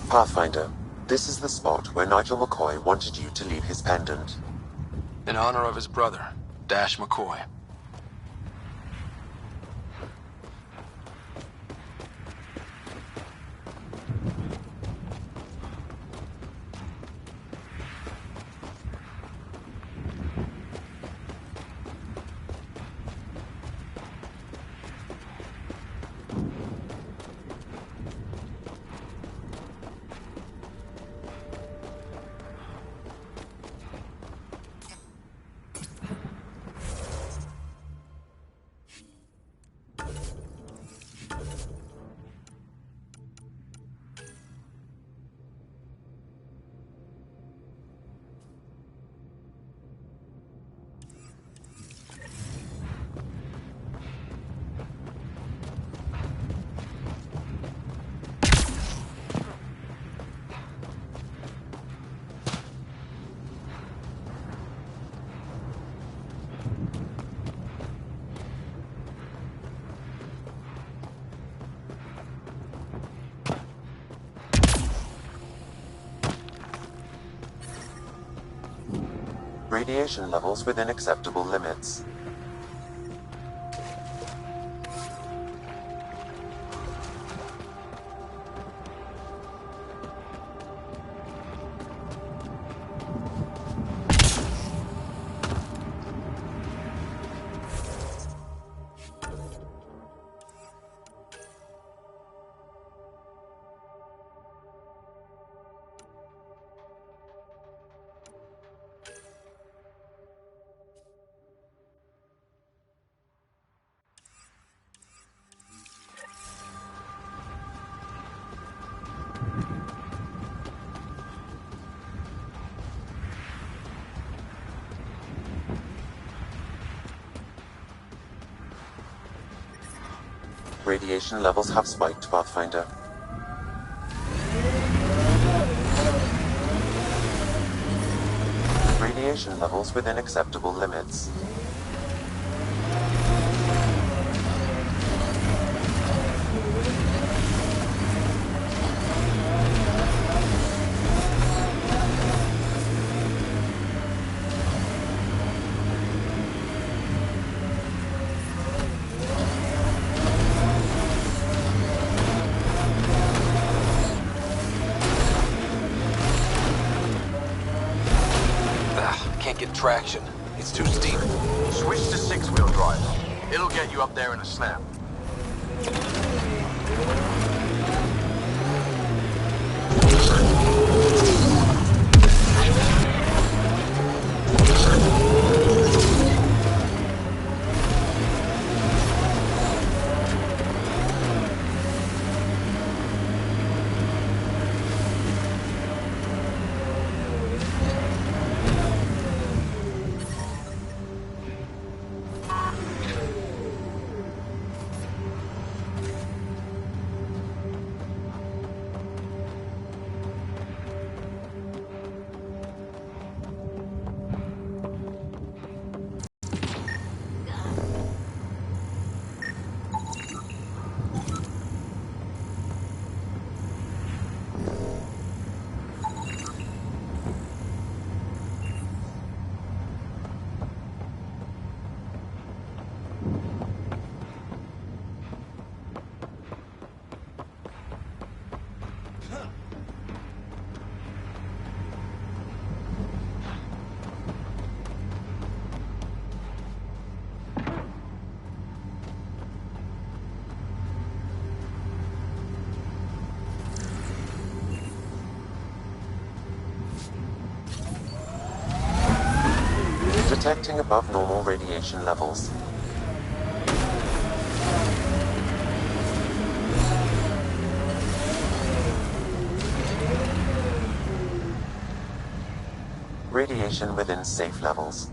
Pathfinder, this is the spot where Nigel McCoy wanted you to leave his pendant. In honor of his brother, Dash McCoy. Radiation levels within acceptable limits. Radiation levels have spiked, Pathfinder. Radiation levels within acceptable limits. Get traction. It's too steep. Switch to six-wheel drive. It'll get you up there in a snap. Detecting above normal radiation levels. Radiation within safe levels.